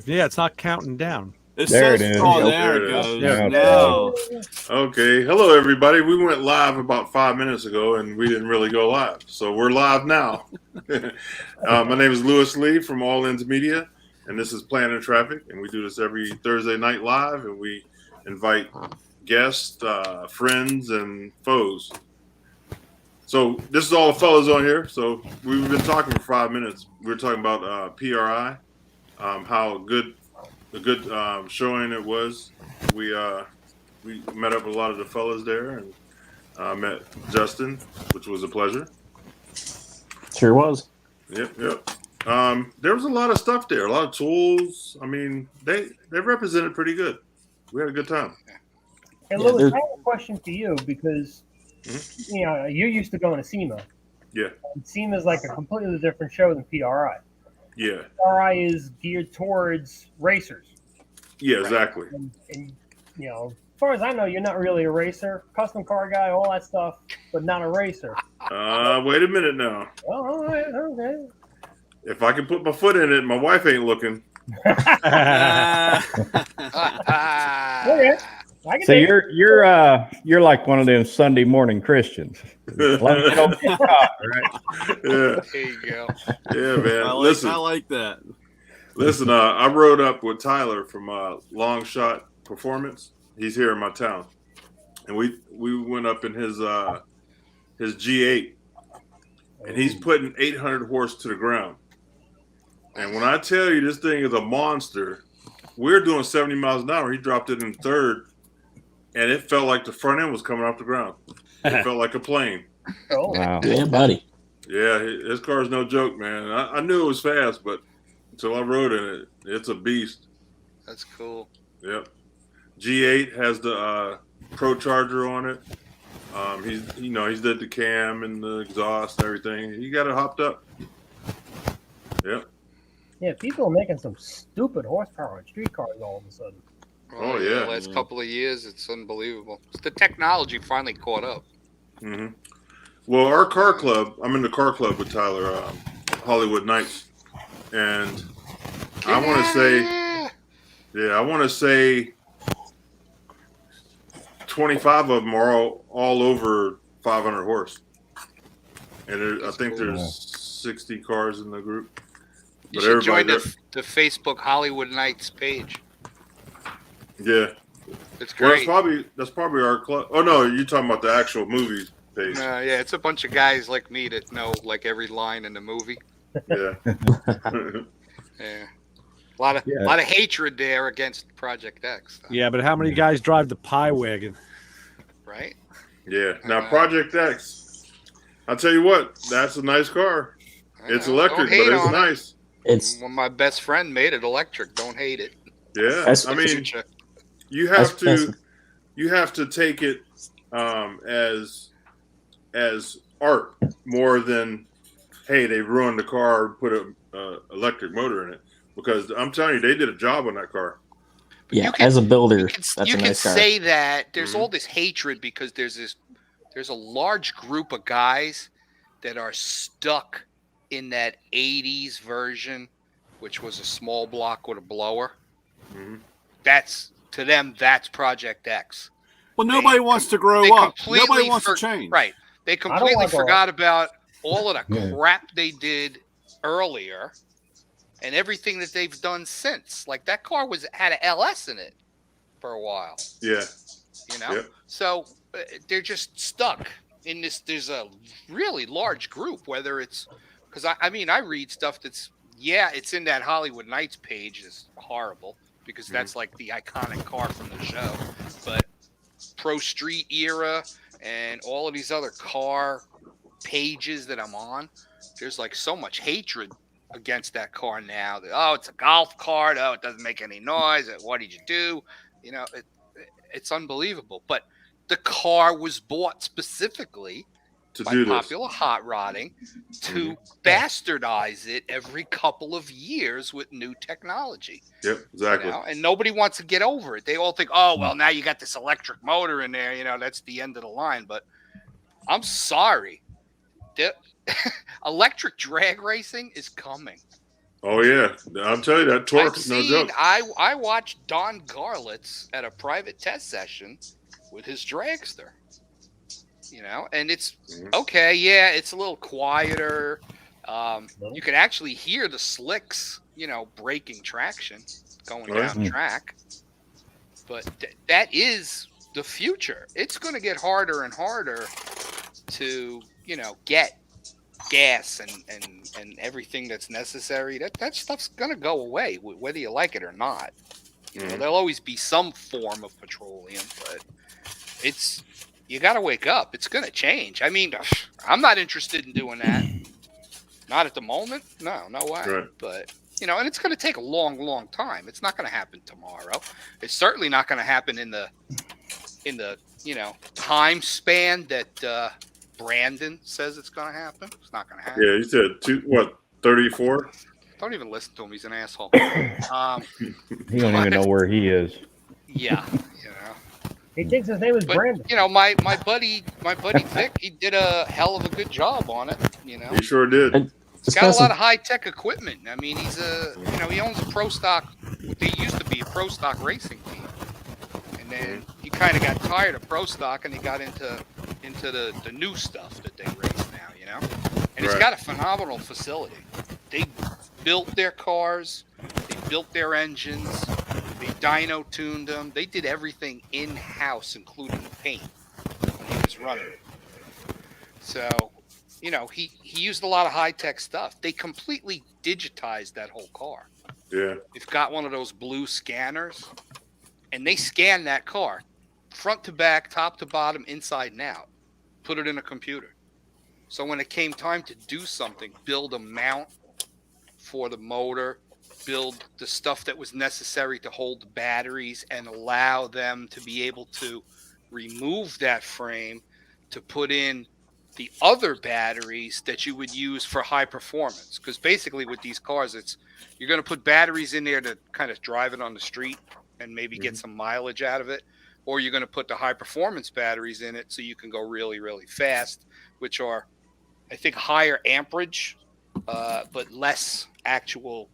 Yeah, it's not counting down. It There says, it is. oh, Yep. there it goes. Yeah. No. Okay. Hello, everybody. We went live about 5 minutes ago, and we didn't really go live. So we're live now. My name is Louis Lee from All Ends Media, and this is Planning Traffic. And we do this every Thursday night live, and we invite guests, friends, and foes. So this is all the fellas on here. So we've been talking for 5 minutes. We were talking about PRI, how a good showing it was. We met up with a lot of the fellas there and met Justin, which was a pleasure. Sure was. Yep. There was a lot of stuff there, a lot of tools. I mean, they represented pretty good. We had a good time. Hey, Louis, I have a question for you because you know you're used to going to SEMA. Yeah. And SEMA is like a completely different show than PRI. Yeah. PRI is geared towards racers. Yeah, exactly. And you know, as far as I know, you're not really a racer, custom car guy, all that stuff, but not a racer. Wait a minute now. Oh, all right, okay. If I can put my foot in it, my wife ain't looking. Okay. So you're like one of them Sunday morning Christians. Right? Yeah. There you go. Yeah, man. I like that. Listen, I rode up with Tyler from Long Shot Performance. He's here in my town, and we went up in his G8, and he's putting 800 horse to the ground. And when I tell you this thing is a monster, we're doing 70 miles an hour. He dropped it in third, and it felt like the front end was coming off the ground. It felt like a plane. Oh, Wow. Yeah, buddy. Yeah, his car is no joke, man. I knew it was fast, but until I rode in it, it's a beast. That's cool. Yep. G8 has the Pro Charger on it. He's did the cam and the exhaust and everything. He got it hopped up. Yep. yeah, people are making some stupid horsepower on street cars all of a sudden. Oh, yeah. The last couple of years, it's unbelievable. The technology finally caught up. Mm-hmm. Well, our car club, I'm in the car club with Tyler, Hollywood Nights. And I want to say 25 of them are all over 500 horse. And I think there's 60 cars in the group. You should join the Facebook Hollywood Nights page. Yeah. It's great. Well, that's probably our club. Oh, no, you're talking about the actual movie page. Yeah, it's a bunch of guys like me that know like every line in the movie. Yeah. Yeah. A lot of hatred there against Project X. Yeah, but how many guys drive the pie wagon? Right? Yeah. Now, Project X, I'll tell you what, that's a nice car. It's electric, but it's nice. Well, my best friend made it electric. Don't hate it. Yeah. I mean, you have to take it as art more than, hey, they ruined the car and put an electric motor in it. Because I'm telling you, they did a job on that car. Yeah, as a builder, that's a nice car. You can say that there's all this hatred because there's a large group of guys that are stuck in that 80s version, which was a small block with a blower. Mm-hmm. That's to them, that's Project X. Well, nobody wants to grow up. Nobody wants to change. Right. They completely forgot about all of the crap they did earlier and everything that they've done since. Like that car had an LS in it for a while. Yeah. Yep. So they're just stuck in this. There's a really large group, whether it's because I read stuff that's it's in that Hollywood Nights page is horrible because that's like the iconic car from the show, but Pro Street era and all of these other car pages that I'm on, there's like so much hatred against that car now. That, it's a golf cart. Oh, it doesn't make any noise. What did you do? It's unbelievable. But the car was bought specifically by Popular Hot Rodding to bastardize it every couple of years with new technology. Yep, exactly. And nobody wants to get over it. They all think, oh, well, now you got this electric motor in there. That's the end of the line. But I'm sorry. Electric drag racing is coming. Oh yeah, I'll tell you that torque is no joke. I watched Don Garlitz at a private test session with his dragster. You know, and it's okay. Yeah, it's a little quieter. You can actually hear the slicks, you know, breaking traction going down track. But that is the future. It's going to get harder and harder to, you know, get gas and everything that's necessary. That stuff's going to go away, whether you like it or not. You know, there'll always be some form of petroleum, but you got to wake up. It's going to change. I mean, I'm not interested in doing that. Not at the moment. No way. Right. But, you know, and it's going to take a long, long time. It's not going to happen tomorrow. It's certainly not going to happen in the, you know, time span that Brandon says it's going to happen. It's not going to happen. Yeah, you said 34? Don't even listen to him. He's an asshole. He don't even know where he is. Yeah, you know. He thinks his name is Brandon. You know, my buddy Vic, he did a hell of a good job on it. You know, he sure did. He's got a lot of high tech equipment. I mean, he owns a pro stock. They used to be a pro stock racing team, and then he kind of got tired of pro stock, and he got into the new stuff that they race now. You know, and he's got a phenomenal facility. They built their cars, they built their engines, they dyno tuned them. They did everything in house, including the paint when he was running. So, you know, he used a lot of high-tech stuff. They completely digitized that whole car. Yeah. They've got one of those blue scanners, and they scan that car front to back, top to bottom, inside and out, put it in a computer. So when it came time to do something, build a mount for the motor, build the stuff that was necessary to hold the batteries and allow them to be able to remove that frame to put in the other batteries that you would use for high performance. Because basically with these cars, you're going to put batteries in there to kind of drive it on the street and maybe get some mileage out of it. Or you're going to put the high performance batteries in it so you can go really, really fast, which are, I think, higher amperage, but less actual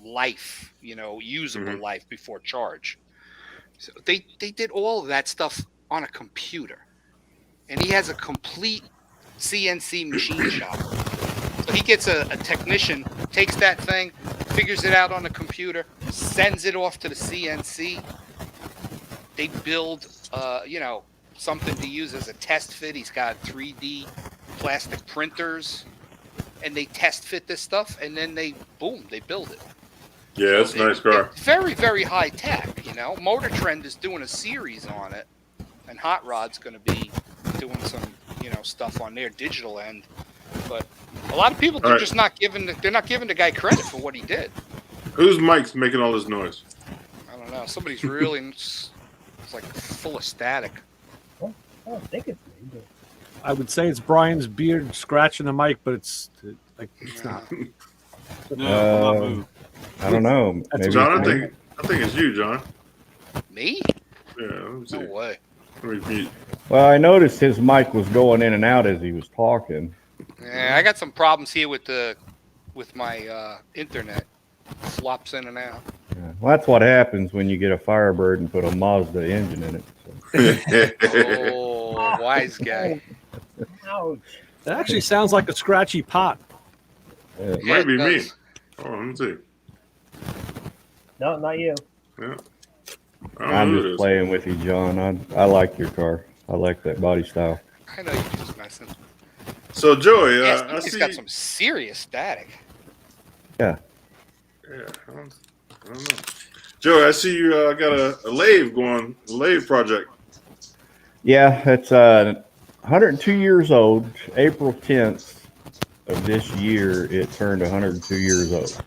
life, you know, usable life before charge. So they did all of that stuff on a computer. And he has a complete CNC machine shop. So he gets a technician, takes that thing, figures it out on the computer, sends it off to the CNC. They build, you know, something to use as a test fit. He's got 3D plastic printers, and they test fit this stuff, and then they build it. Yeah, it's a nice car. It's very, very high tech, you know. Motor Trend is doing a series on it, and Hot Rod's going to be doing some, you know, stuff on their digital end. But a lot of people, they're just not giving the guy credit for what he did. Whose mic's making all this noise? I don't know. Somebody's really, it's like full of static. I don't think it's me, but I would say it's Brian's beard scratching the mic, but it's not. No, I don't know. Maybe John, I think it's you, John. Me? Yeah, let me see. No way. Repeat. Well, I noticed his mic was going in and out as he was talking. Yeah, I got some problems here with my internet. Flops in and out. Yeah. Well, that's what happens when you get a Firebird and put a Mazda engine in it. So. Oh, wise guy. ouch. It actually sounds like a scratchy pot. It might be me. Oh, let me see. No, not you. Yeah. I'm just playing with you, John. I like your car. I like that body style. I know you're just messing. So, Joey, I he's see. got some serious static. Yeah. Yeah, I don't know. Joey, I see you got a lathe project. Yeah, it's 102 years old. April 10th of this year, it turned 102 years old.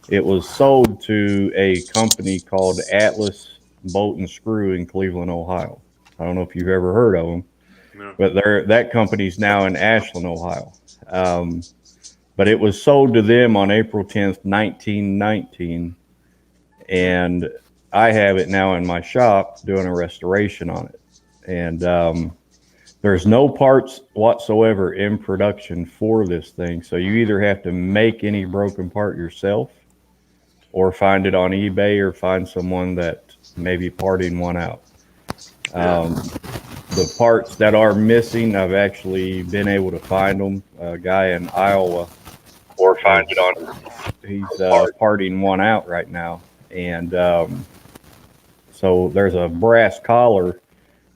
It was sold to a company called Atlas Bolt and Screw in Cleveland, Ohio. I don't know if you've ever heard of them, but that company's now in Ashland, Ohio. But it was sold to them on April 10th, 1919, and I have it now in my shop doing a restoration on it. And There's no parts whatsoever in production for this thing. So you either have to make any broken part yourself or find it on eBay or find someone that may be parting one out. The parts that are missing, I've actually been able to find them. A guy in Iowa, or find it on. He's parting one out right now, and so there's a brass collar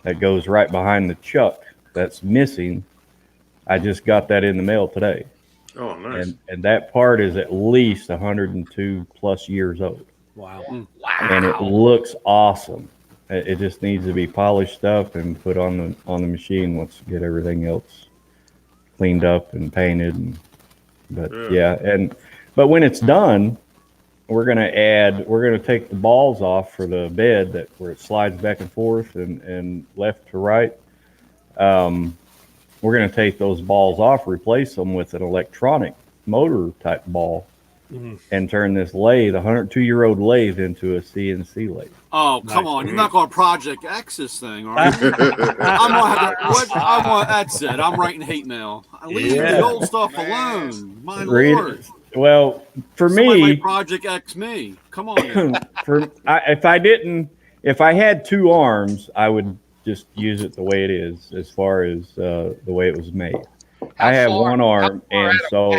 that goes right behind the chuck that's missing. I just got that in the mail today. Oh, nice. And that part is at least 102 plus years old. Wow. And it looks awesome. It just needs to be polished up and put on the machine once you get everything else cleaned up and painted. But when it's done, we're gonna take the balls off for the bed where it slides back and forth and left to right. We're gonna take those balls off, replace them with an electronic motor type ball, and turn this lathe, a 102-year-old lathe, into a CNC lathe. Oh, come on. You're not going to Project X this thing, are you? That's it. I'm writing hate mail. Leave the old stuff alone. My Lord. Well, for Somebody me, might Project X me. Come on. If I had two arms, I would just use it the way it is, as far as the way it was made. I have one arm, and so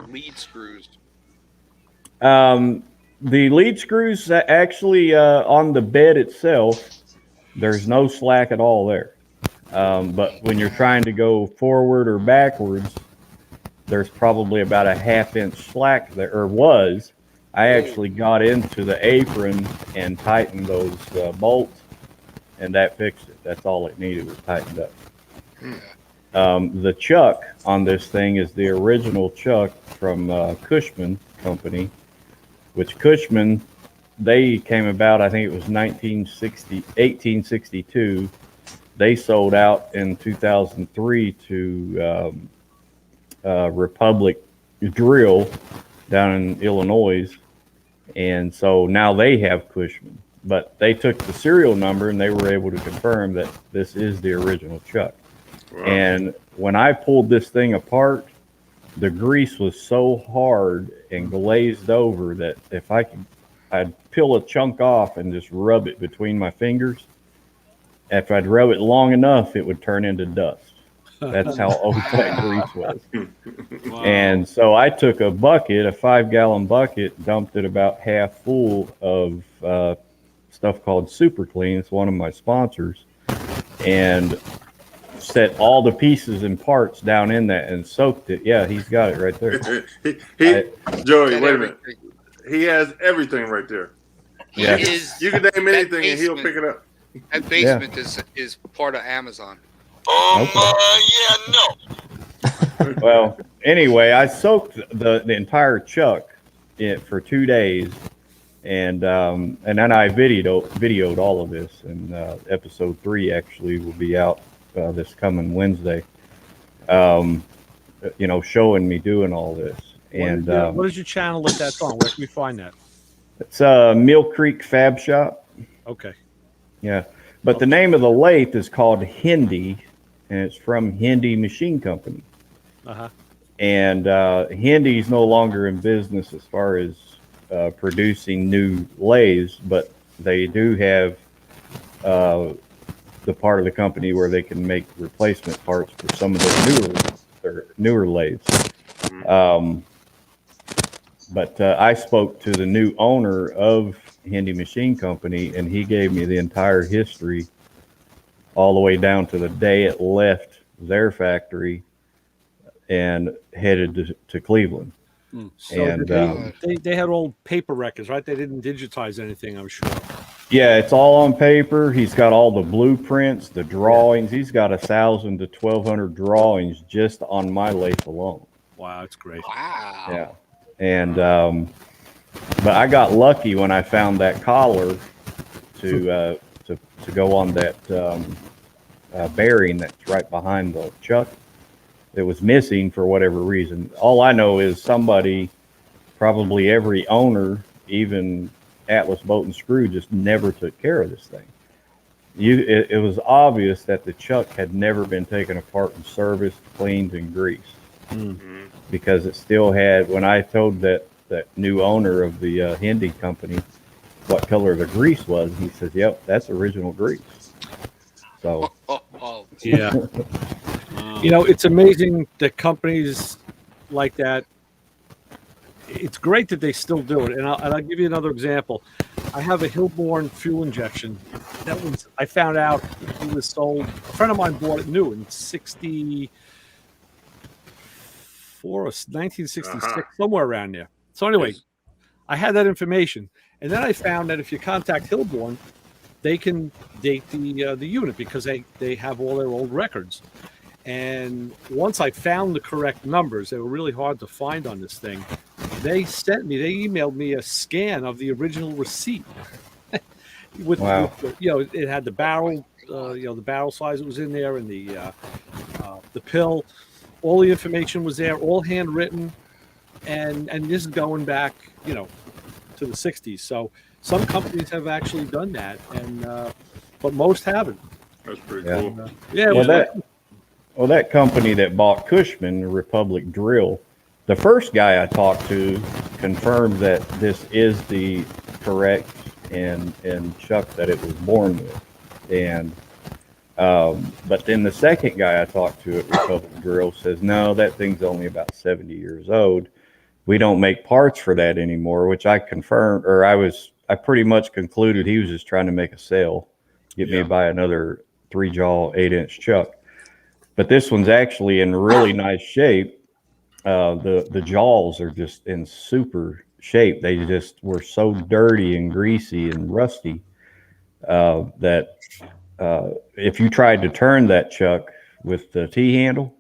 lead screws. The lead screws actually on the bed itself, there's no slack at all there. But when you're trying to go forward or backwards, there's probably about a half-inch slack there, or was. I actually got into the apron and tightened those bolts, and that fixed it. That's all it needed, was tightened up. The chuck on this thing is the original chuck from Cushman Company, which Cushman, they came about, I think it was 1862. They sold out in 2003 to Republic Drill down in Illinois. And so now they have Cushman. But they took the serial number and they were able to confirm that this is the original chuck. Wow. And when I pulled this thing apart, the grease was so hard and glazed over that if I'd peel a chunk off and just rub it between my fingers. If I'd rub it long enough, it would turn into dust. That's how old that grease was. Wow. And so I took a bucket, a 5-gallon bucket, dumped it about half full of stuff called Super Clean. It's one of my sponsors. And set all the pieces and parts down in that and soaked it. Yeah, he's got it right there. Joey, wait a minute. He has everything right there. Yeah. You can name anything and he'll pick it up. That basement is part of Amazon. Well, anyway, I soaked the entire chuck for 2 days, and then I videoed all of this, and episode 3 actually will be out this coming Wednesday. Showing me doing all this. And what is your channel that that's on? Where can we find that? It's Mill Creek Fab Shop. Okay. Yeah, but the name of the lathe is called Hindi, and it's from Hindi Machine Company. And Hindi's no longer in business as far as producing new lathes, but they do have the part of the company where they can make replacement parts for some of their newer lathes. But I spoke to the new owner of Hindi Machine Company, and he gave me the entire history all the way down to the day it left their factory and headed to Cleveland. So and they had old paper records, right? They didn't digitize anything, I'm sure. Yeah, it's all on paper. He's got all the blueprints, the drawings. He's got 1,000 to 1,200 drawings just on my lathe alone. Wow, that's great. Wow. Yeah. And but I got lucky when I found that collar to go on that bearing that's right behind the chuck. It was missing for whatever reason. All I know is somebody, probably every owner, even Atlas Boat and Screw, just never took care of this thing. it was obvious that the chuck had never been taken apart and serviced, cleaned, and greased, because it still had. When I told that new owner of the Hindi company what color the grease was, he says, "Yep, that's original grease." So yeah, it's amazing that companies like that. It's great that they still do it, and I'll give you another example. I have a Hillborn fuel injection that I found out it was sold. A friend of mine bought it new in 1964 or 1966, somewhere around there. So anyway, I had that information, and then I found that if you contact Hillborn, they can date the unit because they have all their old records. And once I found the correct numbers, they were really hard to find on this thing. They emailed me a scan of the original receipt. with it had the barrel, the barrel size that was in there, and the pill. All the information was there, all handwritten, and this is going back, to the 60s. So some companies have actually done that, and but most haven't. That's pretty cool. Well, that company that bought Cushman, the Republic Drill, the first guy I talked to confirmed that this is the correct and chuck that it was born with. And but then the second guy I talked to at Republic Drill says, no, that thing's only about 70 years old. We don't make parts for that anymore, which I confirmed, or I pretty much concluded he was just trying to make a sale, get me to buy another 3-jaw 8-inch chuck. But this one's actually in really nice shape. The jaws are just in super shape. They just were so dirty and greasy and rusty that if you tried to turn that chuck with the T-handle,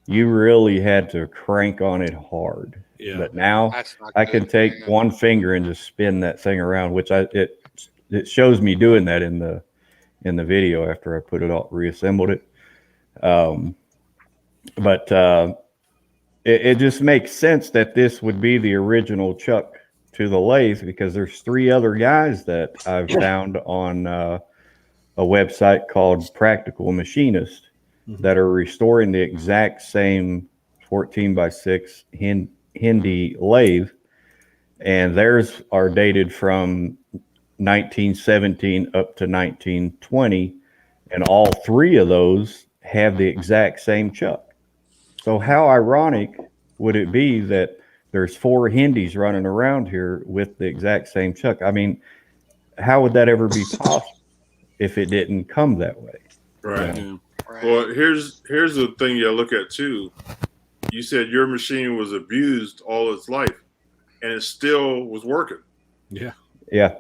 you really had to crank on it hard. Yeah. But now I can take one finger and just spin that thing around, which it shows me doing that in the video after I put it all reassembled it. But it just makes sense that this would be the original chuck to the lathe, because there's 3 other guys that I've found on a website called Practical Machinist that are restoring the exact same 14x6 Hindi lathe, and theirs are dated from 1917 up to 1920, and all 3 of those have the exact same chuck. So how ironic would it be that there's 4 Hindis running around here with the exact same chuck? I mean, how would that ever be possible if it didn't come that way? Right. Yeah. Right. Well, here's the thing you look at too. You said your machine was abused all its life, and it still was working. Yeah. Yeah.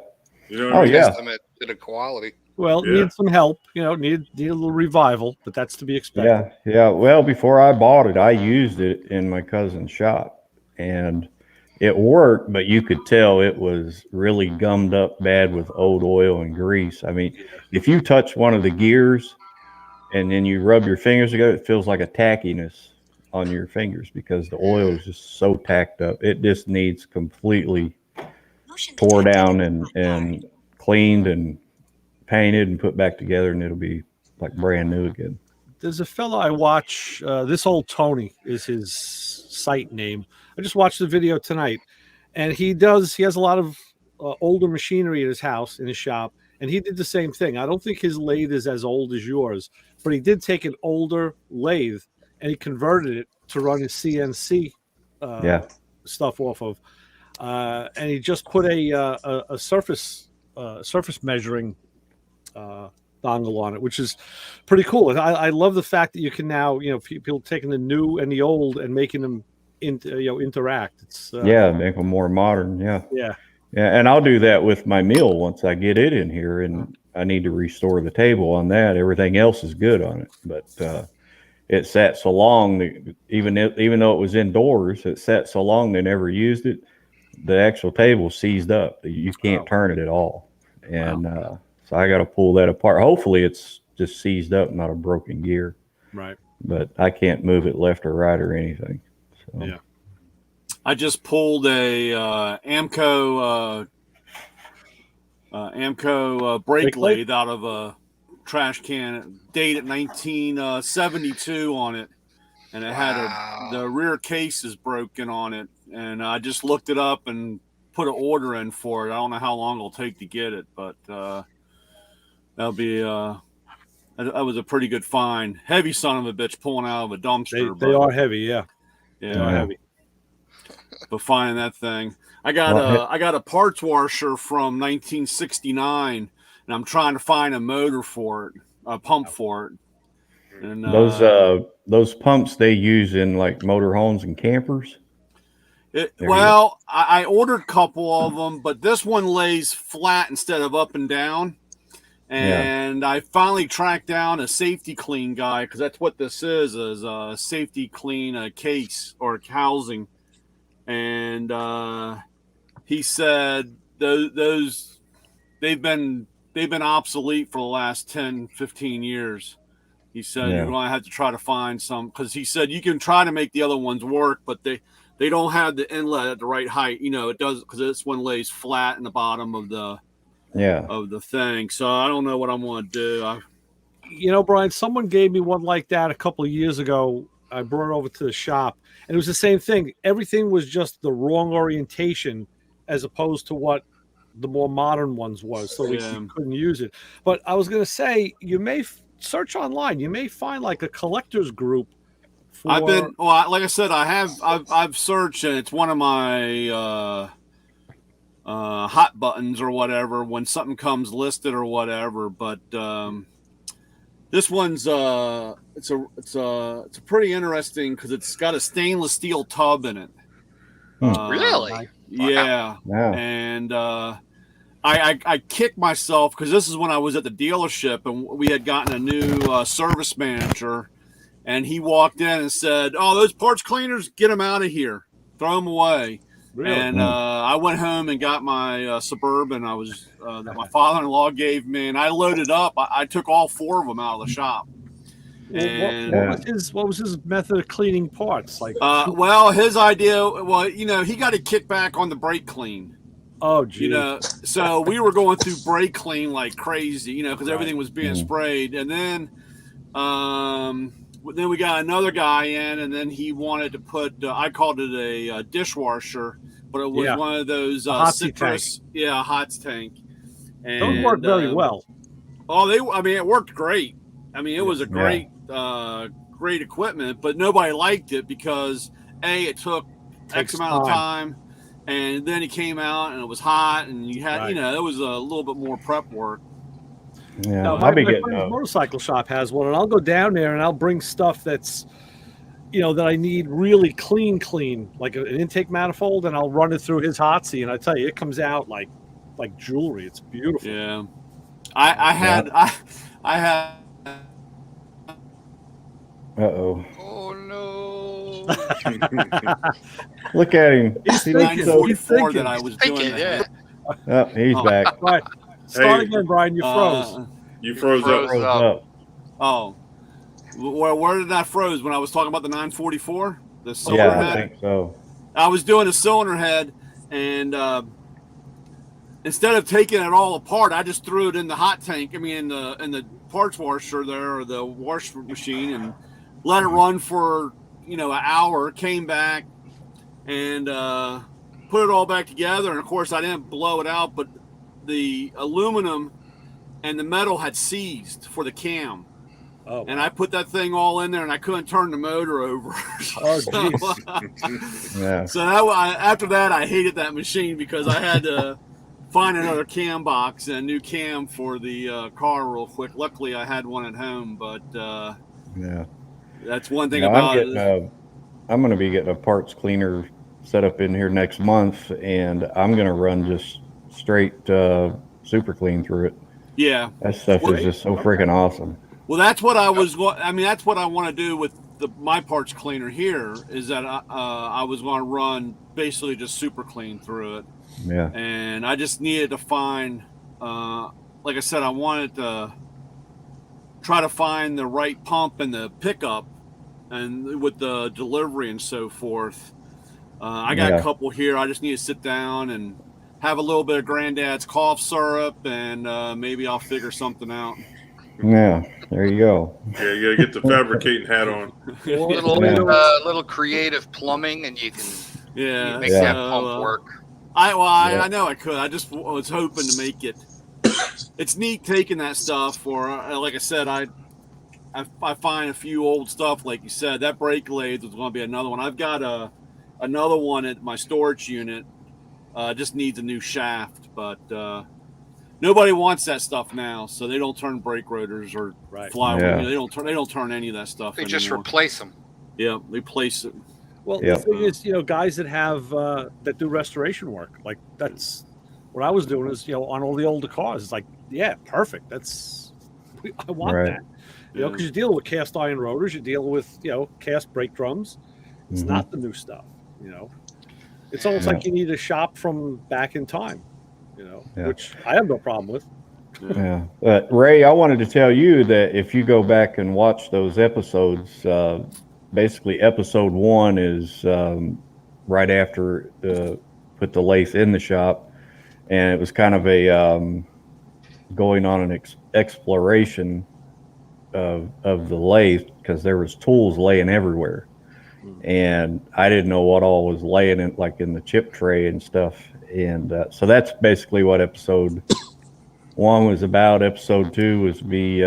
You know what I mean? Testament to the quality. Well, need some help, need a little revival, but that's to be expected. Yeah. Well, before I bought it, I used it in my cousin's shop, and it worked, but you could tell it was really gummed up bad with old oil and grease. I mean, if you touch one of the gears and then you rub your fingers together, it feels like a tackiness on your fingers because the oil is just so tacked up. It just needs completely tore down and cleaned and painted and put back together, and it'll be like brand new again. There's a fellow I watch, This Old Tony is his site name. I just watched the video tonight, and he has a lot of older machinery in his house, in his shop, and he did the same thing. I don't think his lathe is as old as yours, but he did take an older lathe and he converted it to run his CNC stuff off of, and he just put a surface measuring dongle on it, which is pretty cool. I love the fact that you can now, people taking the new and the old and making them interact. It's make them more modern. Yeah, and I'll do that with my mill once I get it in here, and I need to restore the table on that. Everything else is good on it, but it sat so long that even though it was indoors, it sat so long they never used it. The actual table seized up. You can't turn it at all, and so I got to pull that apart. Hopefully it's just seized up, not a broken gear. Right. But I can't move it left or right or anything. So. Yeah. I just pulled a Amco brake lathe out of a trash can dated 1972 on it, and it had the rear case is broken on it, and I just looked it up and put an order in for it. I don't know how long it'll take to get it, but that'll be that was a pretty good find. Heavy son of a bitch pulling out of a dumpster. They are heavy, yeah. Yeah, they are heavy. But finding that thing, I got a parts washer from 1969, and I'm trying to find a motor for it, a pump for it. And those pumps they use in like motorhomes and campers. Well, I ordered a couple of them, but this one lays flat instead of up and down. And I finally tracked down a Safety Clean guy, because that's what this is a Safety Clean case or housing. And he said those they've been obsolete for the last 10, 15 years. He said you're going to have to try to find some, because he said you can try to make the other ones work, but they don't have the inlet at the right height. You know, it does, because this one lays flat in the bottom of the thing. So I don't know what I'm going to do. You know, Brian, someone gave me one like that a couple of years ago. I brought it over to the shop, and it was the same thing. Everything was just the wrong orientation as opposed to what the more modern ones was, so we couldn't use it. But I was going to say, you may search online. You may find like a collector's group. Like I said, I've searched, and it's one of my hot buttons or whatever when something comes listed or whatever. But this one's it's pretty interesting because it's got a stainless steel tub in it. Really? Yeah. Wow. And I kicked myself because this is when I was at the dealership, and we had gotten a new service manager, and he walked in and said, "Oh, those parts cleaners, get them out of here, throw them away." Really? And I went home and got my Suburban that my father-in-law gave me, and I loaded up. I took all 4 of them out of the shop. And what was his method of cleaning parts? Like, well, his idea, he got a kickback on the brake clean. Oh, geez. So we were going through brake clean like crazy, because everything was being sprayed, and then we got another guy in, and then he wanted to put I called it a dishwasher, but it was one of those citrus, hot tank. And those work very well. Oh, it worked great. I mean, it was a great equipment, but nobody liked it because it took X amount of time, and then it came out and it was hot, and you had it was a little bit more prep work. Yeah, no, my friend's motorcycle shop has one, and I'll go down there and I'll bring stuff that's, that I need really clean, like an intake manifold, and I'll run it through his Hotsy, and I tell you, it comes out like jewelry. It's beautiful. Yeah, I had. Uh-oh. Oh no! Look at him. He's thinking. That I was doing that. Oh, he's back. All right. Start again, Brian. You froze. You froze up. Oh. Where did I froze? When I was talking about the 944? The cylinder head? I think so. I was doing a cylinder head, and instead of taking it all apart, I just threw it in the hot tank. I mean, in the parts washer there, or the wash machine, and let it run for an hour. Came back and put it all back together. And of course, I didn't blow it out, but the aluminum and the metal had seized for the cam. Oh, and I put that thing all in there, and I couldn't turn the motor over. Oh, jeez. Yeah. So after that, I hated that machine because I had to find another cam box and a new cam for the car real quick. Luckily, I had one at home, but that's one thing about it. I'm going to be getting a parts cleaner set up in here next month, and I'm going to run just straight super clean through it. Yeah. That stuff is just so freaking awesome. Well, that's what that's what I want to do with my parts cleaner here, is that I was going to run basically just super clean through it. Yeah. And I just needed to find, like I said, I wanted to try to find the right pump and the pickup, and with the delivery and so forth. I got a couple here. I just need to sit down and have a little bit of Granddad's cough syrup, and maybe I'll figure something out. Yeah, there you go. Yeah, you gotta get the fabricating hat on. Little creative plumbing, and you can make that pump work. I know I could. I just was hoping to make it. It's neat taking that stuff, or like I said, I find a few old stuff, like you said. That brake lathe was going to be another one. I've got another one at my storage unit. Just needs a new shaft, but nobody wants that stuff now, so they don't turn brake rotors or flywheel. Yeah. They don't turn any of that stuff. They anymore. just replace them. Yeah, they place it. Well, the thing is, guys that have that do restoration work, like that's what I was doing is, on all the older cars. It's like, yeah, perfect. I want that. Because you deal with cast iron rotors, you deal with cast brake drums. It's not the new stuff. It's almost like you need a shop from back in time. Which I have no problem with. Yeah, but Ray, I wanted to tell you that if you go back and watch those episodes, basically episode 1 is right after put the lathe in the shop, and it was kind of a going on an exploration of the lathe, because there was tools laying everywhere, and I didn't know what all was laying in the chip tray and stuff, and so that's basically what episode 1 was about. Episode 2 was me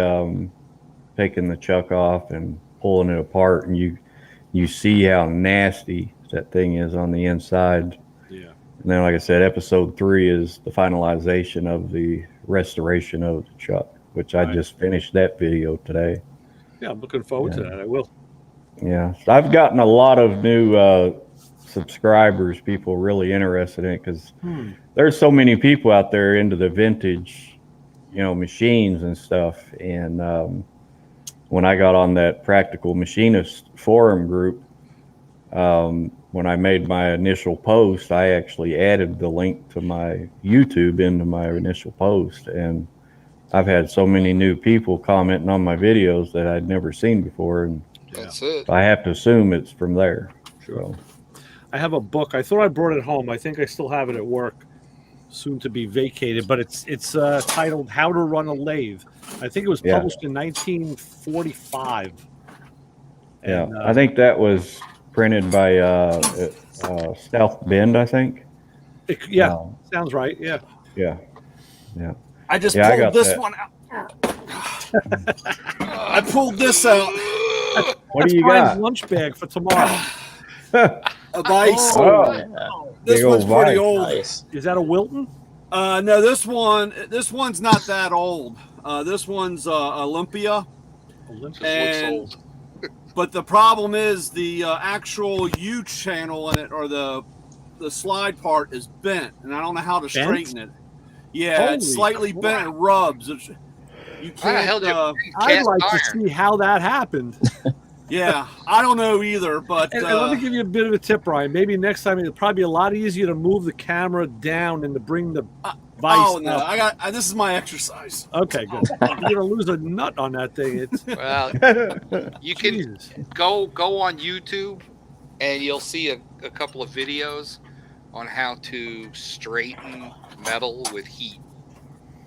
taking the chuck off and pulling it apart, and you see how nasty that thing is on the inside. Yeah. And then, like I said, episode 3 is the finalization of the restoration of the chuck, which I just finished that video today. Yeah, I'm looking forward to that. I will. Yeah, so I've gotten a lot of new subscribers, people really interested in it, because there's so many people out there into the vintage, machines and stuff. And when I got on that Practical Machinist forum group, when I made my initial post, I actually added the link to my YouTube into my initial post, and I've had so many new people commenting on my videos that I'd never seen before, and that's it. I have to assume it's from there. Sure. I have a book. I thought I brought it home. I think I still have it at work, soon to be vacated, but it's titled "How to Run a Lathe." I think it was published in 1945. And, I think that was printed by South Bend, I think. Sounds right. Yeah. I just pulled this one out. I pulled this out. What do you got? Lunch bag for tomorrow. A Vice. This one's pretty old. Nice. Is that a Wilton? No, this one's not that old. This one's Olympia. Looks old. But the problem is the actual U channel in it, or the slide part, is bent, and I don't know how to straighten it. Yeah, it's slightly bent and rubs. You can't. I'd like to see how that happened. Yeah, I don't know either, but and let me give you a bit of a tip, Ryan. Maybe next time it'll probably be a lot easier to move the camera down and to bring the vice. Oh no, up. this is my exercise. Okay, good. You're gonna lose a nut on that thing. Well, you can go on YouTube, and you'll see a couple of videos on how to straighten metal with heat.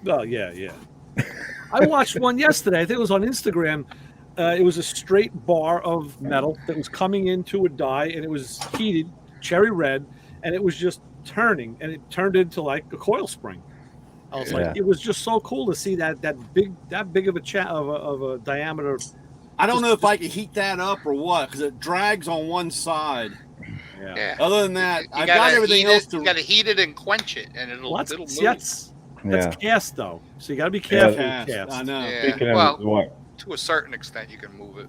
Oh yeah. I watched one yesterday. I think it was on Instagram. It was a straight bar of metal that was coming into a die, and it was heated, cherry red, and it was just turning, and it turned into like a coil spring. I was like, it was just so cool to see that big of a diameter. I don't know if I could heat that up or what, because it drags on one side. Yeah. Other than that, I got everything else to. You got to heat it and quench it, and it'll move. That's cast though, so you got to be careful. Cast. I know. Yeah. Speaking of what, to a certain extent, you can move it.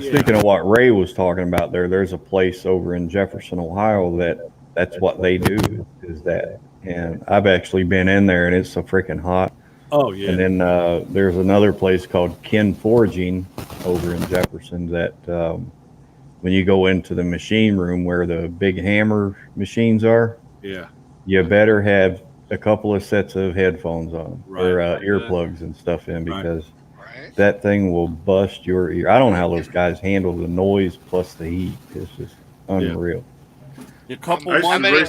Speaking of what Ray was talking about, there's a place over in Jefferson, Ohio, that's what they do is that, and I've actually been in there, and it's so freaking hot. Oh yeah. And then there's another place called Ken Forging over in Jefferson that when you go into the machine room where the big hammer machines are, you better have a couple of sets of headphones on or earplugs and stuff in, because that thing will bust your ear. I don't know how those guys handle the noise plus the heat. It's just unreal. A couple how many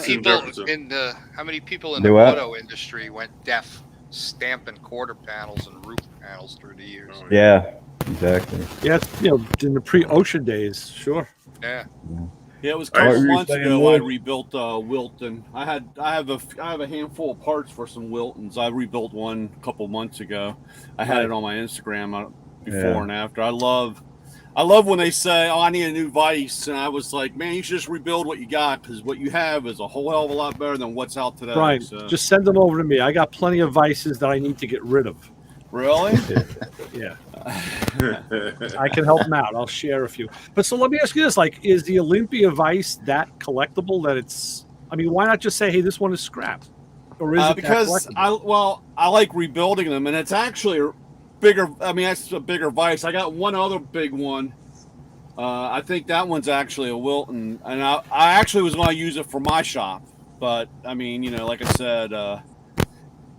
people in the auto industry went deaf stamping quarter panels and roof panels through the years. Oh, Yeah, exactly. Yeah, it's, in the pre-ocean days, sure. Yeah. Yeah, it was a All right, couple you were months saying, ago I Lou? rebuilt Wilton. I have a handful of parts for some Wiltons. I rebuilt one a couple months ago. I had it on my Instagram before and after. I love when they say, "Oh, I need a new vise," and I was like, "Man, you should just rebuild what you got because what you have is a whole hell of a lot better than what's out today." Right. So. Just send them over to me. I got plenty of vices that I need to get rid of. Really? Yeah. I can help them out. I'll share a few. But so let me ask you this: like, is the Olympia Vice that collectible that it's? I mean, why not just say, "Hey, this one is scrap," or is it because I like rebuilding them, and it's actually a bigger. I mean, that's a bigger vise. I got one other big one. I think that one's actually a Wilton, and I actually was going to use it for my shop, but I mean, like I said,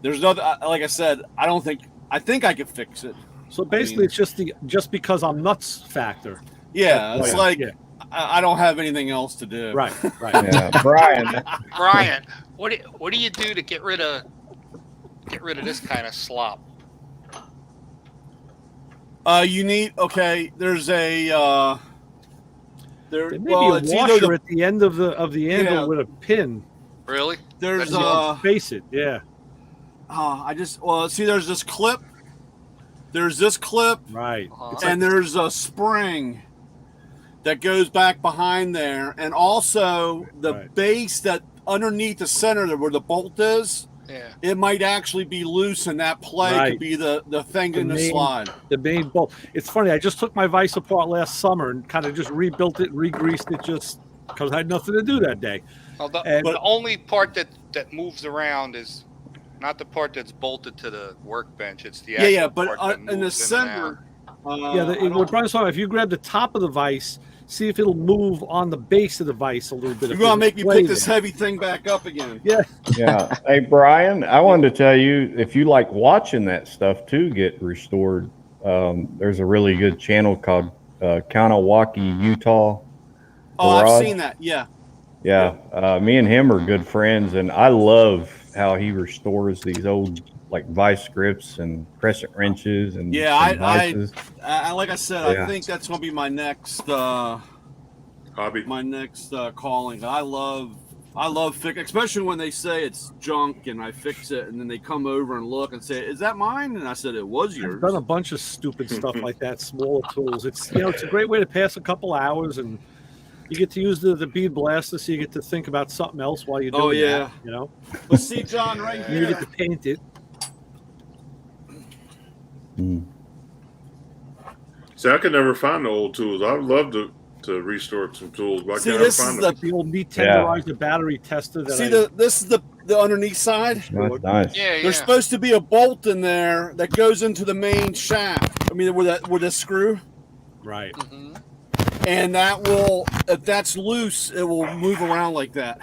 there's no. Like I said, I think I could fix it. So basically, it's just because I'm nuts factor. Yeah, it's like yeah. I don't have anything else to do. Right. Yeah, Brian. Brian, what do you do to get rid of this kind of slop? You need there's a There may be a washer at the end of the handle with a pin. Really? There's face it, yeah. There's this clip. There's this clip, right? And there's a spring that goes back behind there, and also the base that underneath the center where the bolt is. Yeah. It might actually be loose, and that play could be the thing in the slide. The main bolt. It's funny. I just took my vise apart last summer and kind of just rebuilt it, re-greased it, just because I had nothing to do that day. Well, the only part that moves around is not the part that's bolted to the workbench. It's the actual part that in the moves center. What Brian's talking about, if you grab the top of the vise, see if it'll move on the base of the vise a little bit. You're gonna make me pick this heavy thing back up again. Yeah. Yeah. Hey, Brian, I wanted to tell you, if you like watching that stuff too get restored, there's a really good channel called Kanawaki, Utah. Oh, Garage. I've seen that. Yeah. Yeah. Me and him are good friends, and I love how he restores these old vice grips and crescent wrenches and vices. I like I said, I think that's gonna be my next hobby. My next calling. I love fix, especially when they say it's junk and I fix it, and then they come over and look and say, "Is that mine?" And I said, "It was yours." I've done a bunch of stupid stuff like that, smaller tools. It's it's a great way to pass a couple hours, and you get to use the bead blaster, so you get to think about something else while you're doing that, Let's see, John, right here. You get to paint it. See, I could never find the old tools. I would love to restore some tools, but I can't this find is them. The old meat tenderizer battery tester. This is the underneath side. That's nice. There's supposed to be a bolt in there that goes into the main shaft. I mean, with a screw. Right. Mm-hmm. And that will, if that's loose, it will move around like that.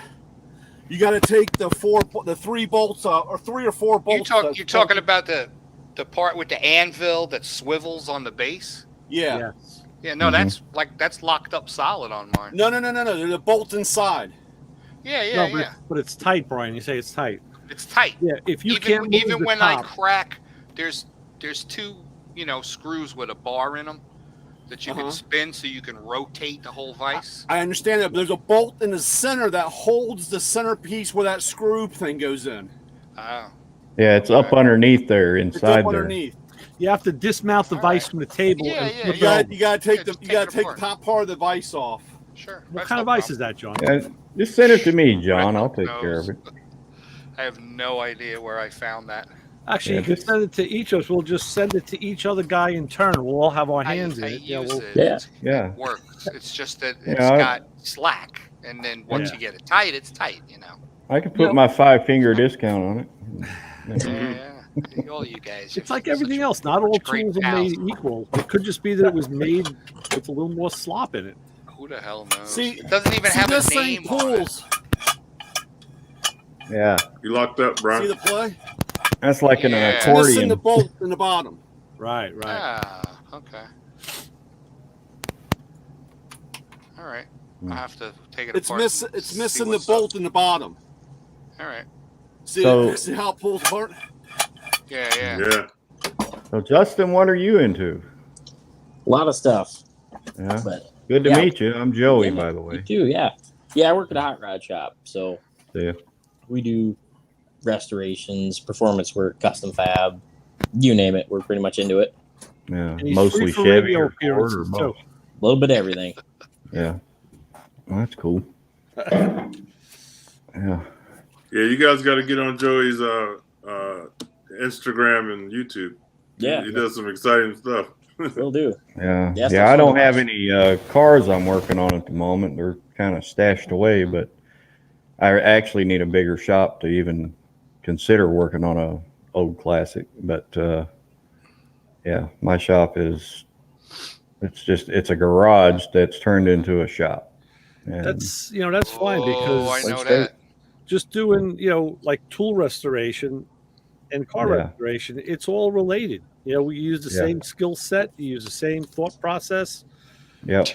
You got to take the 3 bolts out, or 3 or 4 bolts. You're talking about the part with the anvil that swivels on the base? Yeah. Yeah, no, that's locked up solid on mine. No. There's a bolt inside. Yeah. But it's tight, Brian. You say it's tight. It's tight. Yeah. If you can't move even the when top, I crack, there's 2 screws with a bar in them that you can spin so you can rotate the whole vise. I understand that, but there's a bolt in the center that holds the centerpiece where that screw thing goes in. Oh. Yeah, it's up underneath there, inside there. Underneath. You have to dismount the vise from the table. Yeah, and flip You it over. got to take the top part of the vise off. Sure. What kind of vise is that, John? Yeah, just send it to me, John. I'll take care of it. I have no idea where I found that. Actually, you can send it to each of us. We'll just send it to each other guy in turn. We'll all have our hands in it. Yeah. It works. It's just that it's got slack, and then once you get it tight, it's tight. I could put my 5-finger discount on it. Yeah. All you guys. It's like everything else. Not all tools are made equal. It could just be that it was made with a little more slop in it. Who the hell knows? See, it doesn't even have a this name thing on it. pulls. Yeah. You locked up, Brian. See the play? That's like an It's accordion. missing the bolt in the bottom. Right. Ah, okay. All right. I have to take it apart. It's missing the bolt in the bottom. All right. See how it pulls apart? Yeah. So, Justin, what are you into? A lot of stuff. Yeah. But Good to yeah. meet you. I'm Joey, Yeah, by the You way. too, yeah. Yeah, I work at a hot rod shop. So Yeah. we do restorations, performance work, custom fab, you name it. We're pretty much into it. Yeah. And he's Mostly free for Chevy radio or Ford or appearances both. too. A little bit of everything. Yeah. Well, that's cool. Yeah. Yeah, you guys got to get on Joey's Instagram and YouTube. Yeah. He does some exciting stuff. Will do. Yeah. Yeah, Yeah. I don't have any cars I'm working on at the moment. They're kind of stashed away, but I actually need a bigger shop to even consider working on a old classic. But yeah, my shop is it's a garage that's turned into a shop. And That's fine because I know Like that. just doing like tool restoration and car Yeah. restoration, it's all related. We use the same skill set, you use the same thought process. Yep.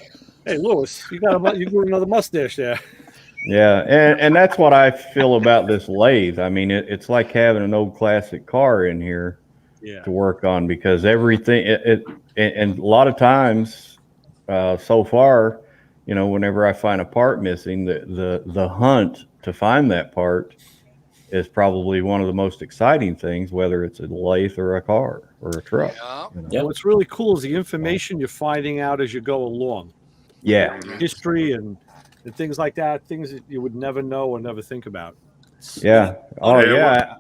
Hey, Lewis, you got another mustache there. Yeah, and that's what I feel about this lathe. I mean, it's like having an old classic car in here to work on, because everything and a lot of times so far, whenever I find a part missing, the hunt to find that part is probably one of the most exciting things, whether it's a lathe or a car or a truck. Yeah. What's really cool is the information you're finding out as you go along. Yeah. History and things like that, things that you would never know or never think about. Yeah. Oh, yeah.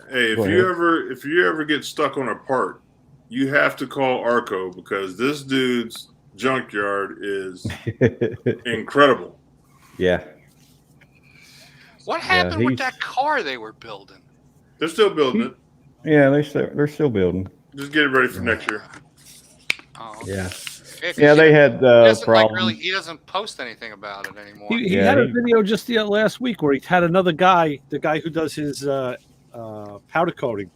Hey, if you ever get stuck on a part, you have to call Arco, because this dude's junkyard is incredible. Yeah. What happened with that car they were building? They're still building it. Yeah, they're still building. Just get it ready for next year. Oh, Yeah. Yeah, they had problems. He doesn't post anything about it anymore. He had a video just last week where he had another guy, the guy who does his powder coating,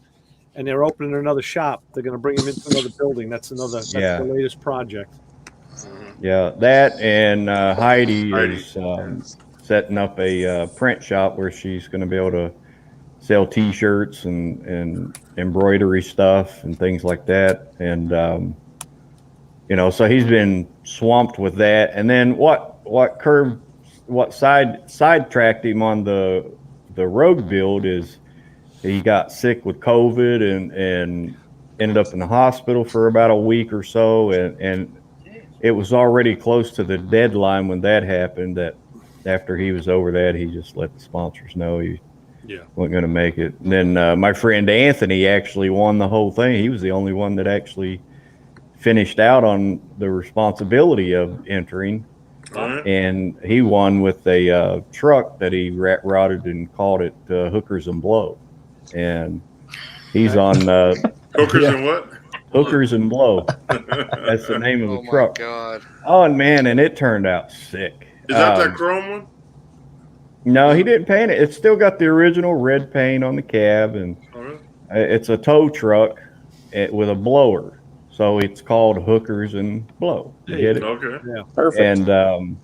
and they're opening another shop. They're going to bring him into another building. That's the latest project. Yeah, that and Heidi is setting up a print shop where she's going to be able to sell T-shirts and embroidery stuff and things like that. And so he's been swamped with that. And then what sidetracked him on the road build is he got sick with COVID and ended up in the hospital for about a week or so, and it was already close to the deadline when that happened. That after he was over that, he just let the sponsors know he wasn't going to make it. And then my friend Anthony actually won the whole thing. He was the only one that actually finished out on the responsibility of entering, and he won with a truck that he rotted and called it Hookers and Blow. And he's on Hookers and what? Hookers and Blow. That's the name of the truck. Oh my God! Oh, and it turned out sick. Is that chrome one? No, he didn't paint it. It's still got the original red paint on the cab, and it's a tow truck with a blower. So it's called Hookers and Blow. You get it? Okay. Yeah. Perfect. And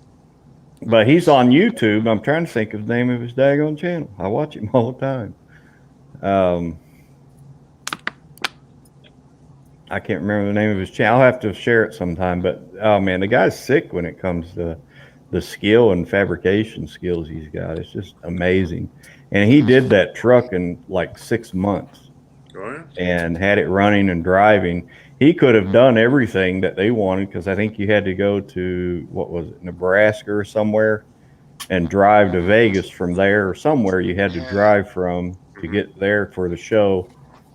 but he's on YouTube. I'm trying to think of the name of his daggone channel. I watch him all the time. I can't remember the name of his channel. I'll have to share it sometime. But oh man, the guy's sick when it comes to the skill and fabrication skills he's got. It's just amazing. And he did that truck in like 6 months and had it running and driving. He could have done everything that they wanted, because I think you had to go to, what was it, Nebraska or somewhere, and drive to Vegas from there, or somewhere you had to drive from to get there for the show.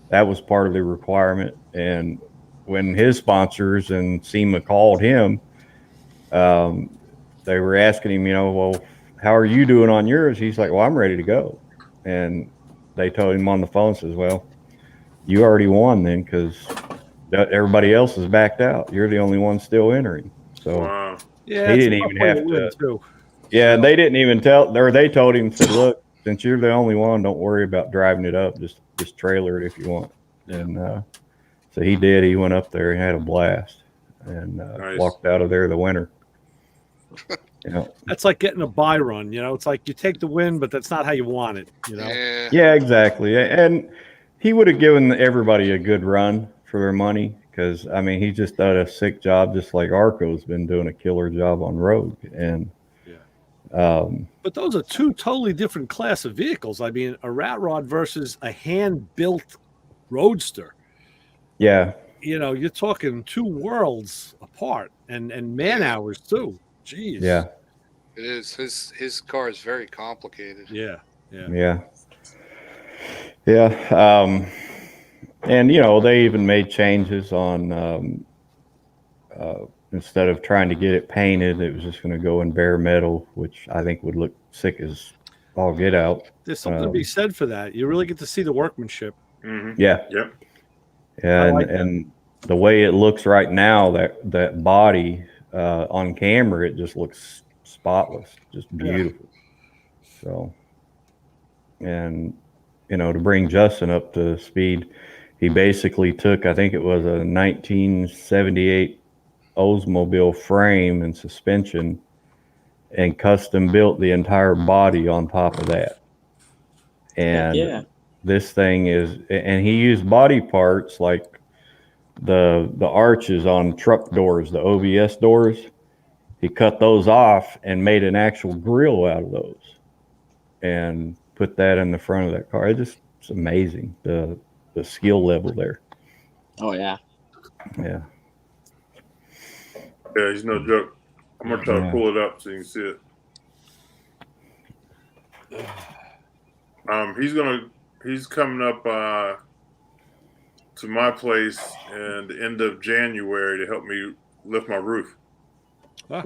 That was part of the requirement. And when his sponsors and SEMA called him, they were asking him, well, how are you doing on yours? He's like, well, I'm ready to go. And they told him on the phone, says, well, you already won then, because everybody else is backed out. You're the only one still entering. So he didn't even have to. Yeah, they didn't even tell, or they told him, said, look, since you're the only one, don't worry about driving it up. Just trailer it if you want. And so he did. He went up there and had a blast, and walked out of there the winner. That's like getting a buy run. It's like you take the win, but that's not how you want it. Yeah, exactly. And he would have given everybody a good run for their money because, I mean, he just done a sick job, just like Arco's been doing a killer job on Rogue. And but those are two totally different class of vehicles. I mean, a rat rod versus a hand-built roadster. Yeah. You know, you're talking two worlds apart, and man hours too. Jeez. Yeah. It is. His car is very complicated. Yeah. Yeah. And you know, they even made changes on instead of trying to get it painted, it was just going to go in bare metal, which I think would look sick as all get out. There's something to be said for that. You really get to see the workmanship. Mm-hmm. Yeah. Yep. And the way it looks right now, that body on camera, it just looks spotless, just beautiful. So, and you know, to bring Justin up to speed, he basically took, I think it was a 1978 Oldsmobile frame and suspension and custom built the entire body on top of that. And this thing is, and he used body parts like the arches on truck doors, the OBS doors. He cut those off and made an actual grill out of those and put that in the front of that car. It's amazing, the skill level there. Oh yeah. Yeah. Yeah, he's no joke. I'm gonna try to pull it up so you can see it. He's coming up to my place in the end of January to help me lift my roof. Huh.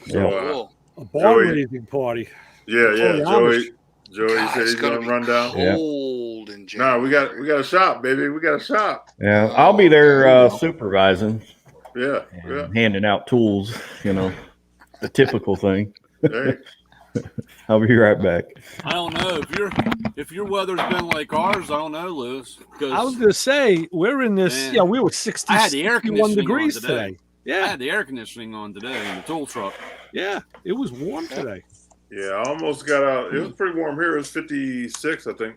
So a barn raising party. Yeah. Joey God, said he's gonna run down. Cold in January. No, we got a shop, baby. We got a shop. Yeah, I'll be there supervising. Yeah. Handing out tools, you know, the typical thing. Hey. I'll be right back. I don't know if your weather's been like ours. I don't know, Lewis. I was gonna say we're in this. Man, yeah, we were 60. I had the air conditioning degrees on today. Yeah, I had the air conditioning on today in the tool truck. Yeah, it was warm today. Yeah, I almost got out. It was pretty warm here. It was 56, I think.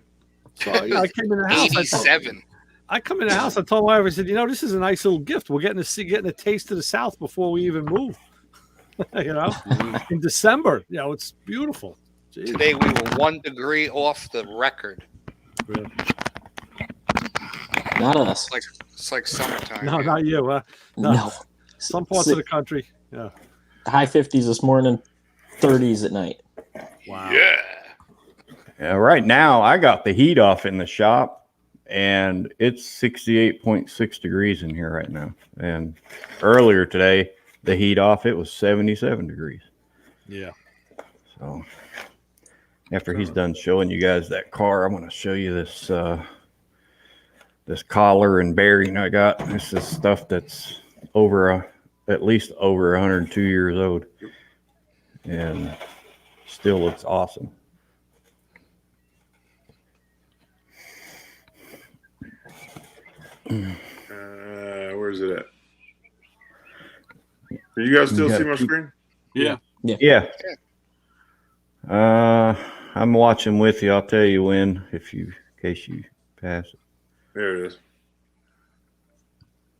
So I came in the house. 87. I come in the house. I told my wife, I said, you know, this is a nice little gift. We're getting a taste of the South before we even move. You know, in December. You know, it's beautiful. Jeez. Today we were 1 degree off the record. Really? Not us. It's like summertime. No, not you. No. Some parts of the country. Yeah. High 50s this morning, 30s at night. Wow. Yeah. Right now, I got the heat off in the shop, and it's 68.6 degrees in here right now. And earlier today, the heat off, it was 77 degrees. Yeah. So after he's done showing you guys that car, I'm going to show you this this collar and bearing I got. This is stuff that's at least over 102 years old, and still looks awesome. Where's it at? Can you guys still see my screen? Yeah. Yeah. I'm watching with you. I'll tell you when, in case you pass it. There it is.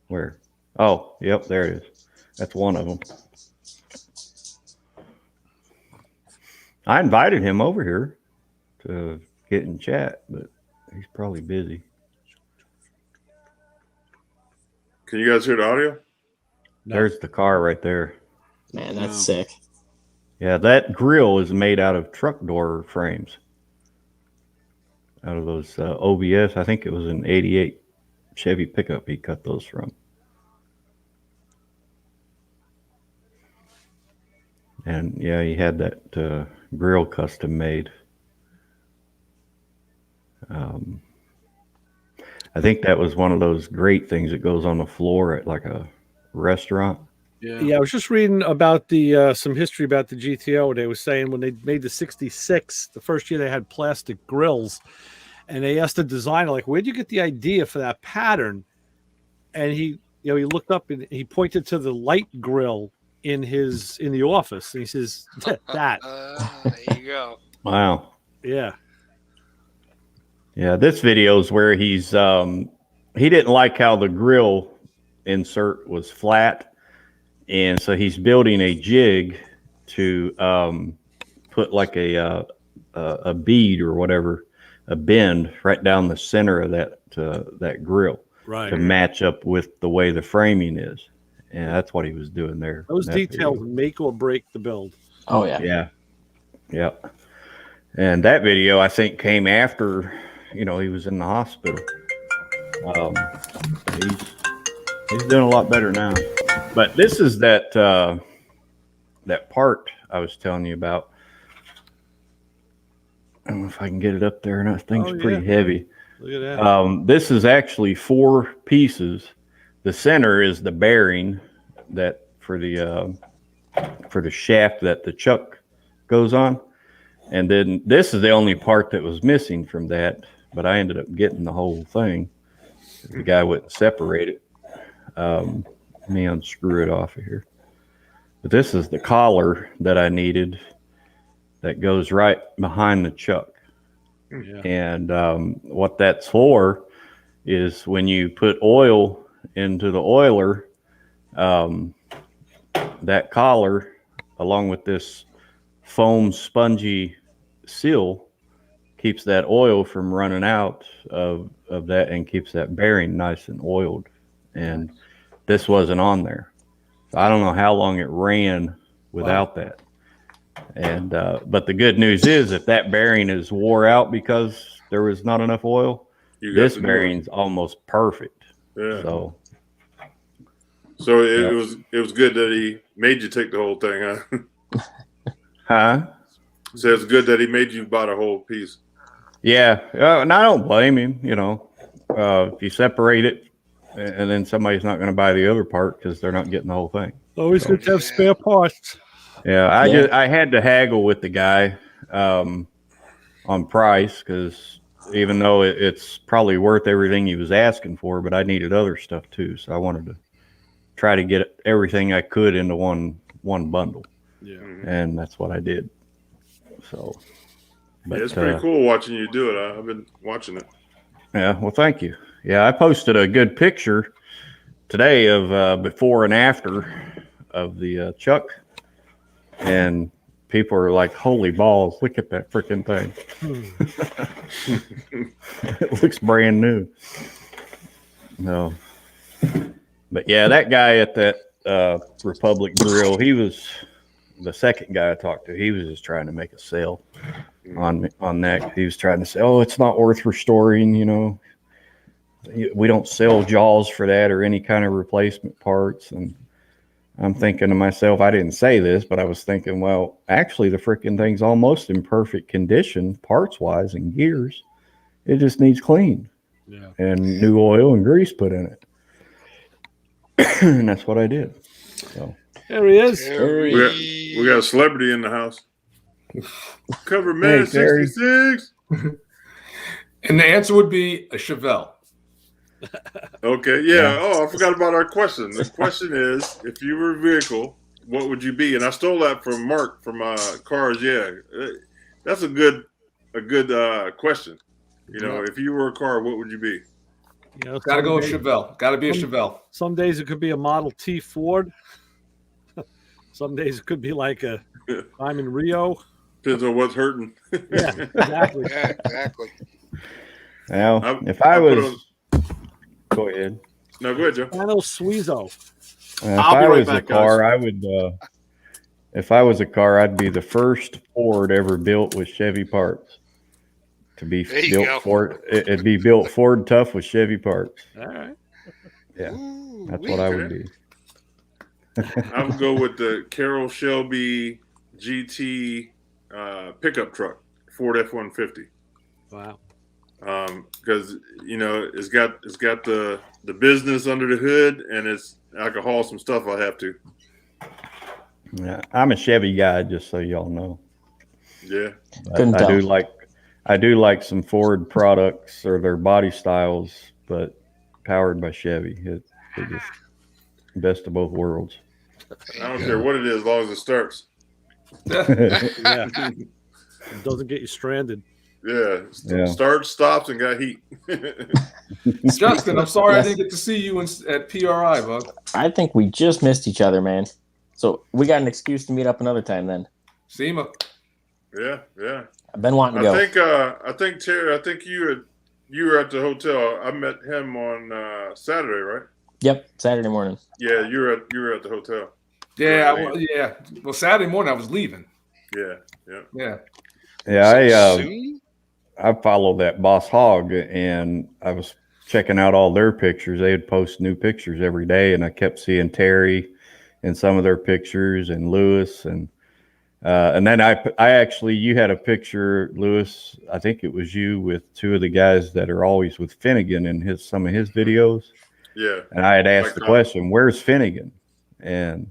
Where? Oh, yep, there it is. That's one of them. I invited him over here to get in chat, but he's probably busy. Can you guys hear the audio? No. There's the car right there. Man, that's sick. Yeah, that grill is made out of truck door frames. Out of those OBS. I think it was an 88 Chevy pickup he cut those from. And yeah, he had that grill custom made. I think that was one of those great things that goes on the floor at like a restaurant. Yeah, I was just reading about the some history about the GTO. They were saying when they made the 66, the first year they had plastic grills, and they asked the designer, like, where'd you get the idea for that pattern? And he looked up and he pointed to the light grill in the office, and he says, that. There you go. Wow. Yeah. Yeah, this video is where he didn't like how the grill insert was flat, and so he's building a jig to put like a bead or whatever, a bend right down the center of that grill, Right. to match up with the way the framing is. And that's what he was doing there. Those details make or break the build. Oh yeah. Yeah. Yep. And that video, I think, came after, he was in the hospital. He's doing a lot better now. But this is that part I was telling you about. I don't know if I can get it up there or not. Thing's pretty heavy. Look at that. This is actually 4 pieces. The center is the bearing that for the shaft that the chuck goes on. And then this is the only part that was missing from that, but I ended up getting the whole thing. The guy wouldn't separate it. Let me unscrew it off of here. But this is the collar that I needed that goes right behind the chuck. Yeah. And what that's for is when you put oil into the oiler, that collar, along with this foam spongy seal, keeps that oil from running out of that and keeps that bearing nice and oiled. And this wasn't on there. So I don't know how long it ran without that. And but the good news is, if that bearing is wore out because there was not enough oil, this bearing's almost perfect. Yeah. So it was good that he made you take the whole thing, huh? Huh? So it's good that he made you buy the whole piece. Yeah, and I don't blame him. If you separate it, and then somebody's not going to buy the other part because they're not getting the whole thing. Always good to have spare parts. Yeah, I had to haggle with the guy on price, because even though it's probably worth everything he was asking for, but I needed other stuff too, so I wanted to try to get everything I could into one bundle. Yeah, and that's what I did. So, but it's pretty cool watching you do it. I've been watching it. Yeah, well, thank you. Yeah, I posted a good picture today of before and after of the chuck, and people are like, "Holy balls! Look at that freaking thing! It looks brand new." No, but yeah, that guy at that Republic Grill, he was the second guy I talked to. He was just trying to make a sale on that. He was trying to say, "Oh, it's not worth restoring. We don't sell jaws for that or any kind of replacement parts." And I'm thinking to myself, I didn't say this, but I was thinking, well, actually, the freaking thing's almost in perfect condition, parts wise and gears. It just needs cleaned, and new oil and grease put in it. And that's what I did. So there he is. We got a celebrity in the house. Cover man 66. And the answer would be a Chevelle. Okay, yeah. Oh, I forgot about our question. The question is, if you were a vehicle, what would you be? And I stole that from Mark from Cars. Yeah, that's a good question. If you were a car, what would you be? Got to go with Chevelle. Got to be a Chevelle. Some days it could be a Model T Ford. Some days it could be like a Diamond Rio. Depends on what's hurting. Yeah, exactly. Yeah, exactly. Now, if I was... Go ahead. No, go ahead, Joe. Pano Suizo. If I was a car, I would. If I was a car, I'd be the first Ford ever built with Chevy parts. To be built Ford, it'd be built Ford tough with Chevy parts. All right. Yeah, that's what I would be. I would go with the Carroll Shelby GT pickup truck, Ford F-150. Wow. Because it's got the business under the hood, and I can haul some stuff I have to. Yeah, I'm a Chevy guy, just so y'all know. Yeah, I do like some Ford products or their body styles, but powered by Chevy. It's just best of both worlds. I don't care what it is, as long as it starts. Yeah. It doesn't get you stranded. Yeah. Starts, stops, and got heat. Justin, I'm sorry I didn't get to see you at PRI, bud. I think we just missed each other, man. So we got an excuse to meet up another time then. SEMA. Yeah. I've been wanting to go. I think Terry, I think you were at the hotel. I met him on Saturday, right? Yep, Saturday morning. Yeah, you were at the hotel. Yeah, well, Saturday morning I was leaving. Yeah. I follow that Boss Hog, and I was checking out all their pictures. They would post new pictures every day, and I kept seeing Terry in some of their pictures, and Lewis, and then I actually, you had a picture, Lewis. I think it was you with two of the guys that are always with Finnegan in some of his videos. Yeah. And I had asked the question, "Where's Finnegan?" And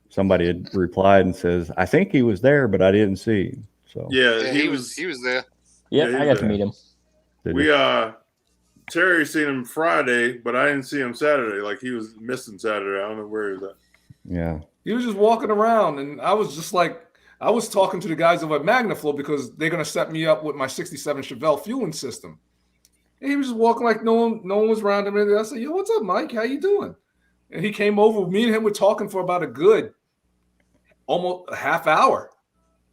somebody had replied and says, "I think he was there, but I didn't see him." So yeah, he was there. Yep, I got to meet him. Terry seen him Friday, but I didn't see him Saturday. Like, he was missing Saturday. I don't know where he was at. Yeah. He was just walking around, and I was just like, I was talking to the guys over at Magnaflow because they're gonna set me up with my '67 Chevelle fueling system. And he was just walking like no one was around him. And I said, "Yo, what's up, Mike? How you doing?" And he came over. Me and him were talking for about a good almost a half hour.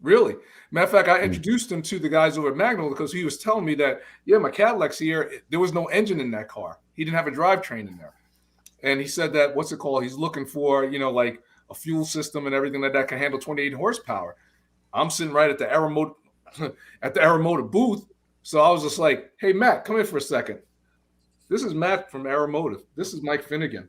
Really. Matter of fact, I introduced him to the guys over at Magnaflow because he was telling me that, my Cadillac's here. There was no engine in that car. He didn't have a drivetrain in there. And he said that, what's it called? He's looking for, like a fuel system and everything like that can handle 28 horsepower. I'm sitting right at the Aeromotive booth. So I was just like, "Hey, Matt, come in for a second. This is Matt from Aeromotive. This is Mike Finnegan.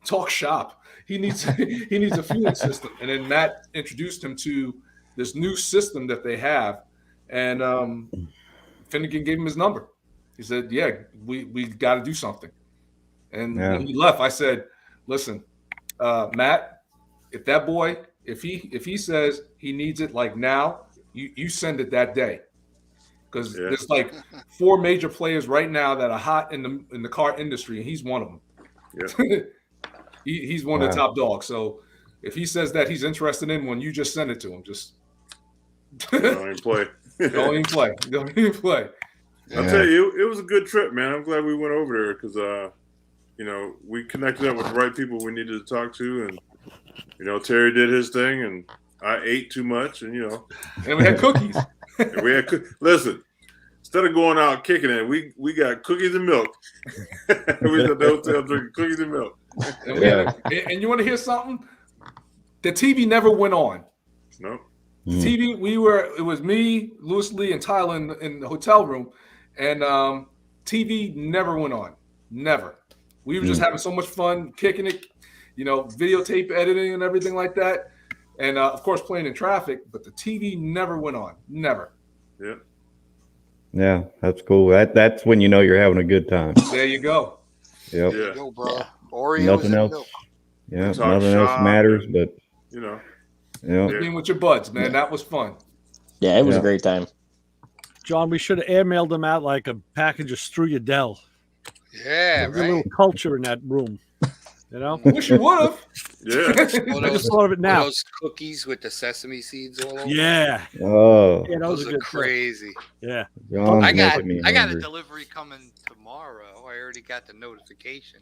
Talk shop. He needs a fueling system." And then Matt introduced him to this new system that they have. And Finnegan gave him his number. He said, "Yeah, we got to do something." And when he left, I said, "Listen, Matt, if that boy, if he says he needs it like now, you send it that day." Because there's like 4 major players right now that are hot in the car industry, and he's one of them. Yeah. he's one of the top dogs. So if he says that he's interested in one, you just send it to him. Just don't even play. Don't even play. I'll tell you, it was a good trip, man. I'm glad we went over there because we connected up with the right people we needed to talk to, and Terry did his thing, and I ate too much, and and we had cookies. Listen, instead of going out kicking it, we got cookies and milk. We was at the hotel drinking cookies and milk. And you want to hear something? The TV never went on. No. The TV, it was me, Lewis Lee, and Tyler in the hotel room, and TV never went on. Never. We were just having so much fun kicking it, videotape editing and everything like that. And, of course, playing in traffic, but the TV never went on. Never. Yeah. Yeah, that's cool. That's when you're having a good time. There you go. Yep. There you go, bro. Oreos nothing else. Milk. Yeah, nothing else matters, but being with your buds, man, that was fun. Yeah, it was a great time. John, we should have airmailed them out like a package of Strudel. Yeah, There's a little culture in that room. I wish you would have. Yeah. I just thought of it now. Those cookies with the sesame seeds all over. Yeah. Oh. Yeah, those are crazy. Yeah. John's I got hungry. a delivery coming tomorrow. I already got the notification.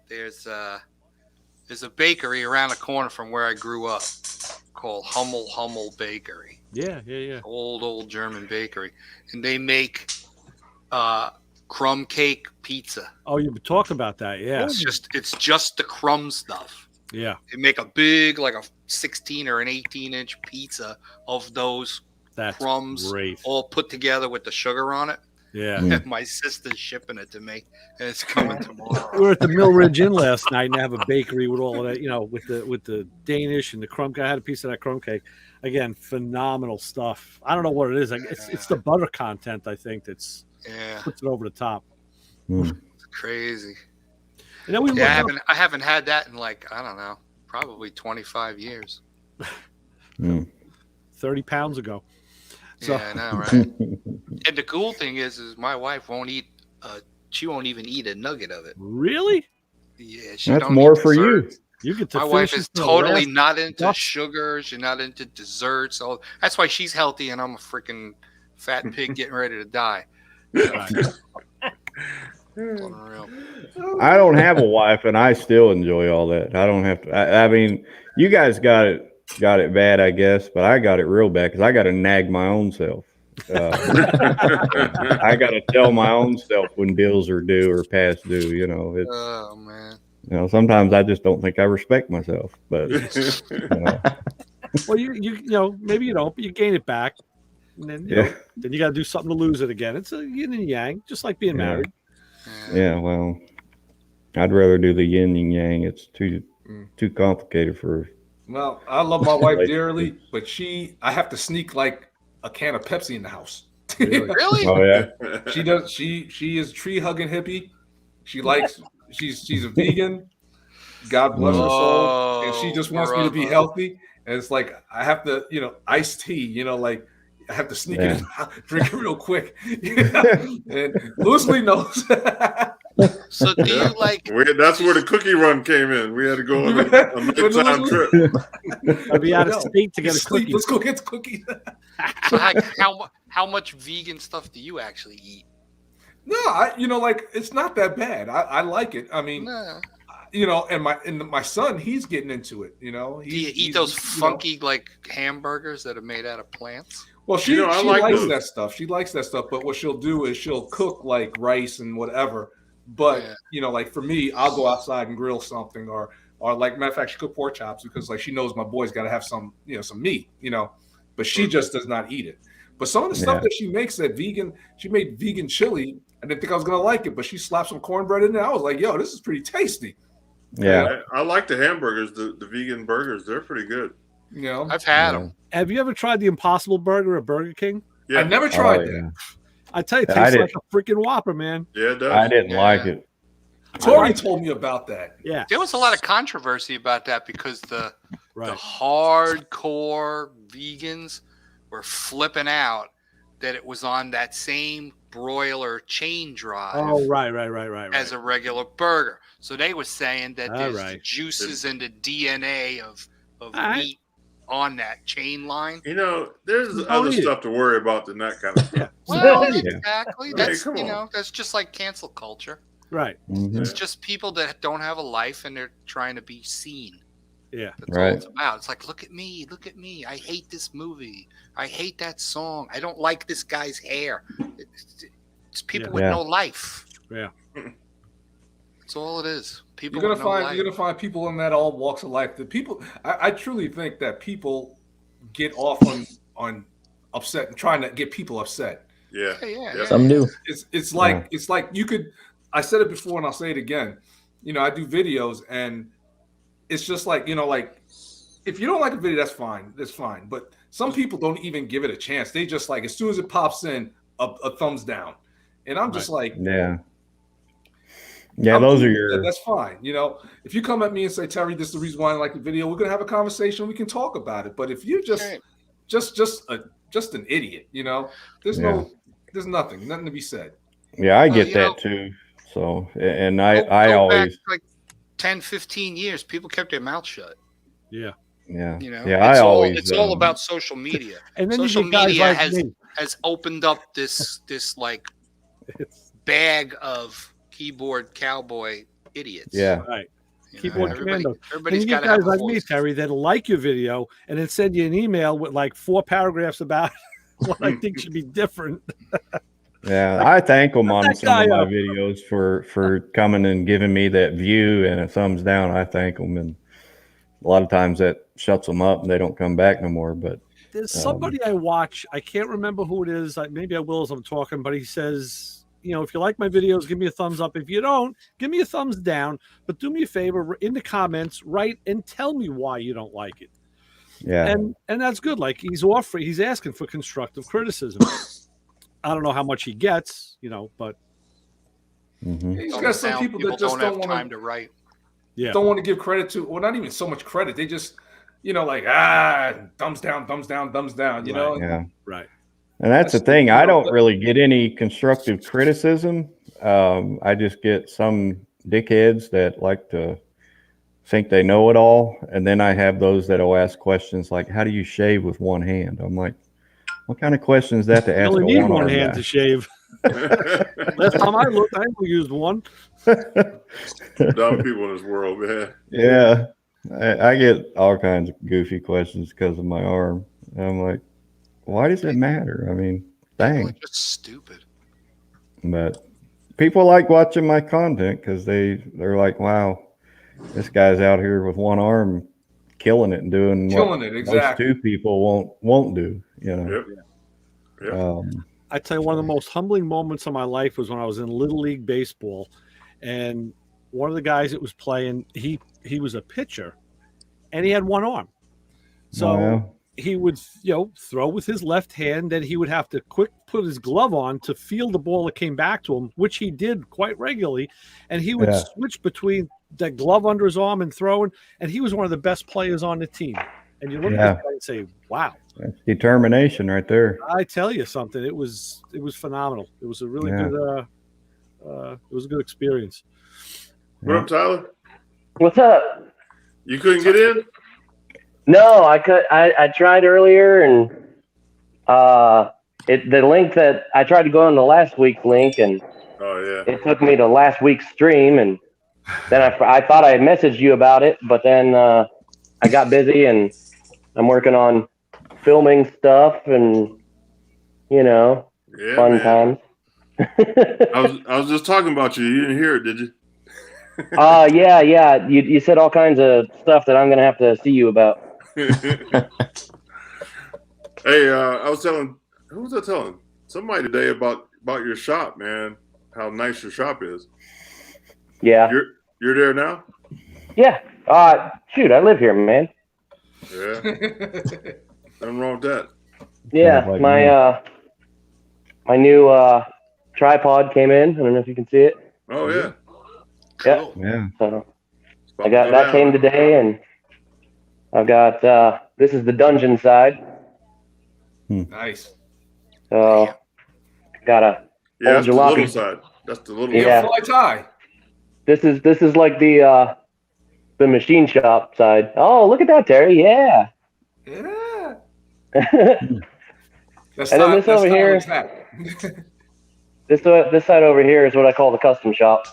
There's a bakery around the corner from where I grew up called Hummel Bakery. Yeah. Old German bakery, and they make crumb cake pizza. Oh, you've talked about that, yeah. It's just the crumb stuff. Yeah. They make a big, like a 16 or an 18-inch pizza of those crumbs great. All put together with the sugar on it. Yeah. And my sister's shipping it to me, and it's coming tomorrow. We were at the Mill Ridge Inn last night, and they have a bakery with all of that, with the Danish and the crumb cake. I had a piece of that crumb cake. Again, phenomenal stuff. I don't know what it is. It's the butter content, I think, that's puts it over the top. It's crazy. And then I haven't had that in I don't know, probably 25 years. 30 pounds ago. So. Yeah, I know, right? And the cool thing is my wife won't eat. She won't even eat a nugget of it. Really? Yeah, she that's don't more eat for desserts. you. You get to. My wife is totally not into sugar. She's not into desserts. So that's why she's healthy, and I'm a freaking Fat pig getting ready to die. Unreal. I don't have a wife, and I still enjoy all that. I don't have to. I mean, you guys got it bad, I guess, but I got it real bad because I got to nag my own self. I got to tell my own self when bills are due or past due. You know, it's. Oh man. You know, sometimes I just don't think I respect myself, but. Well, you know, maybe you don't, but you gain it back, and then you know, then you got to do something to lose it again. It's a yin and yang, just like being married. Yeah, well, I'd rather do the yin and yang. It's too complicated for. Well, I love my wife dearly, but I have to sneak like a can of Pepsi in the house. Really? Oh yeah. She does. She is a tree hugging hippie. She likes. She's a vegan. God bless her soul, and she just wants me to be healthy. And it's like I have to, you know, iced tea. You know, like I have to sneak it, drink it real quick. And Louis Lee knows. So do you like? That's where the cookie run came in. We had to go on a nighttime trip. I'd be out of state to get a cookie. Let's go get the cookies. So how much vegan stuff do you actually eat? No, like it's not that bad. I like it. I mean, you know, and my son, he's getting into it. You know, do you eat those funky like hamburgers that are made out of plants? Well, she likes that stuff. She likes that stuff. But what she'll do is she'll cook like rice and whatever. But you know, like for me, I'll go outside and grill something, or like matter of fact, she cook pork chops because like she knows my boy's got to have some meat. You know, but she just does not eat it. But some of the stuff that she makes she made vegan chili. I didn't think I was gonna like it, but she slapped some cornbread in there. I was like, yo, this is pretty tasty. Yeah, I like the hamburgers, the vegan burgers. They're pretty good. You know, I've had them. Have you ever tried the Impossible Burger at Burger King? Yeah. I never tried that. I tell you, it tastes like a freaking Whopper, man. Yeah, it does. I didn't like it. Tori told me about that. Yeah, there was a lot of controversy about that because the hardcore vegans were flipping out that it was on that same broiler chain drive. Oh, right. As a regular burger. So they were saying that there's the juices and the DNA of meat on that chain line. You know, there's other stuff to worry about than that kind of stuff. Well, exactly. That's that's just like cancel culture. Right. Mm-hmm. It's just people that don't have a life and they're trying to be seen. Yeah. That's all it's about. It's like, look at me. I hate this movie. I hate that song. I don't like this guy's hair. It's people with no life. Yeah. That's all it is. People You're gonna find people in that all walks of life. The people I truly think that people get off on upset and trying to get people upset. Yeah. Some do. It's like you could. I said it before and I'll say it again. You know, I do videos and it's just like, you know, like if you don't like a video, that's fine. That's fine. But some people don't even give it a chance. They just like as soon as it pops in, a thumbs down. And I'm just like, those are your. That's fine. You know, if you come at me and say, Terry, this is the reason why I like the video, we're gonna have a conversation. We can talk about it. But if you're just an idiot, you know, there's nothing to be said. Yeah, I get that too. So, and I always back like 10, 15 years, people kept their mouth shut. Yeah. Yeah. You know, it's all about social media. And then social you get guys media like has opened up this like bag of keyboard cowboy idiots. Yeah. Right. You Keyboard know, commandos. everybody's and you got get guys like me, Terry, that'll like your video and then send you an email with like 4 paragraphs about what I think should be different. Yeah, I thank them on some of my videos for coming and giving me that view and a thumbs down. I thank them, and a lot of times that shuts them up and they don't come back no more. But there's somebody I watch. I can't remember who it is. Maybe I will as I'm talking, but he says, you know, if you like my videos, give me a thumbs up. If you don't, give me a thumbs down. But do me a favor, in the comments, write and tell me why you don't like it. Yeah, and that's good. Like he's asking for constructive criticism. I don't know how much he gets, you know, but he's got some people that just don't have time to write. Yeah, don't want to give credit to, well, not even so much credit. They just, you know, like thumbs down, you know. Yeah, right. And that's the thing. I don't really get any constructive criticism. I just get some dickheads that like to think they know it all, and then I have those that will ask questions like, "How do you shave with one hand?" I'm like, What kind of question is that to You ask only a need one-arm one hand guy? to shave. Last time I looked, I only used one. Dumb people in this world, man. Yeah, I get all kinds of goofy questions because of my arm. And I'm like, why does it matter? I mean, People are dang. just stupid. But people like watching my content because they're like, wow, this guy's out here with one arm, killing it and doing Killing what it, most exactly. two people won't do. You know. Yep. I tell you, one of the most humbling moments of my life was when I was in Little League Baseball, and one of the guys that was playing, he was a pitcher, and he had one arm. So Wow. he would, throw with his left hand, then he would have to quick put his glove on to feel the ball that came back to him, which he did quite regularly. And he would Yeah. switch between that glove under his arm and throwing, and he was one of the best players on the team. And you look at this guy and say, wow. That's determination right there. I tell you something, it was phenomenal. It was a really good it was a good experience. What up, Tyler? What's up? You couldn't get in? No, I could. I tried earlier, and the link that I tried to go on the last week's link, and it took me to last week's stream, and then I thought I had messaged you about it, but then I got busy, and I'm working on filming stuff, and fun times. I was just talking about you. You didn't hear it, did you? Yeah. You said all kinds of stuff that I'm gonna have to see you about. Hey, I was telling, who was I telling? Somebody today about your shop, man. How nice your shop is. Yeah. You're there now? Yeah. Shoot, I live here, man. Yeah. Nothing wrong with that. Yeah, my new tripod came in. I don't know if you can see it. Oh yeah. Cool. Yeah. So I got that came today, and I've got this is the dungeon side. Nice. So got a that's the jalopy. little side. That's the little Yeah. Fly tie. This is like the machine shop side. Oh, look at that, Terry. Yeah. Yeah. And then this over here. This side over here is what I call the custom shop.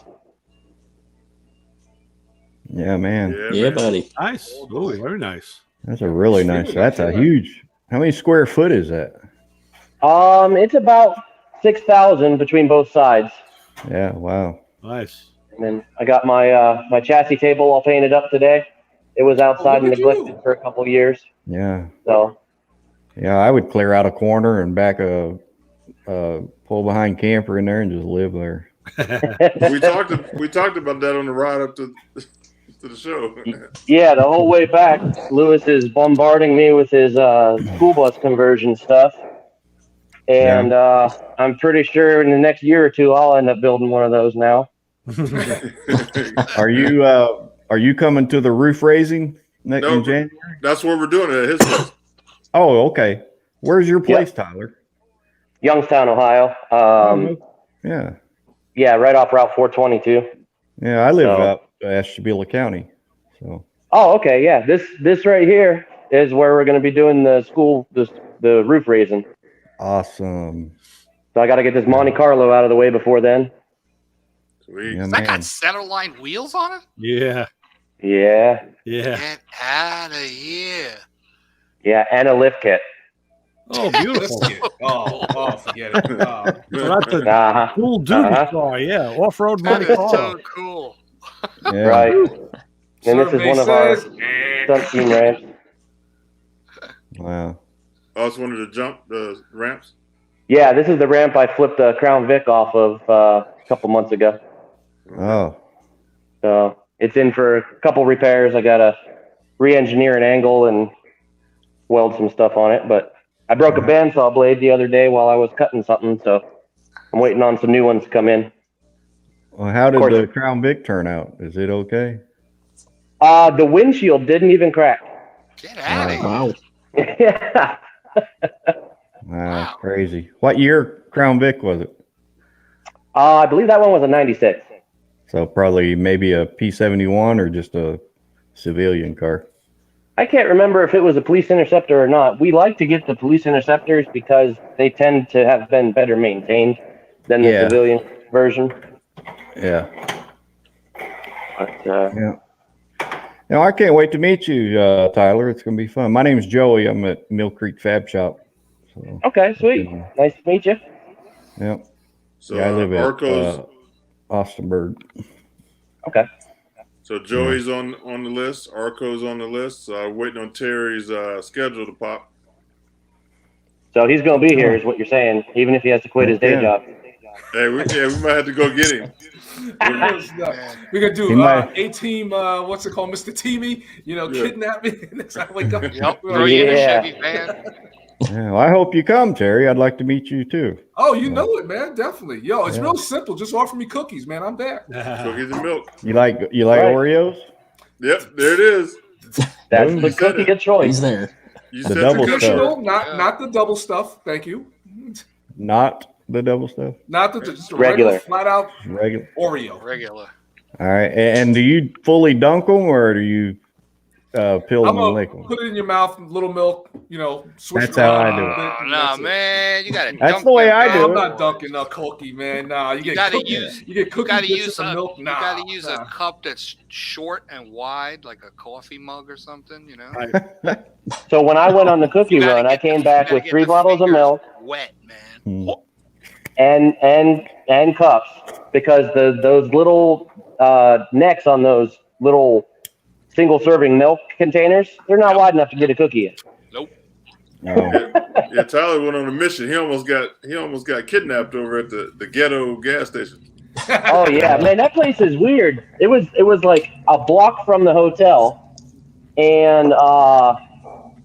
Yeah, man. Yeah, buddy. Nice. Oh, very nice. That's a really nice. That's a huge. How many square foot is that? It's about 6,000 between both sides. Yeah. Wow. Nice. And then I got my my chassis table all painted up today. It was outside and neglected for a couple of years. Yeah. So. Yeah, I would clear out a corner and back a pull behind camper in there and just live there. we talked about that on the ride up to the show. Yeah, the whole way back, Lewis is bombarding me with his school bus conversion stuff, and I'm pretty sure in the next year or two I'll end up building one of those now. Are you coming to the roof raising in January? That's what we're doing at his place. Oh, okay. Where's your place, Tyler? Youngstown, Ohio. Yeah. Yeah, right off Route 422. Yeah, I live out Ashtabula County. So. Oh, okay. Yeah, this right here is where we're going to be doing the roof raising. Awesome. So I got to get this Monte Carlo out of the way before then. Sweet. Does that got centerline wheels on it? Yeah. Yeah. Yeah. Get out of here. Yeah, and a lift kit. Oh, beautiful. Oh, forget it. So that's a cool duty car. Yeah. Off-road Monte Carlo. So cool. Yeah. Right. And this is one of our stunt team ramps. Wow. Oh, it's one of the ramps? Yeah, this is the ramp I flipped a Crown Vic off of a couple months ago. Oh. So it's in for a couple repairs. I got to re-engineer an angle and weld some stuff on it. But I broke a bandsaw blade the other day while I was cutting something, so I'm waiting on some new ones to come in. Well, how did the Crown Vic turn out? Is it okay? The windshield didn't even crack. Get out of here. Wow. Yeah. Wow, crazy. What year Crown Vic was it? I believe that one was a 96. So probably maybe a P71 or just a civilian car. I can't remember if it was a police interceptor or not. We like to get the police interceptors because they tend to have been better maintained than the civilian version. Yeah. But, yeah. Now, I can't wait to meet you, Tyler. It's going to be fun. My name's Joey. I'm at Mill Creek Fab Shop. So, okay, sweet. Nice to meet you. Yeah. So I live Arco's, at Austinburg. Okay. So Joey's on the list. Arco's on the list. So waiting on Terry's schedule to pop. So he's going to be here, is what you're saying, even if he has to quit his day job. Hey, we might have to go get him. We're gonna do A-Team. What's it called, Mr. Teamy? Kidnap me. Next time I wake up, throw you in a Chevy van. Yeah, well, I hope you come, Terry. I'd like to meet you too. Oh, you know it, man. Definitely. Yo, it's real simple. Just offer me cookies, man. I'm there. Cookies and milk. You like Oreos? Yep, there it is. That's the cookie of choice. He's there. You The said double Traditional, not the double stuff. Thank you. Not the double stuff. Not the just a regular flat out regular Oreo. Regular. All right. And do you fully dunk them or do you peel them and lick them? Put it in your mouth, little milk. Switch That's how I do it. Oh, no, man, you gotta. That's dunk the way I do I'm it. not dunking a cookie, man. Nah, you get cookie. You get cookie. You gotta bits use of milk. you Nah, gotta use nah. a cup that's short and wide, like a coffee mug or something. So when I went on the cookie run, I came back with 3 bottles of milk. Wet, man. And cups, because those little necks on those little single serving milk containers, they're not wide enough to get a cookie in. Nope. Yeah, Tyler went on a mission. He almost got kidnapped over at the ghetto gas station. Oh yeah, man, that place is weird. It was like a block from the hotel, and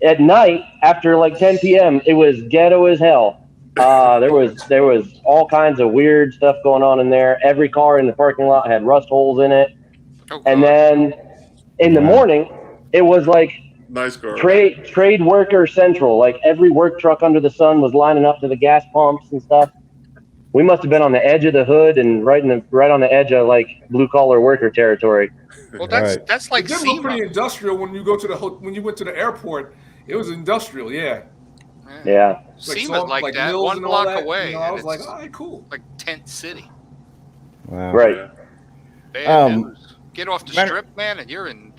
at night after like 10 p.m. it was ghetto as hell. There was all kinds of weird stuff going on in there. Every car in the parking lot had rust holes in it. And then in the morning, it was like nice car. Trade worker central. Like every work truck under the sun was lining up to the gas pumps and stuff. We must have been on the edge of the hood and right on the edge of like blue collar worker territory. Well, that's like it did look pretty industrial when you when you went to the airport. It was industrial, yeah. Yeah. SEMA's like that, one block away. I was like, all right, cool. Like Tent City. Wow. Right. Bad news. Get off the strip, man, and you're in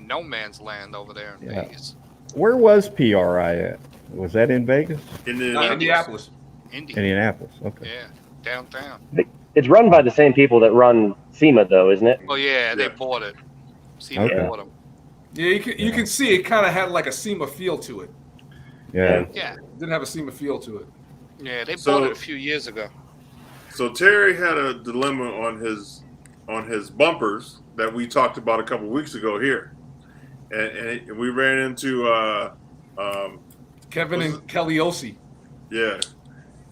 no man's land over there in Vegas. Where was PRI at? Was that in Vegas? Indianapolis. Indianapolis. Okay. Yeah, downtown. It's run by the same people that run SEMA, though, isn't it? Oh yeah, they bought it. SEMA bought them. Yeah, you can see it kind of had like a SEMA feel to it. Yeah. Yeah. Didn't have a SEMA feel to it. Yeah, they bought it a few years ago. So Terry had a dilemma on his bumpers that we talked about a couple weeks ago here, and we ran into Kevin and Kelly Osi. Yeah,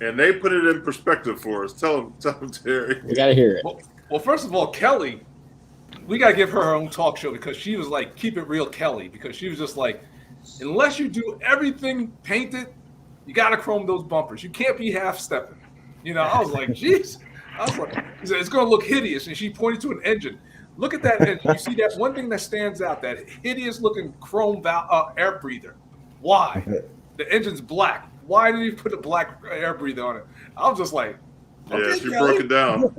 and they put it in perspective for us. Tell them, Terry. We gotta hear it. Well, first of all, Kelly, we gotta give her own talk show because she was like, keep it real, Kelly, because she was just like, unless you do everything painted, you gotta chrome those bumpers. You can't be half stepping. I was like, jeez. I was like, he said, it's gonna look hideous, and she pointed to an engine. Look at that engine. You see that one thing that stands out, that hideous looking chrome air breather. Why? The engine's black. Why did you put a black air breather on it? I was just like, okay, yeah, she Kelly. broke it down.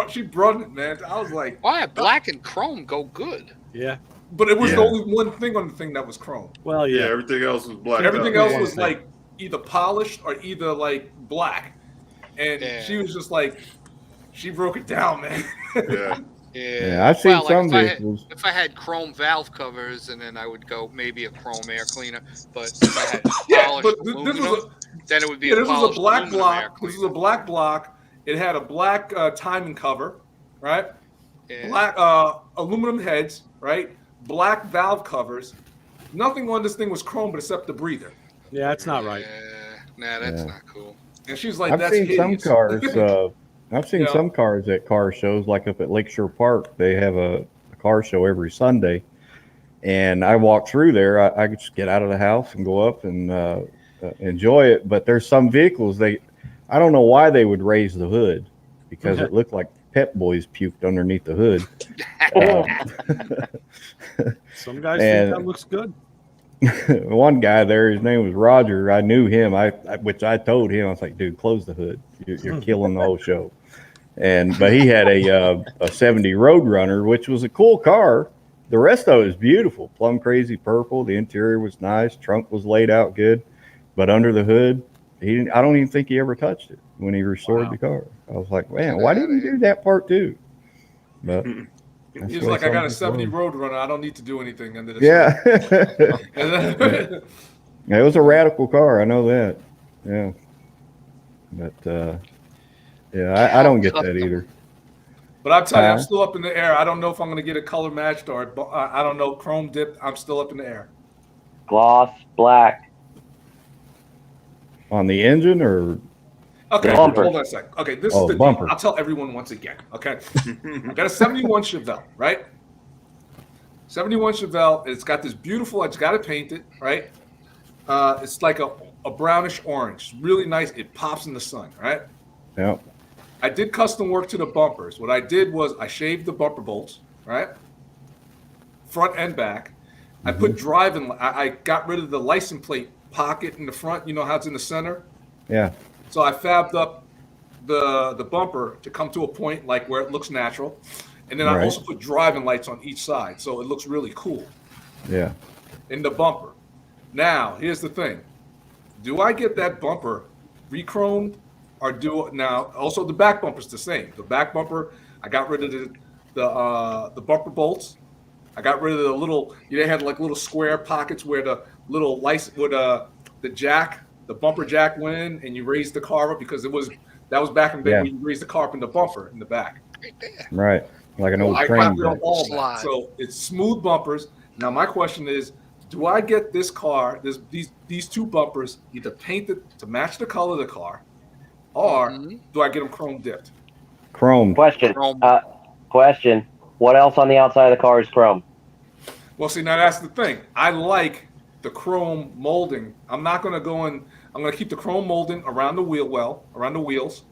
she brought it, man. I was like, why black and chrome go good? Yeah. But it was the only one thing on the thing that was chrome. Well, yeah, everything else was black. Everything else was like either polished or either like black. And she was just like, she broke it down, man. Yeah, I've seen some vehicles. If I had chrome valve covers, and then I would go maybe a chrome air cleaner. But if I had polished aluminum, then it would be this was a black block. This was a black block. It had a black timing cover, right? Yeah. Black aluminum heads, right? Black valve covers. Nothing on this thing was chrome but except the breather. Yeah, that's not right. Nah, that's not cool. And she's like, I've that's seen hideous. some cars. I've seen some cars at car shows, like up at Lakeshore Park. They have a car show every Sunday, and I walk through there. I just get out of the house and go up and enjoy it. But there's some vehicles I don't know why they would raise the hood, because it looked like Pep Boys puked underneath the hood. Some guys think that looks good. One guy there, his name was Roger. I knew him. Which I told him, I was like, dude, close the hood. You're killing the whole show. But he had a 70 Roadrunner, which was a cool car. The rest of it was beautiful, plum crazy purple. The interior was nice. Trunk was laid out good, but under the hood, he didn't. I don't even think he ever touched it when he restored the car. I was like, man, why didn't you do that part too? But he's like, I got a 70 Roadrunner. I don't need to do anything under this. Yeah. It was a radical car. I know that. Yeah. But I don't get that either. But I'll tell you, I'm still up in the air. I don't know if I'm going to get a color matched or I don't know, chrome dipped. I'm still up in the air. Gloss black. On the engine or? Okay, hold on a second. Okay, this is the bumper. deal. I'll tell everyone once again. Okay, I got a 71 Chevelle, right? 71 Chevelle. It's got this beautiful. I just got to paint it, right? It's like a brownish orange, really nice. It pops in the sun, right? Yeah. I did custom work to the bumpers. What I did was I shaved the bumper bolts, right? Front and back. I put I got rid of the license plate pocket in the front. You know how it's in the center? Yeah. So I fabbed up the bumper to come to a point like where it looks natural. And then I also put driving lights on each side. So it looks really cool. Yeah. In the bumper. Now, here's the thing. Do I get that bumper re-chromed? Or also the back bumper's the same. The back bumper, I got rid of the bumper bolts. I got rid of the little, they had like little square pockets where the little license would the bumper jack went in and you raised the car up because that was back in the day when you raised the car up in the bumper in the back. Right. Like an old train. So it's smooth bumpers. Now my question is, do I get this car, these two bumpers, either painted to match the color of the car, or do I get them chrome dipped? Chrome. Question. Question. What else on the outside of the car is chrome? Well, see, now that's the thing. I like the chrome molding. I'm not going to go in. I'm going to keep the chrome molding around the around the wheels.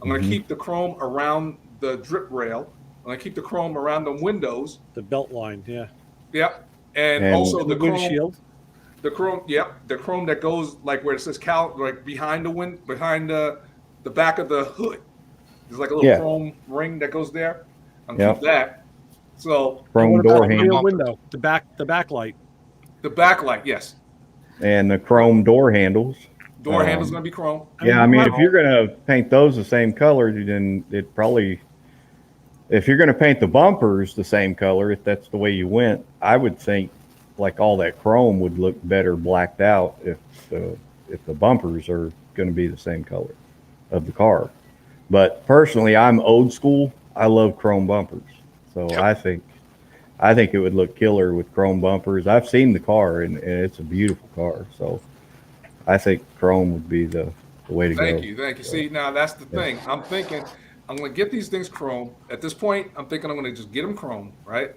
I'm going to keep the chrome around the drip rail. I'm going to keep the chrome around the windows. The belt line, yeah. Yep. And also the windshield. The chrome, the chrome that goes like where it says like behind the back of the hood. There's like a little chrome ring that goes there. I'm gonna keep that. So chrome door handle. Window. The back light. The backlight, yes. And the chrome door handles. Door handle's gonna be chrome. Yeah, I mean, if you're gonna paint those the same color, then it probably. If you're gonna paint the bumpers the same color, if that's the way you went, I would think like all that chrome would look better blacked out if the bumpers are going to be the same color of the car. But personally, I'm old school. I love chrome bumpers, so I think it would look killer with chrome bumpers. I've seen the car and it's a beautiful car, so I think chrome would be the way to go. Thank you. See, now that's the thing. I'm thinking I'm going to get these things chrome. At this point, I'm thinking I'm going to just get them chrome, right?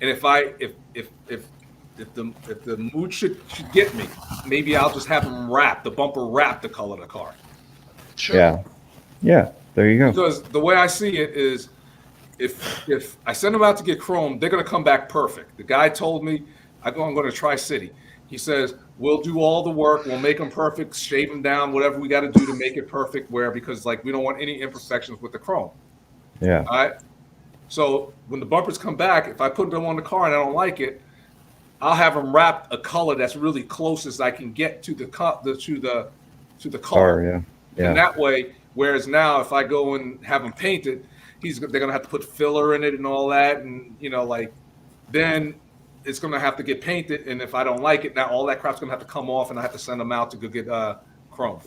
And if the mood should get me, maybe I'll just have them the bumper wrap the color of the car. Sure. Yeah. There you go. Because the way I see it is, if I send them out to get chrome, they're going to come back perfect. The guy told me, I'm going to Tri-City. He says, we'll do all the work. We'll make them perfect, shave them down, whatever we got to do to make it perfect. Because we don't want any imperfections with the chrome. Yeah. All right. So when the bumpers come back, if I put them on the car and I don't like it, I'll have them wrap a color that's really close as I can get to the car. Yeah. And that way, whereas now if I go and have them painted, they're gonna have to put filler in it and all that, and then it's gonna have to get painted. And if I don't like it, now all that crap's gonna have to come off, and I have to send them out to go get chrome,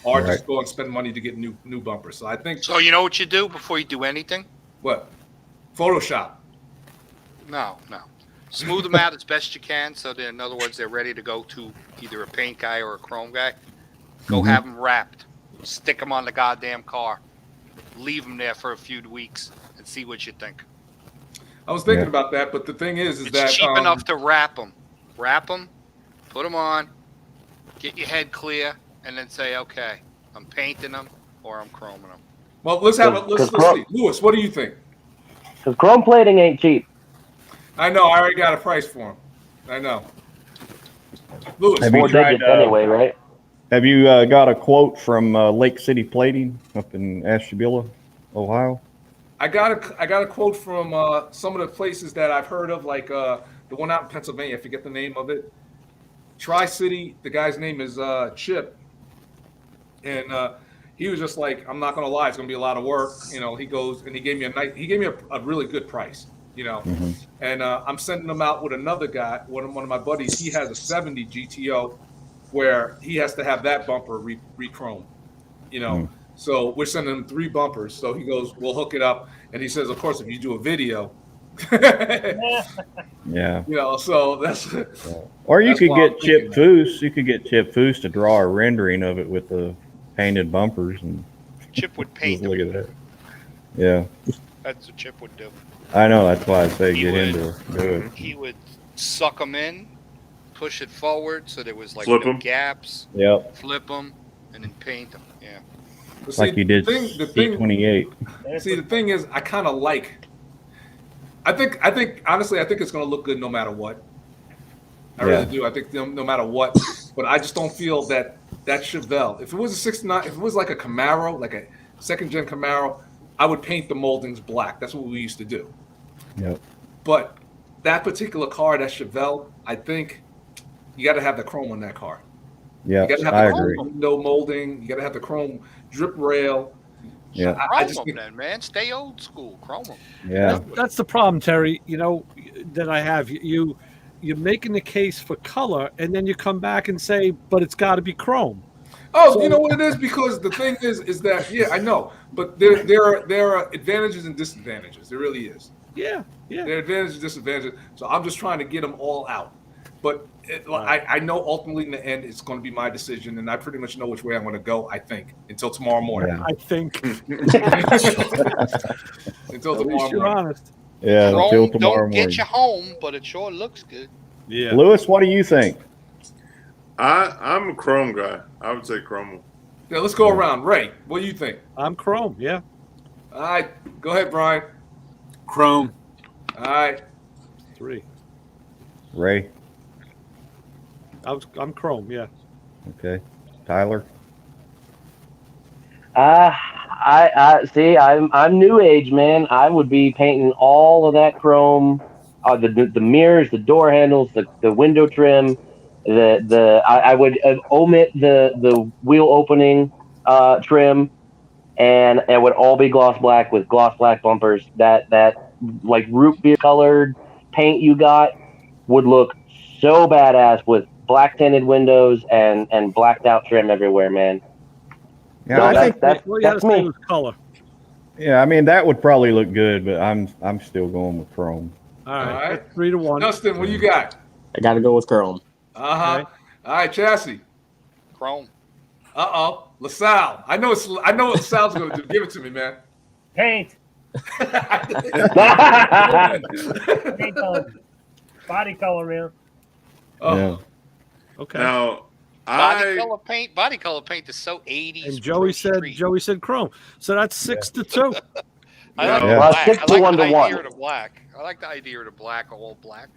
or just go and spend money to get new bumpers. So I think. So you know what you do before you do anything? What? Photoshop. No. Smooth them out as best you can, so that in other words, they're ready to go to either a paint guy or a chrome guy. Go have them wrapped, stick them on the goddamn car, leave them there for a few weeks, and see what you think. I was thinking about that, but the thing is it's that cheap enough to wrap them, put them on, get your head clear, and then say, okay, I'm painting them or I'm chroming them. Well, let's see. Lewis, what do you think? Because chrome plating ain't cheap. I know. I already got a price for him. I know. Lewis, Have Four digits anyway, right? Have you got a quote from Lake City Plating up in Ashtabula, Ohio? I got a quote from some of the places that I've heard of, like the one out in Pennsylvania. I forget the name of it. Tri-City. The guy's name is Chip, and he was just like, "I'm not gonna lie, it's gonna be a lot of work." You know, he goes and he gave me a really good price. You know, and I'm sending him out with another guy, one of my buddies. He has a 70 GTO, where he has to have that bumper re-chrome. You know. So we're sending him 3 bumpers. So he goes, we'll hook it up. And he says, of course, if you do a video. Yeah. You know, so that's. Or you could get Chip Foose. You could get Chip Foose to draw a rendering of it with the painted bumpers. And Chip would paint them. Look at that. Yeah. That's what Chip would do. I know. That's why I say get into it. Do it. He would suck them in, push it forward so there was like Flip no 'em. gaps. Yep. Flip them, and then paint them. Yeah. See, Like you did C28. See, the thing is, I kind of like. I think honestly, I think it's going to look good no matter what. I really do. I think no matter what, but I just don't feel that Chevelle. If it was a 69, if it was like a Camaro, like a second-gen Camaro, I would paint the moldings black. That's what we used to do. Yep. But that particular car, that Chevelle, I think you got to have the chrome on that car. Yeah, you got to have I the agree. window molding. You got to have the chrome drip rail. Yeah, I just think, then, man, stay old school, chrome them. Yeah, that's the problem, Terry. You know that I have you're making the case for color, and then you come back and say, but it's got to be chrome. Oh, so, you know what it is? Because the thing is that I know, but there are advantages and disadvantages. There really is. Yeah. There are advantages and disadvantages. So I'm just trying to get them all out. But I know ultimately in the end it's going to be my decision, and I pretty much know which way I'm going to go. I think until tomorrow morning. Yeah. I think until tomorrow morning. Honest. Yeah, chrome until tomorrow don't morning. get you home, but it sure looks good. Yeah. Lewis, what do you think? I'm a chrome guy. I would say chrome. Yeah, let's go around. Ray, what do you think? I'm chrome. Yeah. All right, go ahead, Brian. Chrome. All right. 3. Ray. I'm chrome. Yeah. Okay. Tyler. I see. I'm new age, man. I would be painting all of that chrome, the mirrors, the door handles, the window trim. I would omit the wheel opening trim, and it would all be gloss black with gloss black bumpers. That like root beer colored paint you got would look so badass with black tinted windows and blacked out trim everywhere, man. Yeah, so I think that's me. Color. Yeah, I mean that would probably look good, but I'm still going with chrome. All right. 3-1. Justin, what you got? I got to go with chrome. Okay. All right, Chassis. Chrome. LaSalle. I know what LaSalle's going to do. Give it to me, man. Paint. Paint color. Body color, man. Yeah. Okay. Now, Body color paint is so 80s. And Joey said chrome. So that's 6-2. I like Well, black. 6 to 1 to 1. The black. I like the idea of the black, all black.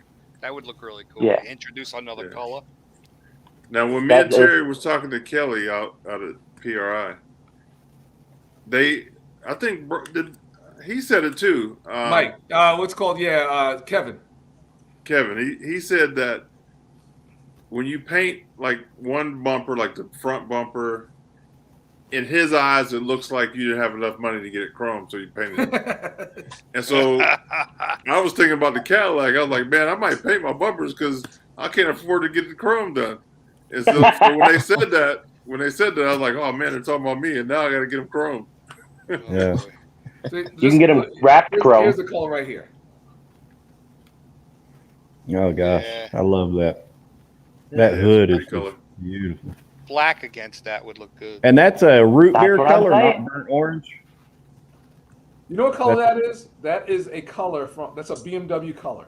That would look really cool. Yeah. Introduce another color. Now, when me and Terry was talking to Kelly out at PRI, I think he said it too. Mike, what's called? Yeah, Kevin. Kevin, he said that when you paint like one bumper, like the front bumper, in his eyes, it looks like you didn't have enough money to get it chrome, so you painted it. And so I was thinking about the Cadillac. I was like, man, I might paint my bumpers because I can't afford to get the chrome done. And so when they said that, I was like, oh man, they're talking about me, and now I got to get them chrome. Yeah. You can get them wrapped chrome. Here's the color right here. Oh gosh, Yeah. I love that. That hood is color. beautiful. Black against that would look good. And that's a root beer what I'm color, saying. not burnt orange. You know what color that is? That is a color that's a BMW color.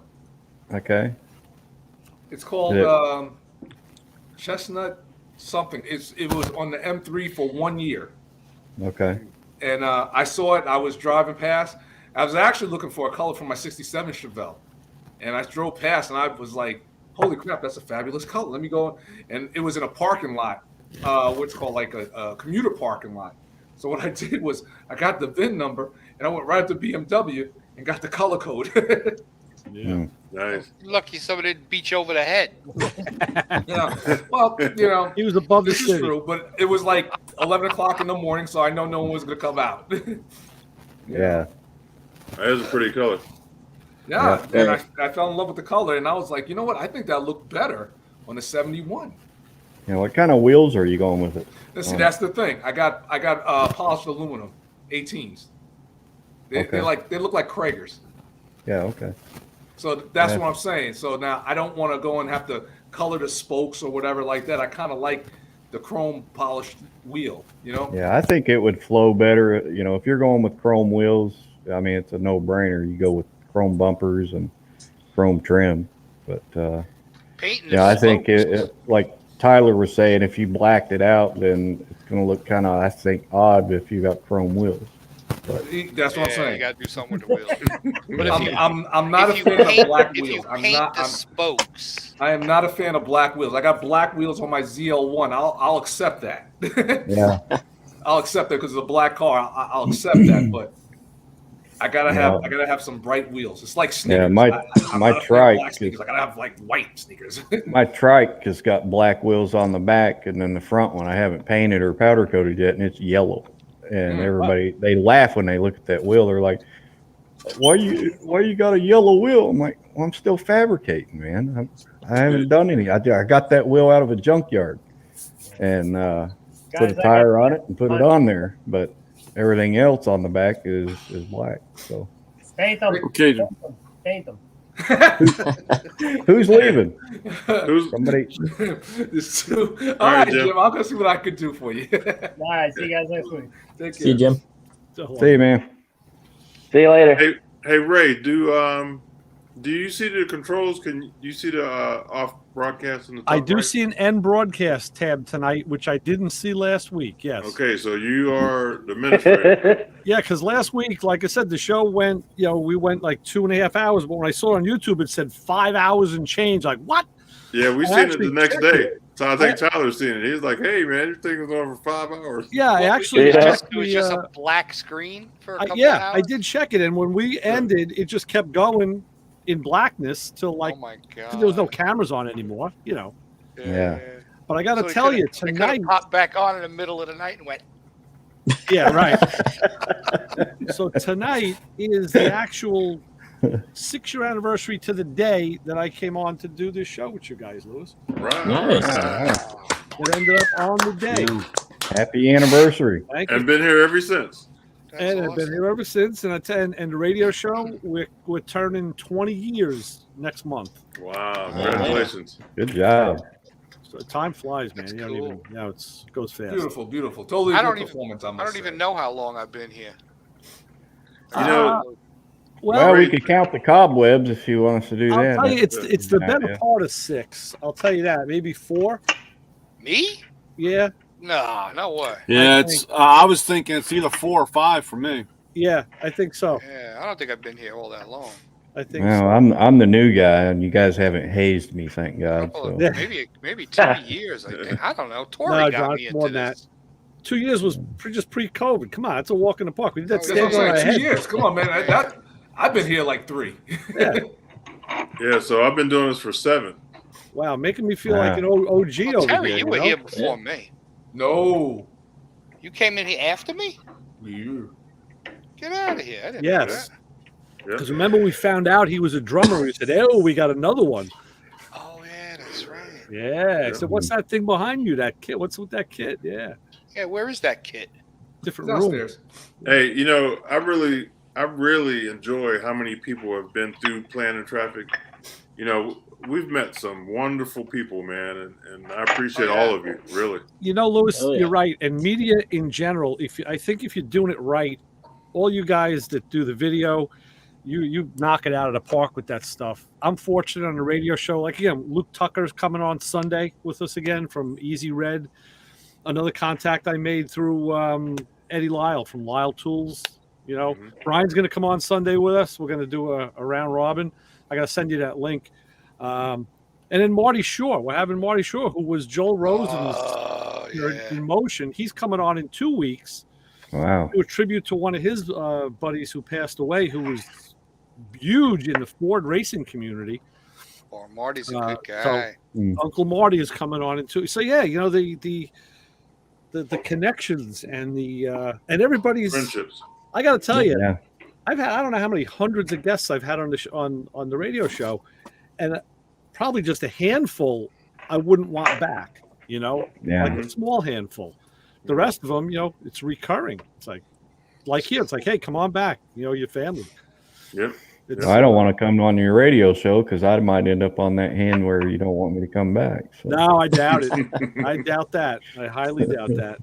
Okay. It's called chestnut something. It was on the M3 for 1 year. Okay. and I saw it. I was driving past. I was actually looking for a color for my '67 Chevelle, and I drove past, and I was like, "Holy crap, that's a fabulous color! Let me go." And it was in a parking lot, what's called like a commuter parking lot. So what I did was I got the VIN number, and I went right up to BMW and got the color code. Yeah. Nice. Lucky somebody didn't beat you over the head. Yeah. Well, you know, He was above the this is city. true, but it was like 11 o'clock in the morning, so I know no one was going to come out. Yeah. That is a pretty color. Yeah, and I fell in love with the color, and I was like, you know what? I think that looked better on the 71. Yeah. What kind of wheels are you going with it? And see, that's the thing. I got polished aluminum 18s. They look like Kragers. Yeah. Okay. So that's what I'm saying. So now I don't want to go and have to color the spokes or whatever like that. I kind of like the chrome polished wheel, you know? Yeah, I think it would flow better. You know, if you're going with chrome wheels, I mean, it's a no-brainer. You go with chrome bumpers and chrome trim. But yeah, I think it, like Tyler was saying, if you blacked it out, then it's going to look kind of, I think, odd if you got chrome wheels. But that's what I'm saying. You got to do something with the wheels. But I'm not a fan of black wheels. I'm spokes. I am not a fan of black wheels. I got black wheels on my ZL1. I'll accept that. yeah, I'll accept that because it's a black car. I'll accept that, but I gotta have some bright wheels. It's like sneakers. Yeah, my trike. I gotta have like white sneakers. My trike has got black wheels on the back, and then the front one I haven't painted or powder coated yet, and it's yellow. And everybody, they laugh when they look at that wheel. They're like, why you got a yellow wheel? I'm like, well, I'm still fabricating, man. I haven't done any. I got that wheel out of a junkyard and put a tire on it and put it on there. But everything else on the back is black. So Paint them. Okay. Paint them. who's leaving? Who's Somebody. All right, Jim. I'll go see what I can do for you. All right. See you guys next week. Take care. See you, Jim. See you, man. See you later. Hey Ray, do you see the controls? Can you see the off broadcast in the top I do right? see an end broadcast tab tonight, which I didn't see last week. Yes. Okay, so you are the administrator. Yeah, because last week, like I said, the show went, we went like 2.5 hours, but when I saw it on YouTube, it said 5 hours and change. Like, what? Yeah, we seen it the next day. So I think Tyler's seen it. He's like, hey, man, your thing was on for 5 hours. Yeah, I actually It was just a black screen for a couple of hours. I did check it, and when we ended, it just kept going in blackness till like, oh my God. there was no cameras on anymore, Yeah. But I got to So tell you, it could've tonight, popped back on in the middle of the night and went. yeah, right. So tonight is the actual 6-year anniversary to the day that I came on to do this show with you guys, Lewis. Right. Nice. It ended up on the day. Happy anniversary. Thank you. And been here ever since. That's And I've awesome. been here ever since. And the radio show, we're turning 20 years next month. Wow. Congratulations. Good job. So time flies, man. That's You don't cool. even, it goes fast. Beautiful, beautiful. Totally I don't good even- performance. I don't even know how long I've been here. You know, Well, we could count the cobwebs if you want us to do I'll that. tell you, it's the better Yeah. part of 6. I'll tell you that. Maybe 4. Me? Yeah. No way. Yeah, it's. I was thinking it's either 4 or 5 for me. Yeah, I think so. Yeah, I don't think I've been here all that long. I think Well, so. I'm the new guy, and you guys haven't hazed me, thank God. Couple of- So. maybe 2 years. I think. I don't know. Tori No, got John, me it's more into than this. 2 years was just pre-COVID. Come on, it's a walk in the park. We did that Oh, That's what I'm standing on our saying. 2 head. years. Come on, man. I've been here like 3. yeah, so I've been doing this for 7. Wow, making me feel like an OG Well, over Terry, here. you were here before me. No. You came in here after me? You. Get out of here. I didn't know Yes. that. Because remember, we found out he was a drummer. We said, "Oh, we got another one." Oh, yeah, that's right. Yeah. I said, "What's that thing behind you? That kit? What's with that kit?" Yeah. Yeah, where is that kid? Different room. Downstairs. Hey, you know, I really enjoy how many people have been through Planning Traffic. You know, we've met some wonderful people, man, and I appreciate all of you, really. You know, Lewis, Oh, yeah. you're right. And media in general, I think if you're doing it right, all you guys that do the video, you knock it out of the park with that stuff. I'm fortunate on the radio show. Like again, Luke Tucker's coming on Sunday with us again from Easy Red. Another contact I made through Eddie Lyle from Lyle Tools. You know, Brian's going to come on Sunday with us. We're going to do a round robin. I got to send you that link. And then Marty Shore. We're having Marty Shore, who was Joel Rosen's in Motion. He's coming on in 2 weeks. Wow. To do a tribute to one of his buddies who passed away, who was huge in the Ford racing community. Oh, Marty's a good guy. So Uncle Marty is coming on in 2. So yeah, you know, the connections and the and everybody's friendships. I got to tell you, I've had, I don't know how many hundreds of guests I've had on the on the radio show, and probably just a handful I wouldn't want back. You know, like a small handful. The rest of them, you know, it's recurring. It's like here, it's like, hey, come on back. You know, your family. Yep. I don't want to come on your radio show because I might end up on that hand where you don't want me to come back. So. No, I doubt it. I doubt that. I highly doubt that.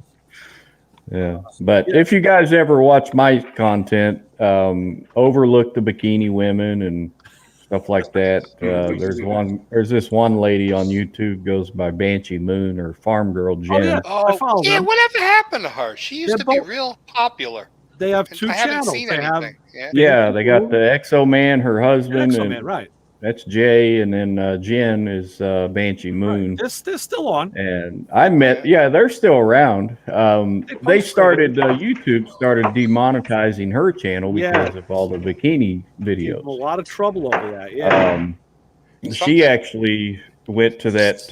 Yeah, but if you guys ever watch my content, overlook the bikini women and stuff like that. There's this one lady on YouTube goes by Banshee Moon or Farm Girl Jen. Whatever happened to her? She used to be real popular. They have 2 I haven't channels. seen They anything. have, they got the Exo Man, her husband, Exo and Man, right? That's Jay, and then Jen is Banshee Moon. Right. They're still on. And I met, they're still around. They started, YouTube started demonetizing her channel because of all the bikini videos. A lot of trouble over that, yeah. She actually went to that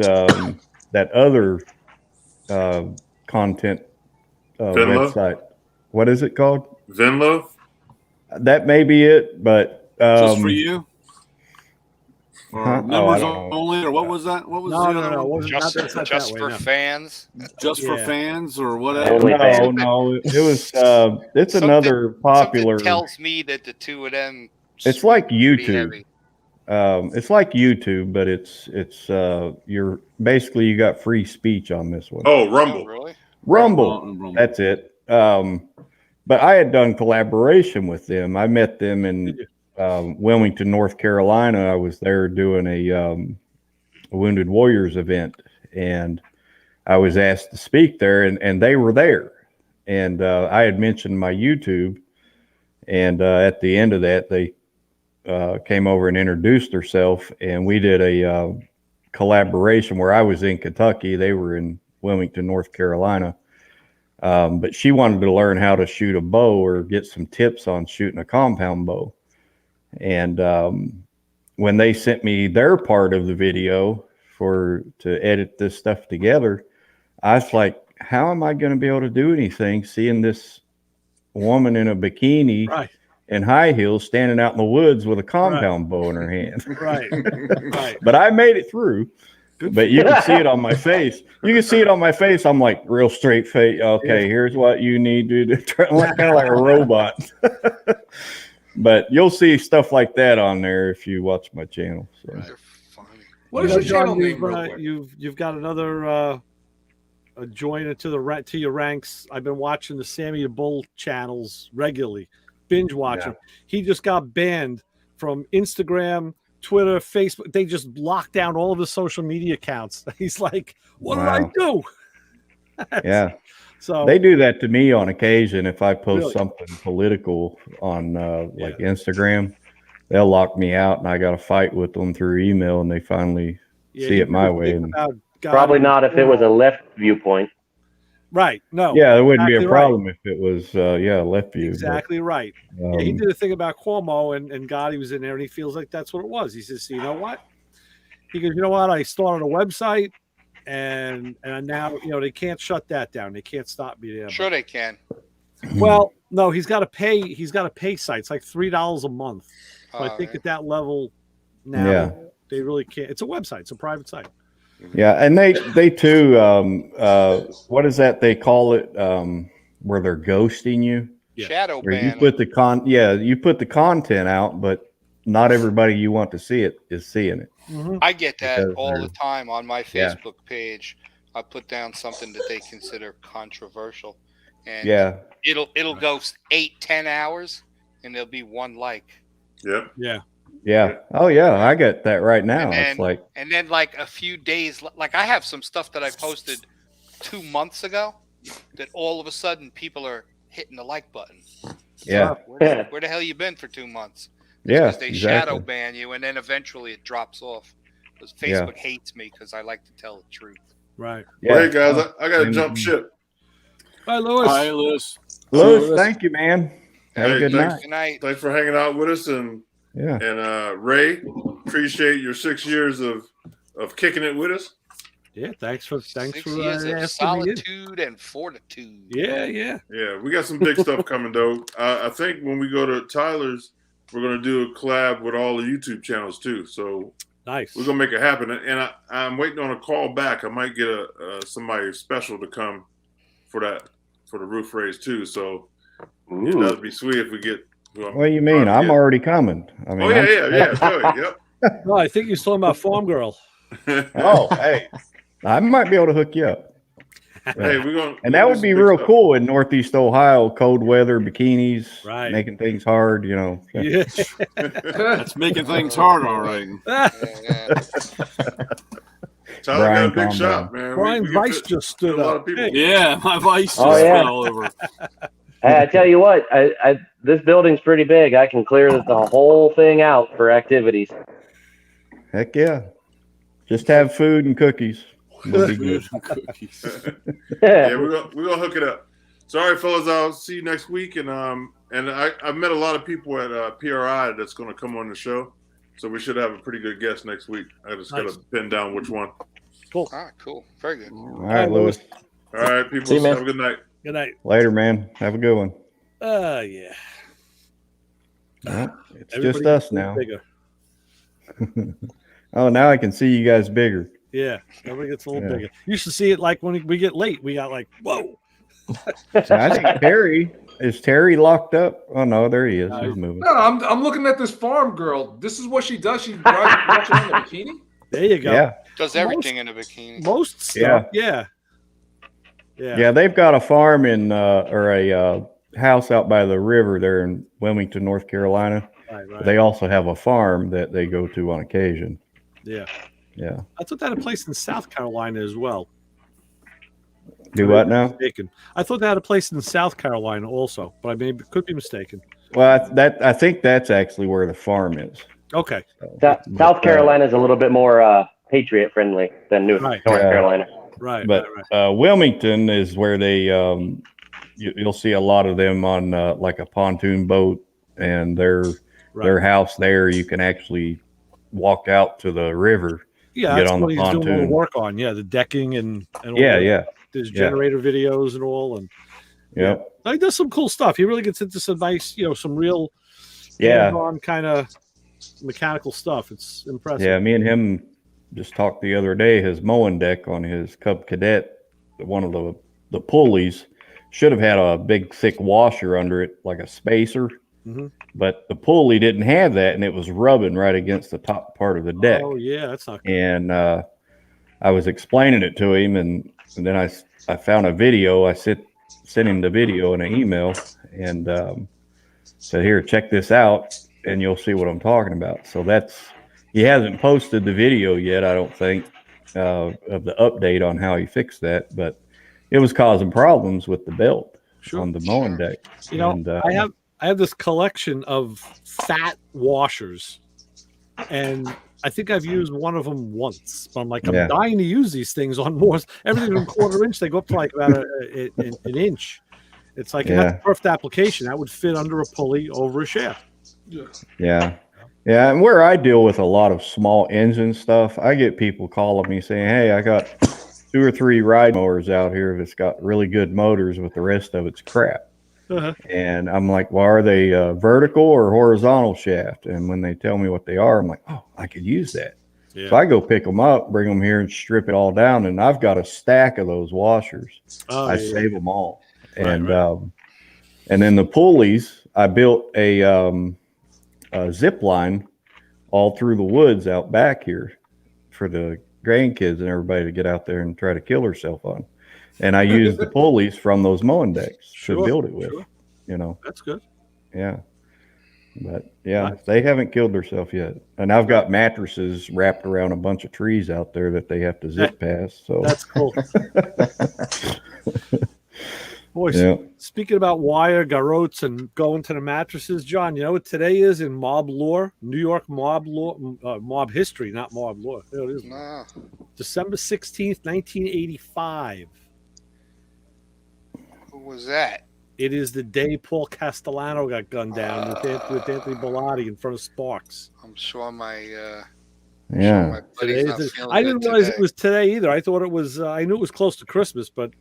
that other content website. What is it called? Venlo? That may be it, but... Just for you? Huh? Members only, or what was that? What was no. Just for fans. Just for fans, or whatever. No. It was. It's another popular. Tells me that the two of them. It's like YouTube. It's like YouTube, but it's you're basically you got free speech on this one. Oh, Rumble. Really? Rumble. That's it. But I had done collaboration with them. I met them in Wilmington, North Carolina. I was there doing a Wounded Warriors event, and I was asked to speak there, and they were there. And I had mentioned my YouTube, and at the end of that, they came over and introduced herself, and we did a collaboration where I was in Kentucky. They were in Wilmington, North Carolina. But she wanted to learn how to shoot a bow or get some tips on shooting a compound bow. And when they sent me their part of the video to edit this stuff together, I was like, how am I going to be able to do anything seeing this woman in a bikini and high heels standing out in the woods with a compound bow in her hand? Right. But I made it through. But you can see it on my face. I'm like real straight face. Okay, here's what you need to do. Kind of like a robot. But you'll see stuff like that on there if you watch my channel. So. What is your channel name? You've got another joiner to your ranks. I've been watching the Sammy the Bull channels regularly, binge watching. He just got banned from Instagram, Twitter, Facebook. They just locked down all of his social media accounts. He's like, what did I do? Yeah. So they do that to me on occasion. If I post something political on like Instagram, they'll lock me out, and I got to fight with them through email, and they finally see it my way. And probably not if it was a left viewpoint. Right. No. Yeah, there wouldn't be a problem if it was left view. Exactly right. He did a thing about Cuomo, and Gotti was in there, and he feels like that's what it was. He says, you know what? He goes, you know what? I started a website, and now they can't shut that down. They can't stop me there. Sure, they can. Well, no, he's got to pay. He's got to pay sites like $3 a month. So I think at that level now, they really can't. It's a website. It's a private site. Yeah, and they too. What is that they call it? Where they're ghosting you. Shadow ban. You put you put the content out, but not everybody you want to see it is seeing it. Mm-hmm. I get that all the time on my Facebook page. I put down something that they consider controversial, and it'll go 8-10 hours, and there'll be one like. Yep. Yeah. Yeah. Oh yeah, I get that right now. And then like a few days, like I have some stuff that I posted 2 months ago that all of a sudden people are hitting the like button. Yeah. Where the hell you been for 2 months? Because they shadow ban you, and then eventually it drops off. Because Facebook hates me because I like to tell the truth. Right. Yeah. Well, hey guys, I got to jump ship. Bye, Lewis. Hi, Lewis. Lewis, thank you, man. Have a good thanks, night. Good night. Thanks for hanging out with us, and Ray, appreciate your 6 years of kicking it with us. Yeah, thanks for 6 years of asking me in. solitude and fortitude. Yeah. We got some big stuff coming though. I think when we go to Tyler's, we're gonna do a collab with all the YouTube channels too. So nice. We're gonna make it happen, and I'm waiting on a call back. I might get somebody special to come for the roof raise too. So that'd be sweet if we get. What do you mean? I'm already coming. I mean, Yep. No, I think you're talking about Farm Girl. Oh, hey, I might be able to hook you up. Hey, we're gonna, and that would be real cool in Northeast Ohio, cold weather, bikinis, right? Making things hard, you know. Yeah. That's making things hard, all right. Tyler got a big shop, man. Brian Weiss just stood up. Yeah, my Weiss just fell over. Hey, I tell you what, I this building's pretty big. I can clear the whole thing out for activities. Heck yeah. Just have food and cookies. We'll be good. Yeah, we're gonna hook it up. So, all right, fellas, I'll see you next week. And I've met a lot of people at PRI that's going to come on the show. So we should have a pretty good guest next week. I just got to pin down which one. Cool. All right, cool. Very good. All right, Lewis. All right, people. See you, man. Have a good night. Good night. Later, man. Have a good one. Yeah. It's just us now. Bigger. Oh, now I can see you guys bigger. Yeah, everybody gets a little bigger. You should see it like when we get late. We got like, whoa. So I think Terry locked up? Oh no, there he is. He's moving. No, I'm looking at this farm girl. This is what she does. She drives in a bikini. There you go. Yeah. Does everything in a bikini. Most stuff. Yeah. They've got a farm in or a house out by the river there in Wilmington, North Carolina. Right. They also have a farm that they go to on occasion. Yeah. I thought they had a place in South Carolina as well. Do what now? Mistaken. I thought they had a place in South Carolina also, but I could be mistaken. Well, I think that's actually where the farm is. Okay. South Carolina is a little bit more patriot friendly than North Carolina. Right. But Wilmington is where they you'll see a lot of them on like a pontoon boat, and their house there. You can actually walk out to the river. Yeah, get that's on what the he's doing pontoon. all the work on. Yeah, the decking and all There's generator videos and all, and he does some cool stuff. He really gets into some nice, some real hands-on kind of mechanical stuff. It's impressive. Yeah, me and him just talked the other day. His mowing deck on his Cub Cadet, one of the pulleys should have had a big thick washer under it, like a spacer. Mm-hmm. But the pulley didn't have that, and it was rubbing right against the top part of the deck. Oh yeah, that's not good. And I was explaining it to him, and then I found a video. I sent him the video in an email, and said, "Here, check this out, and you'll see what I'm talking about." So he hasn't posted the video yet, I don't think, of the update on how he fixed that, but it was causing problems with the belt on the mowing deck. And, I have this collection of fat washers, and I think I've used one of them once. But I'm like, I'm dying to use these things on more. Everything from 1/4 inch, they go up to like about an inch. It's like that's the perfect application. That would fit under a pulley over a shaft. Yeah. And where I deal with a lot of small engine stuff, I get people calling me saying, "Hey, I got 2 or 3 ride mowers out here that's got really good motors, but the rest of it's crap." Uh-huh. And I'm like, "Well, are they vertical or horizontal shaft?" And when they tell me what they are, I'm like, "Oh, I could use that." So I go pick them up, bring them here, and strip it all down. And I've got a stack of those washers. I save them all. And then the pulleys, I built a zip line all through the woods out back here for the grandkids and everybody to get out there and try to kill herself on. And I used the pulleys from those mowing decks to build it with. That's good. Yeah. But they haven't killed themselves yet. And I've got mattresses wrapped around a bunch of trees out there that they have to zip past. So that's cool. Boys, speaking about wire, garrotes, and going to the mattresses, John, you know what today is in mob lore? New York mob lore, mob history, not mob lore. There it is. No. December 16th, 1985. Who was that? It is the day Paul Castellano got gunned down with Anthony Bellotti in front of Sparks. I'm sure my Yeah. I didn't realize it was today either. I thought it was. I knew it was close to Christmas, but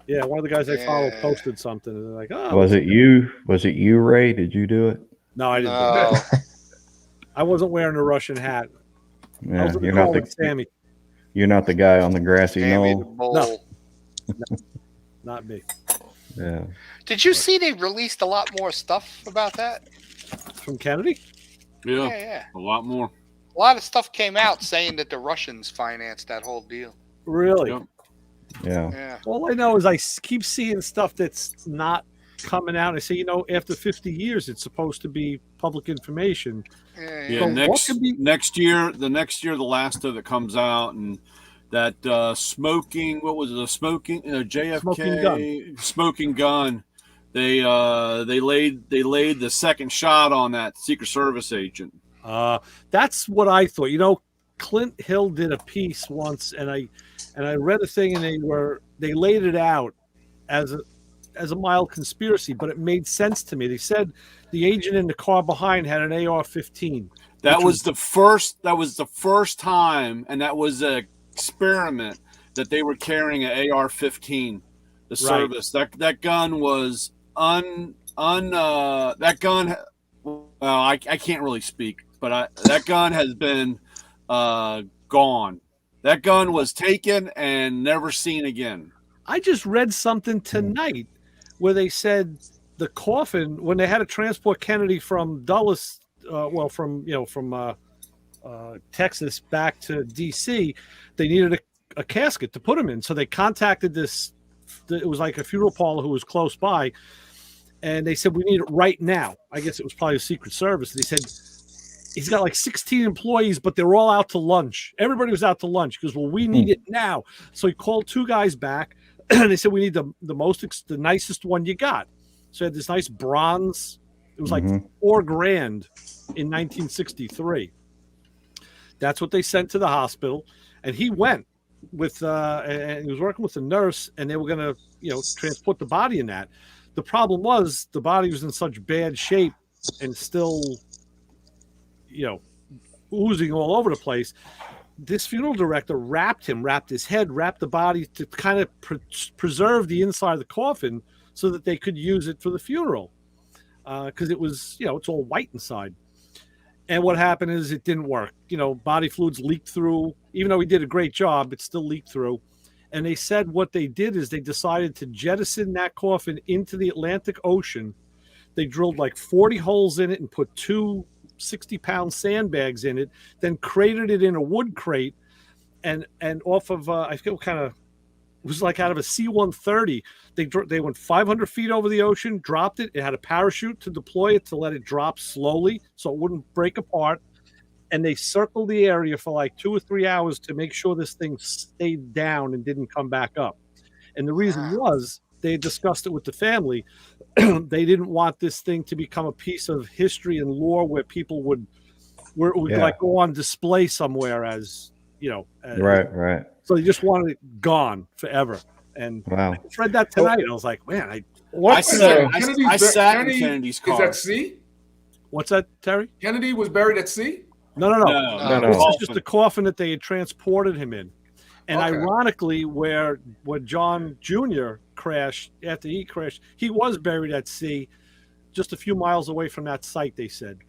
yeah, one of the guys I follow posted something, and they're like, "Oh, was it you? Was it you, Ray? Did you do it? No, I didn't. Do it. I wasn't wearing a Russian hat. Yeah, you're not the Sammy. You're not the guy on the grassy knoll. No, not me. Yeah. Did you see they released a lot more stuff about that from Kennedy? Yeah, a lot more. A lot of stuff came out saying that the Russians financed that whole deal. Really? Yep. Yeah. All I know is I keep seeing stuff that's not coming out. I say, after 50 years, it's supposed to be public information. Yeah. Next year, the last of it comes out, and that smoking. What was it? A smoking JFK smoking gun. They laid the second shot on that Secret Service agent. That's what I thought. Clint Hill did a piece once, and I read a thing, and they laid it out as a mild conspiracy, but it made sense to me. They said the agent in the car behind had an AR-15. That was the first time, and that was an experiment that they were carrying an AR-15. The service that gun was that gun. Well, I can't really speak, but that gun has been gone. That gun was taken and never seen again. I just read something tonight where they said the coffin, when they had to transport Kennedy from Dulles, from Texas back to D.C., they needed a casket to put him in. So they contacted this. It was like a funeral parlor who was close by, and they said, we need it right now. I guess it was probably a Secret Service. They said, he's got like 16 employees, but they're all out to lunch. Everybody was out to lunch because, we need it now. So he called two guys back, and they said, we need the nicest one you got. So he had this nice bronze. It was like $4,000 in 1963. That's what they sent to the hospital, and he went with, and he was working with a nurse, and they were going to, transport the body in that. The problem was the body was in such bad shape and still, oozing all over the place. This funeral director wrapped his head, wrapped the body to kind of preserve the inside of the coffin so that they could use it for the funeral. Because it was, it's all white inside. And what happened is it didn't work. Body fluids leaked through. Even though he did a great job, it still leaked through. And they said what they did is they decided to jettison that coffin into the Atlantic Ocean. They drilled like 40 holes in it and put 2 60-pound sandbags in it, then crated it in a wood crate, and off of I forget what kind of, it was like out of a C-130. They went 500 feet over the ocean, dropped it. It had a parachute to deploy it to let it drop slowly so it wouldn't break apart. And they circled the area for like 2 or 3 hours to make sure this thing stayed down and didn't come back up. And the reason was they had discussed it with the family. They didn't want this thing to become a piece of history and lore where people would like go on display somewhere as, right. So they just wanted it gone forever. And wow. I read that tonight. And I was like, man, I sat in Kennedy's car. Is that sea? What's that, Terry? Kennedy was buried at sea? No. This is just a coffin that they had transported him in. And ironically, where John Jr. crashed, after he crashed, he was buried at sea just a few miles away from that site, they said.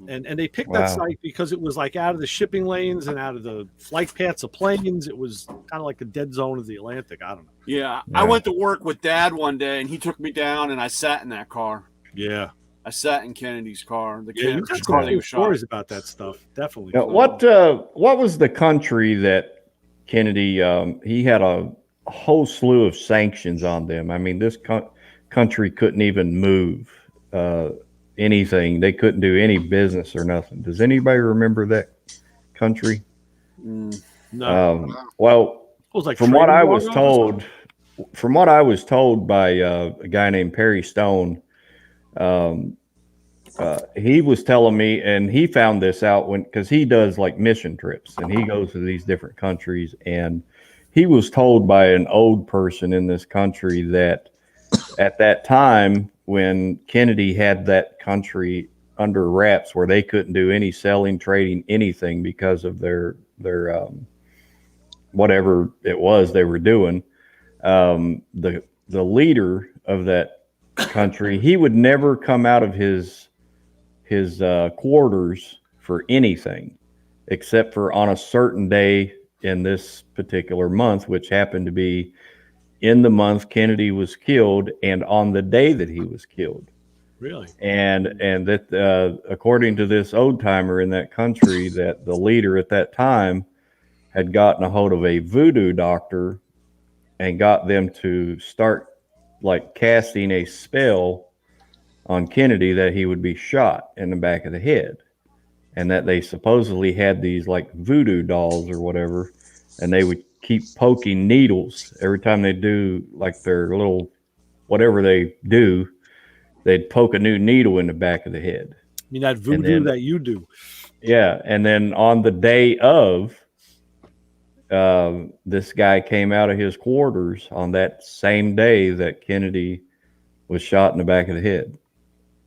And they picked that site because it was like out of the shipping lanes and out of the flight paths of planes. It was kind of like a dead zone of the Atlantic. I don't know. Yeah. I went to work with Dad one day, and he took me down, and I sat in that car. Yeah. I sat in Kennedy's car. You've got some cool stories about that stuff. Definitely. Yeah, what was the country that Kennedy, he had a whole slew of sanctions on them. I mean, this country couldn't even move anything. They couldn't do any business or nothing. Does anybody remember that country? No. Well, it was like from what I was told, from what I was told by a guy named Perry Stone, he was telling me, and he found this out because he does like mission trips and he goes to these different countries, and he was told by an old person in this country that at that time when Kennedy had that country under wraps where they couldn't do any selling, trading, anything because of their whatever it was they were doing, the leader of that country, he would never come out of his quarters for anything except for on a certain day in this particular month, which happened to be in the month Kennedy was killed and on the day that he was killed. Really? And that according to this old timer in that country, that the leader at that time had gotten a hold of a voodoo doctor and got them to start like casting a spell on Kennedy that he would be shot in the back of the head, and that they supposedly had these like voodoo dolls or whatever, and they would keep poking needles every time they do like their little whatever they do, they'd poke a new needle in the back of the head. I mean, that voodoo that you do. Yeah, and then on the day of, this guy came out of his quarters on that same day that Kennedy was shot in the back of the head.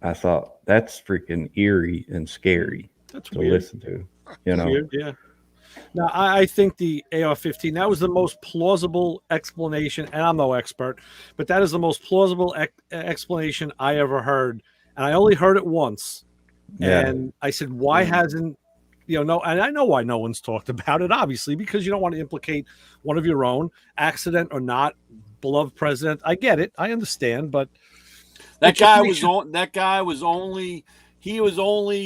I thought that's freaking eerie and scary to weird. Listen to, you know. Weird, yeah. Now, I think the AR-15, that was the most plausible explanation, and I'm no expert, but that is the most plausible explanation I ever heard. And I only heard it once. Yeah. And I said, why hasn't, and I know why no one's talked about it, obviously, because you don't want to implicate one of your own, accident or not, beloved president. I get it. I understand, but that guy was only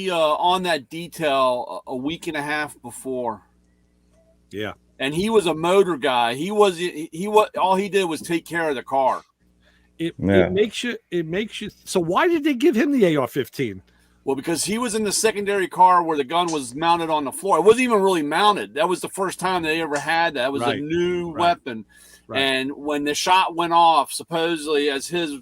on that detail a week and a half before. Yeah. And he was a motor guy. He was all he did was take care of the car. It makes you so why did they give him the AR-15? Well, because he was in the secondary car where the gun was mounted on the floor. It wasn't even really mounted. That was the first time they ever had that. It was a new weapon. Right. And when the shot went off, supposedly as his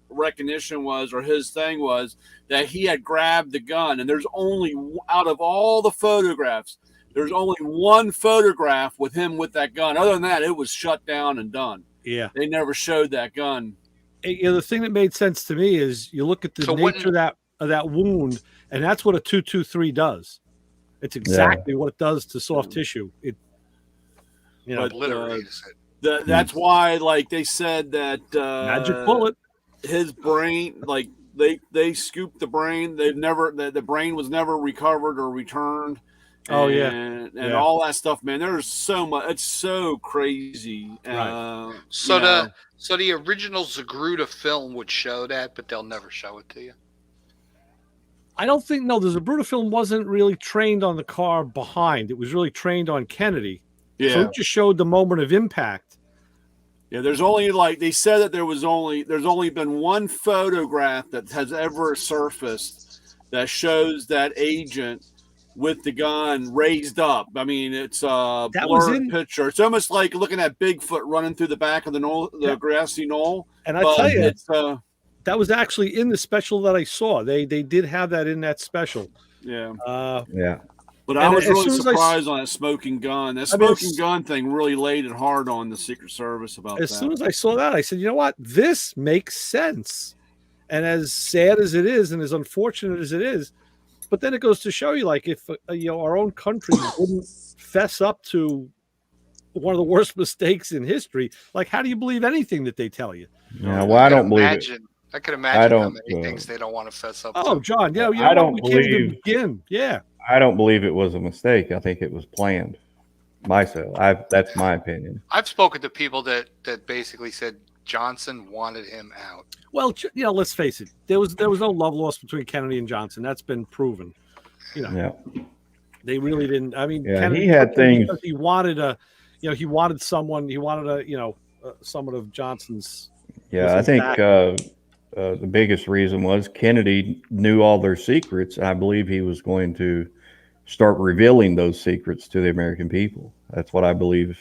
recognition was, or his thing was, that he had grabbed the gun. And there's only, out of all the photographs, there's only one photograph with him with that gun. Other than that, it was shut down and done. Yeah. They never showed that gun. The thing that made sense to me is you look at the nature of that wound, and that's what a 223 does. It's exactly what it does to soft tissue. It obliterates it. That's why, like they said that magic bullet. His brain, like they scooped the brain. The brain was never recovered or returned. And all that stuff, man. There's so much. It's so crazy. Right. So the original Zagruda film would show that, but they'll never show it to you. I don't think the Zagruda film wasn't really trained on the car behind. It was really trained on Kennedy. Yeah. So it just showed the moment of impact. Yeah, there's only they said that there's only been one photograph that has ever surfaced that shows that agent with the gun raised up. I mean, it's a blurred picture. It's almost like looking at Bigfoot running through the back of the grassy knoll. And I tell you, that was actually in the special that I saw. They did have that in that special. Yeah. Yeah. But I was really surprised on that smoking gun. That smoking gun thing really laid it hard on the Secret Service about that. As soon as I saw that, I said, you know what? This makes sense. And as sad as it is and as unfortunate as it is, but then it goes to show you, like, if our own country wouldn't fess up to one of the worst mistakes in history, like, how do you believe anything that they tell you? Yeah, well, I don't believe it. I could imagine how many things they don't want to fess up. Oh, to. John, I don't believe. Yeah, I don't believe it was a mistake. I think it was planned. Myself, that's my opinion. I've spoken to people that basically said Johnson wanted him out. Well, let's face it. There was no love lost between Kennedy and Johnson. That's been proven. They really didn't. I mean, Kennedy, he had things. He wanted he wanted someone. He wanted someone of Johnson's. Yeah, I think the biggest reason was Kennedy knew all their secrets. I believe he was going to start revealing those secrets to the American people. That's what I believe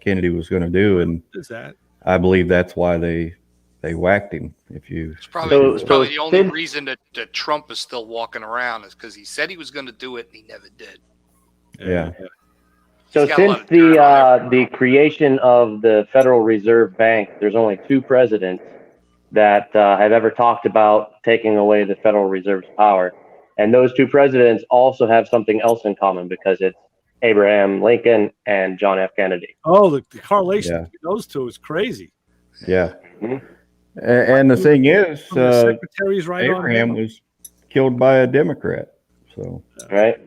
Kennedy was going to do. And what is that? I believe that's why they whacked him. It's probably the only reason that Trump is still walking around is because he said he was going to do it and he never did. Yeah. So since the creation of the Federal Reserve Bank, there's only 2 presidents that have ever talked about taking away the Federal Reserve's power. And those 2 presidents also have something else in common because it's Abraham Lincoln and John F. Kennedy. Oh, the correlation between those 2 is crazy. Yeah. Mm-hmm. And the thing is, secretaries right Abraham was killed by a Democrat. So right.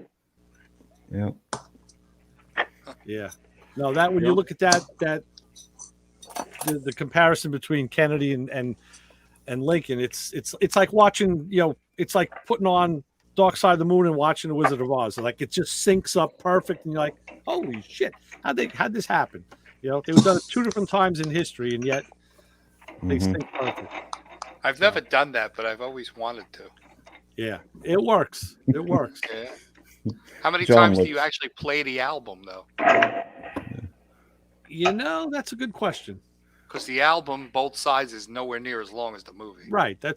Yeah. Yeah. No, that when you look at the comparison between Kennedy and Lincoln, it's like watching, it's like putting on Dark Side of the Moon and watching The Wizard of Oz. Like it just syncs up perfect, and you're like, holy shit, how'd this happen? They were done at 2 different times in history, and yet they sync perfect. I've never done that, but I've always wanted to. Yeah, it works. It works. Yeah. How many times do you actually play the album, though? That's a good question. Because the album, both sides, is nowhere near as long as the movie. Right. I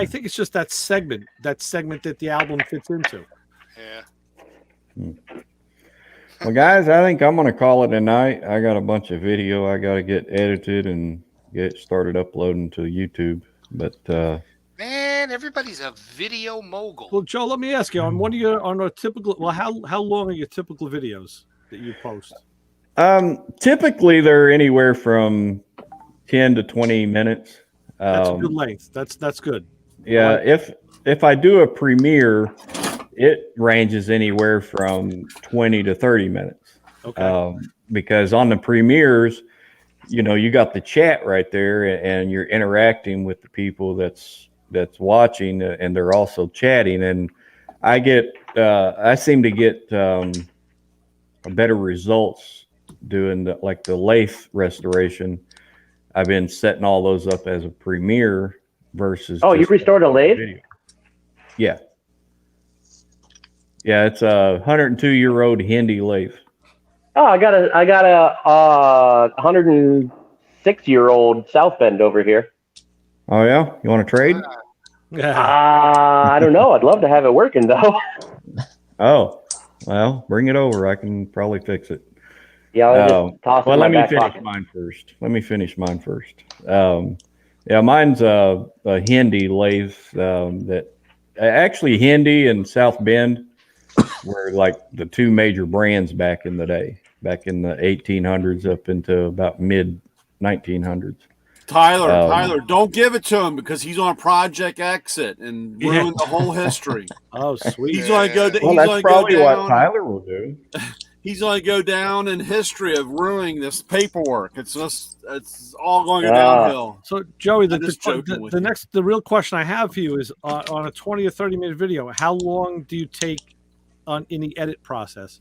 think it's just that segment that the album fits into. Yeah. Well, guys, I think I'm going to call it a night. I got a bunch of video I got to get edited and get started uploading to YouTube. But man, everybody's a video mogul. Well, Joe, let me ask you on a typical. Well, how long are your typical videos that you post? Typically, they're anywhere from 10 to 20 minutes. That's a good length. That's good. Yeah, if I do a premiere, it ranges anywhere from 20 to 30 minutes. Okay. Because on the premieres, you got the chat right there, and you're interacting with the people that's watching, and they're also chatting. And I seem to get better results doing the lathe restoration. I've been setting all those up as a premiere versus. Oh, you restored a lathe? Video. Yeah. Yeah, it's a 102-year-old Hindi lathe. Oh, I got a 106-year-old South Bend over here. Oh yeah, you want to trade? I don't know. I'd love to have it working though. Oh, well, bring it over. I can probably fix it. Yeah, I'll just toss it in my back pocket. Let me finish mine first. Yeah, mine's a Hindi lathe that actually Hindi and South Bend were like the 2 major brands back in the day, back in the 1800s up into about mid 1900s. Tyler, don't give it to him because he's on Project Exit and ruin the whole history. Oh, sweet. He's going to go. Well, that's probably what Tyler will do. He's going to go down in history of ruining this paperwork. It's all going downhill. So, Joey, the real question I have for you is on a 20 or 30 minute video, how long do you take in the edit process?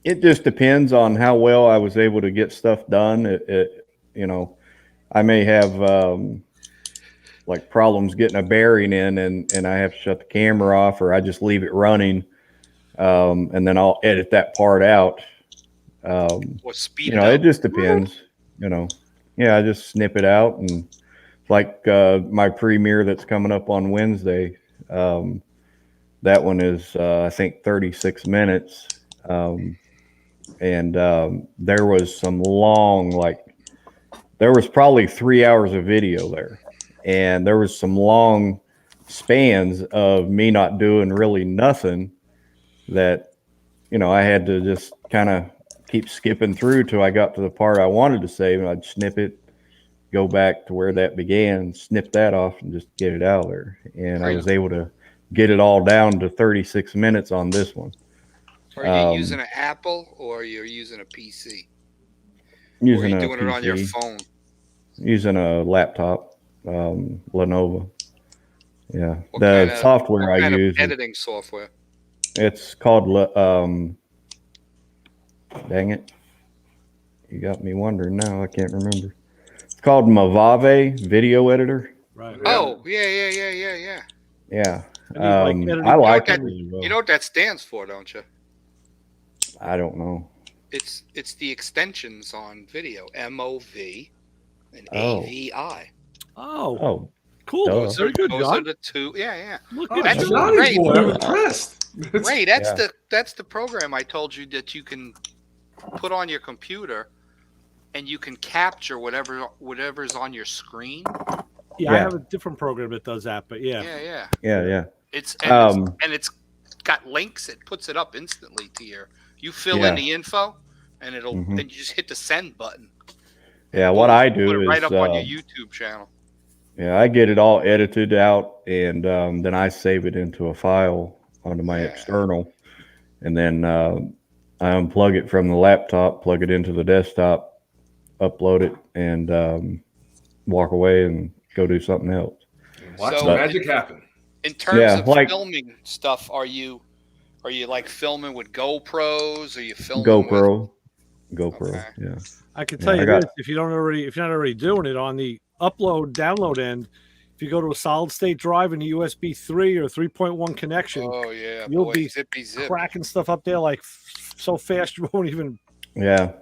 It just depends on how well I was able to get stuff done. I may have problems getting a bearing in, and I have to shut the camera off, or I just leave it running, and then I'll edit that part out. Or speed it up. It just depends. I just snip it out, and like my premiere that's coming up on Wednesday. That one is I think 36 minutes. And there was some long, there was probably 3 hours of video there, and there was some long spans of me not doing really nothing that, I had to just kind of keep skipping through till I got to the part I wanted to save, and I'd snip it, go back to where that began, snip that off, and just get it out of there. And I was able to get it all down to 36 minutes on this one. Are you using an Apple or you're using a PC? Using or are you doing a it on your PC. phone? Using a laptop, Lenovo. Yeah, What software I kind use. of editing software. It's called. Dang it! You got me wondering now. I can't remember. It's called Mavave Video Editor. Right. Oh yeah. Yeah. I like it. You know what that stands for, don't you? I don't know. It's the extensions on video. MOV and Oh. AVI. Oh, cool. Duh. Very good, Those John. are the two. Yeah. Look Oh, at That's you. Johnny great. boy, I'm impressed. Ray, that's Yeah. that's the program I told you that you can put on your computer, and you can capture whatever's on your screen. Yeah, I Yeah. have a different program that does that, but yeah. Yeah. It's Um, and it's got links. It puts it up instantly to your. You fill in the info, and it'll Mhm. and you just hit the send button. Yeah, what I Put do it right is up on your YouTube channel. yeah, I get it all edited out, and then I save it into a file onto my Yeah. external, and then I unplug it from the laptop, plug it into the desktop, upload it, and walk away and go do something else. Watch So- magic happen. In terms Yeah, of like- filming stuff, are you like filming with GoPros? Are you filming GoPro, Okay. yeah. I can Yeah, tell I you got- this: if you're not already doing it on the download end, if you go to a solid state drive in a USB 3 or 3.1 connection, Oh yeah, you'll boy, be zippy zip. cracking stuff up there like so fast you won't even. Yeah.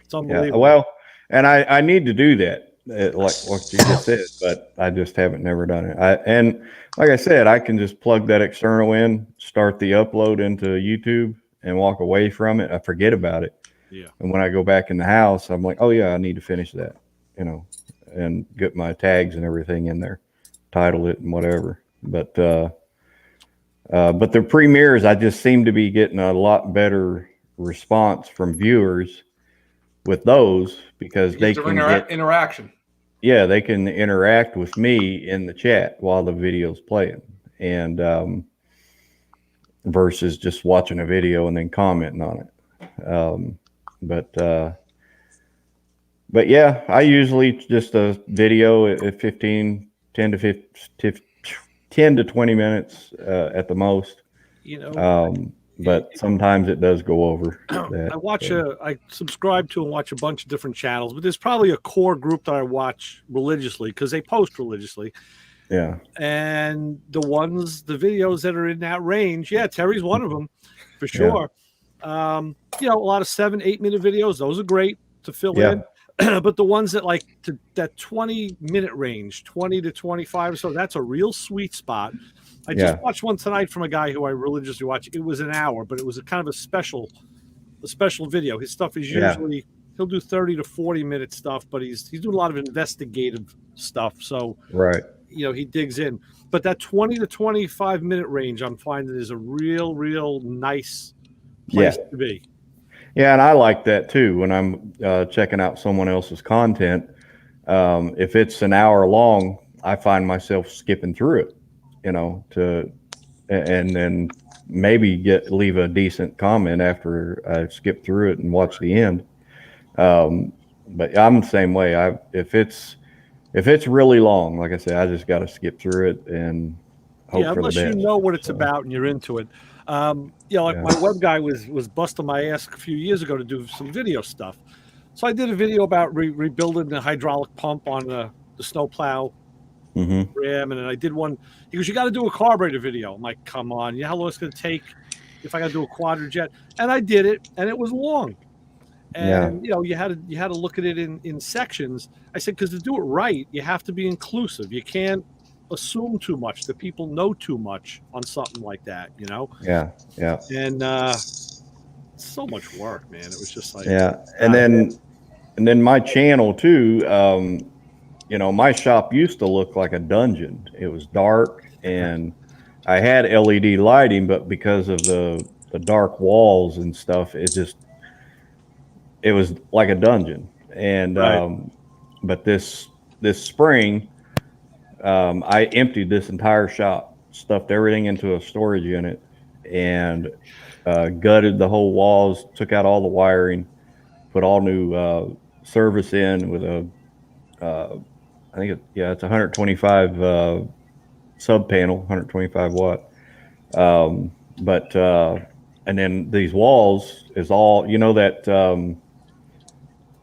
It's unbelievable. Well, and I need to do that, like what you just said, but I just haven't never done it. And like I said, I can just plug that external in, start the upload into YouTube, and walk away from it. I forget about it. Yeah. And when I go back in the house, I'm like, oh yeah, I need to finish that, and get my tags and everything in there, title it and whatever. But the premieres, I just seem to be getting a lot better response from viewers with those because they can get interaction. Yeah, they can interact with me in the chat while the video's playing, and versus just watching a video and then commenting on it. But yeah, I usually just a video at 10 to 20 minutes at the most. But sometimes it does go over that. I subscribe to and watch a bunch of different channels, but there's probably a core group that I watch religiously because they post religiously. Yeah. And the videos that are in that range, Terry's one of them for sure. A lot of 7-8 minute videos, those are great to fill in. But the ones that that 20-minute range, 20 to 25 or so, that's a real sweet spot. I just watched one tonight from a guy who I religiously watch. It was an hour, but it was a kind of a special video. His stuff is usually he'll do 30 to 40-minute stuff, but he's doing a lot of investigative stuff. So he digs in. But that 20 to 25-minute range, I'm finding is a real nice place to be. Yeah, and I like that too when I'm checking out someone else's content. If it's an hour long, I find myself skipping through it. And then maybe leave a decent comment after I skip through it and watch the end. But I'm the same way. If it's really long, like I said, I just got to skip through it and hope for the best. Unless you know what it's about and you're into it. My web guy was busting my ass a few years ago to do some video stuff. So I did a video about rebuilding the hydraulic pump on the snowplow. Ram, and then I did one. He goes, "You got to do a carburetor video." I'm like, "Come on, you know how long it's going to take if I got to do a quadrijet?" And I did it, and it was long. And you had to look at it in sections. I said, because to do it right, you have to be inclusive. You can't assume too much that people know too much on something like that. Yeah. And so much work, man. It was just like and then my channel too. My shop used to look like a dungeon. It was dark, and I had LED lighting, but because of the dark walls and stuff, it was like a dungeon. And but this spring, I emptied this entire shop, stuffed everything into a storage unit, and gutted the whole walls, took out all the wiring, put all new service in with a I think it's 125 sub panel, 125 watt. And then these walls is all,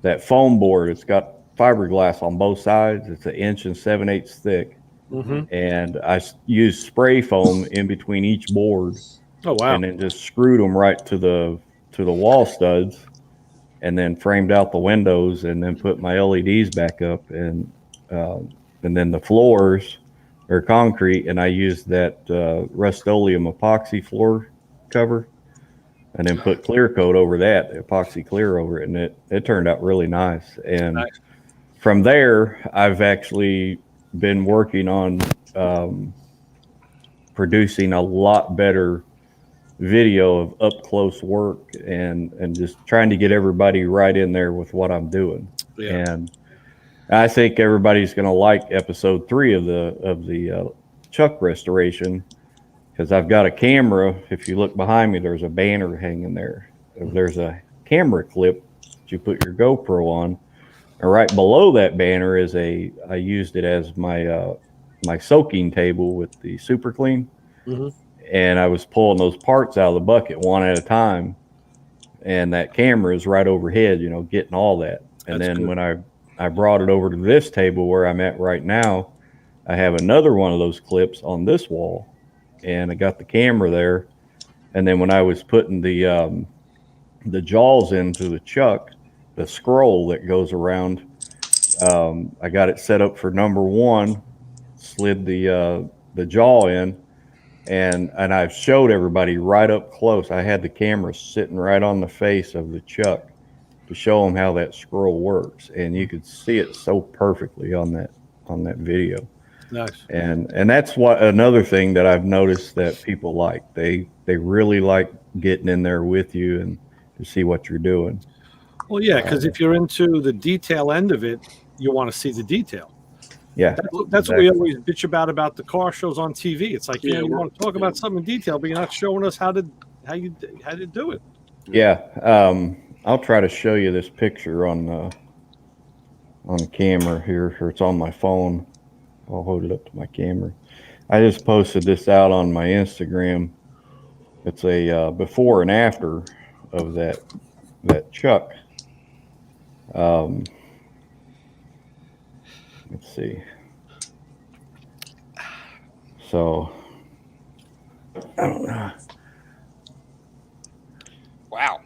that foam board. It's got fiberglass on both sides. It's 1 7/8 inches thick. And I used spray foam in between each board. Oh wow! And then just screwed them right to the wall studs. and then framed out the windows, and then put my LEDs back up, and then the floors are concrete, and I used that Rust-Oleum epoxy floor cover, and then put clear coat over that, epoxy clear over it, and it turned out really nice. And from there, I've actually been working on producing a lot better video of up close work, and just trying to get everybody right in there with what I'm doing. Yeah. And I think everybody's going to like episode 3 of the Chuck restoration, because I've got a camera. If you look behind me, there's a banner hanging there. There's a camera clip that you put your GoPro on, and right below that banner is I used it as my my soaking table with the Super Clean. And I was pulling those parts out of the bucket one at a time, and that camera is right overhead, you know, getting all that. And That's then good. when I brought it over to this table where I'm at right now, I have another one of those clips on this wall, and I got the camera there. And then when I was putting the jaws into the chuck, the scroll that goes around, I got it set up for number 1, slid the jaw in, and I've showed everybody right up close. I had the camera sitting right on the face of the chuck to show them how that scroll works, and you could see it so perfectly on that video. Nice. And that's what another thing that I've noticed that people like. They really like getting in there with you and to see what you're doing. Well, yeah, because if you're into the detail end of it, you want to see the detail. Yeah, that's what we always bitch about the car shows on TV. It's like, you want to talk about something in detail, but you're not showing us how you do it. Yeah, I'll try to show you this picture on the camera here, or it's on my phone. I'll hold it up to my camera. I just posted this out on my Instagram. It's a before and after of that chuck. Let's see. So, I don't know. Wow.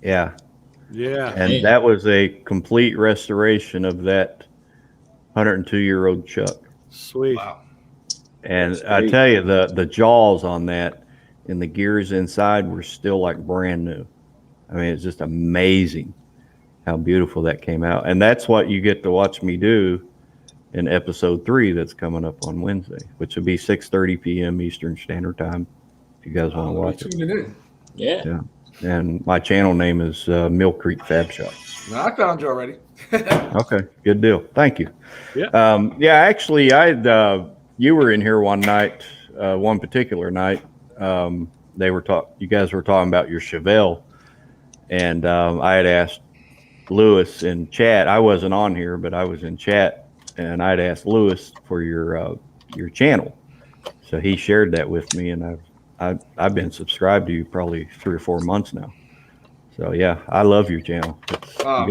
Yeah. Yeah. And that was a complete restoration of that 102-year-old chuck. Sweet. Wow. And I tell you, the jaws on that and the gears inside were still like brand new. I mean, it's just amazing how beautiful that came out. And that's what you get to watch me do in episode 3 that's coming up on Wednesday, which will be 6:30 p.m. Eastern Standard Time, if you guys want to watch it. Tuning in. Yeah. And my channel name is Mill Creek Fab Shop. No, I found you already. Okay, good deal. Thank you. Yeah. Yeah, actually, you were in here one night, one particular night. You guys were talking about your Chevelle, and I had asked Lewis in chat. I wasn't on here, but I was in chat, and I'd asked Lewis for your channel. So he shared that with me, and I've been subscribed to you probably 3 or 4 months now. So yeah, I love your channel. You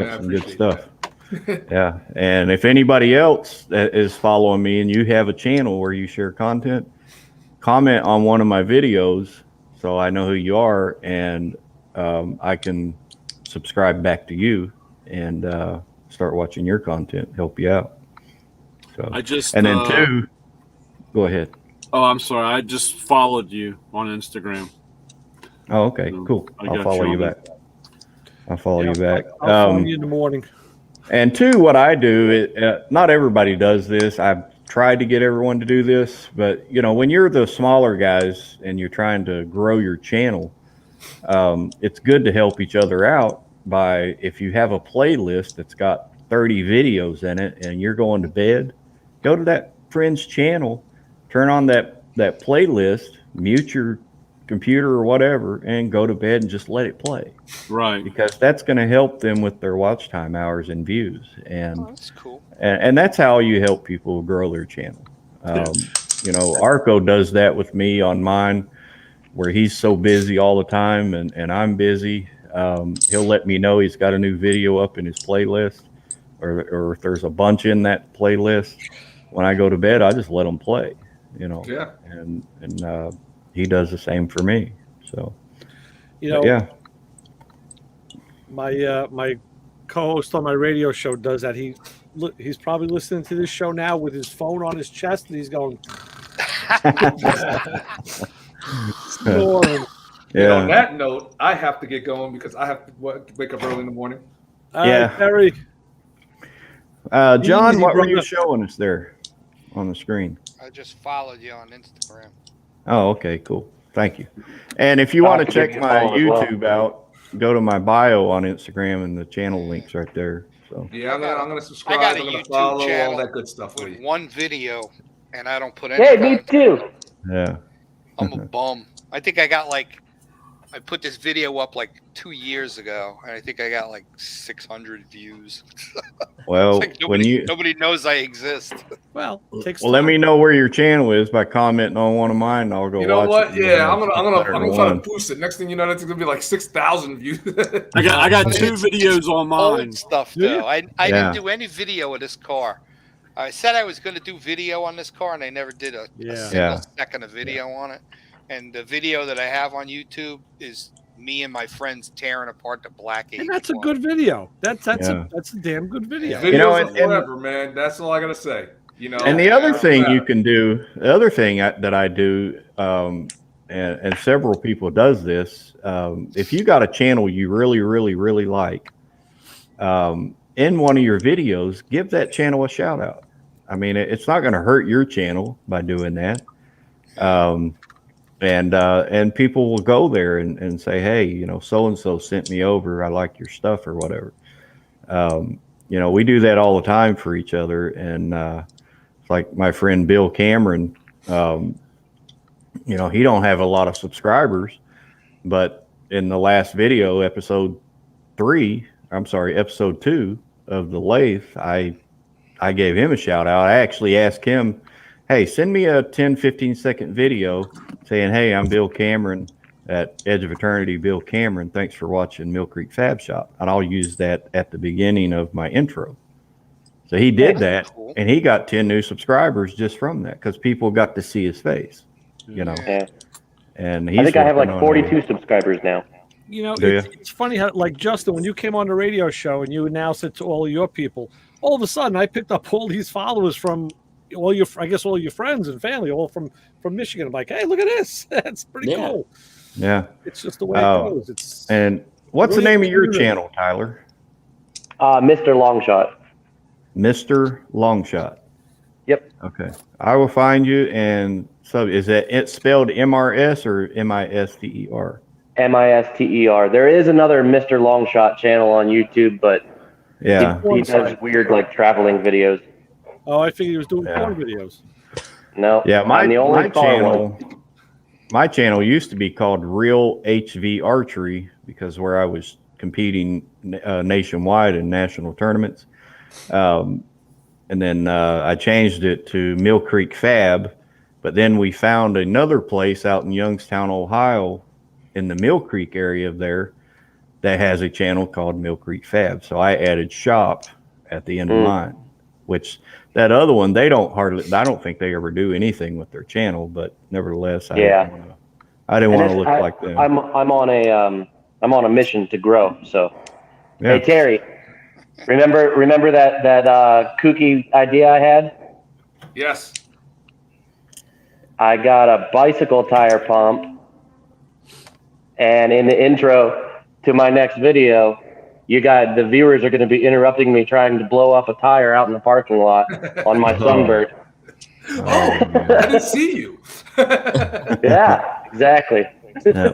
got some good stuff. Yeah, and if anybody else is following me and you have a channel where you share content, comment on one of my videos so I know who you are, and I can subscribe back to you and start watching your content, help you out. So and then 2, go ahead. Oh, I'm sorry. I just followed you on Instagram. Oh, okay, cool. I'll follow you back. I'll follow you back. I'll follow you in the morning. And 2, what I do, not everybody does this. I've tried to get everyone to do this, but you know, when you're the smaller guys and you're trying to grow your channel, it's good to help each other out by, if you have a playlist that's got 30 videos in it and you're going to bed, go to that friend's channel, turn on that playlist, mute your computer or whatever, and go to bed and just let it play. Right. Because that's going to help them with their watch time hours and views. And That's cool. and that's how you help people grow their channel. You know, Arco does that with me on mine, where he's so busy all the time and I'm busy. He'll let me know he's got a new video up in his playlist, or if there's a bunch in that playlist. When I go to bed, I just let them play, you know. Yeah. And he does the same for me. So, You know, yeah. my co-host on my radio show does that. He's probably listening to this show now with his phone on his chest, and he's going snoring. And on that note, I have to get going because I have to wake up early in the morning. Yeah. Terry. John, Easy, what were brother. you showing us there on the screen? I just followed you on Instagram. Oh, okay, cool. Thank you. And if you want to check my YouTube out, go to my bio on Instagram and the channel links right there. So yeah, I'm gonna subscribe. I got a I'm gonna YouTube follow channel all that good stuff for with you. one video, and I don't put any. Hey, me too. yeah. I'm a bum. I think I put this video up like 2 years ago, and I think I got like 600 views. Well, It's like when nobody knows I exist. Well, it takes let time. me know where your channel is by commenting on one of mine, and I'll go. You know watch what? it. Yeah, I'm gonna try to 601. boost it. Next thing you know, that's gonna be like 6,000 views. I got 2 videos on mine. Old stuff though. I didn't do any video of this car. I said I was going to do video on this car, and I never did a single second of video on it. And the video that I have on YouTube is me and my friends tearing apart the black 81. And that's a good video. That's a damn good video. Videos are forever, man. That's all I gotta say. You know. And the other thing you can do, the other thing that I do, and several people does this. If you got a channel you really, really, really like, in one of your videos, give that channel a shout out. I mean, it's not going to hurt your channel by doing that. And people will go there and say, hey, you know, so-and-so sent me over. I like your stuff or whatever. You know, we do that all the time for each other. And it's like my friend Bill Cameron, you know, he don't have a lot of subscribers, but in the last video, episode 2 of the Lathe, I gave him a shout out. I actually asked him, hey, send me a 10, 15-second video saying, hey, I'm Bill Cameron at Edge of Eternity, Bill Cameron. Thanks for watching Mill Creek Fab Shop. And I'll use that at the beginning of my intro. So he did that, and he got 10 new subscribers just from that because people got to see his face, you know. Yeah. And I think I have like 42 subscribers now. You know, it's funny how, like, Justin, when you came on the radio show and you announced it to all of your people, all of a sudden I picked up all these followers from all your friends and family, all from Michigan. I'm like, hey, look at this. That's pretty cool. Yeah. It's just the way it goes. And what's the name of your channel, Tyler? Mr. Longshot. Mr. Longshot. Yep. Okay. I will find you. And so is it spelled MRS or MISTER? MISTER. There is another Mr. Longshot channel on YouTube, but he does weird like traveling videos. Oh, I figured he was doing porn videos. No. Yeah, my channel used to be called Real HV Archery because where I was competing nationwide in national tournaments. And then I changed it to Mill Creek Fab, but then we found another place out in Youngstown, Ohio, in the Mill Creek area there that has a channel called Mill Creek Fab. So I added shop at the end of mine, which that other one, I don't think they ever do anything with their channel, but nevertheless, I didn't want to look like them. I'm on a mission to grow. So, hey, Terry, remember that kooky idea I had? Yes. I got a bicycle tire pump, and in the intro to my next video, the viewers are going to be interrupting me trying to blow up a tire out in the parking lot on my Sunbird. I didn't see you. Yeah, exactly.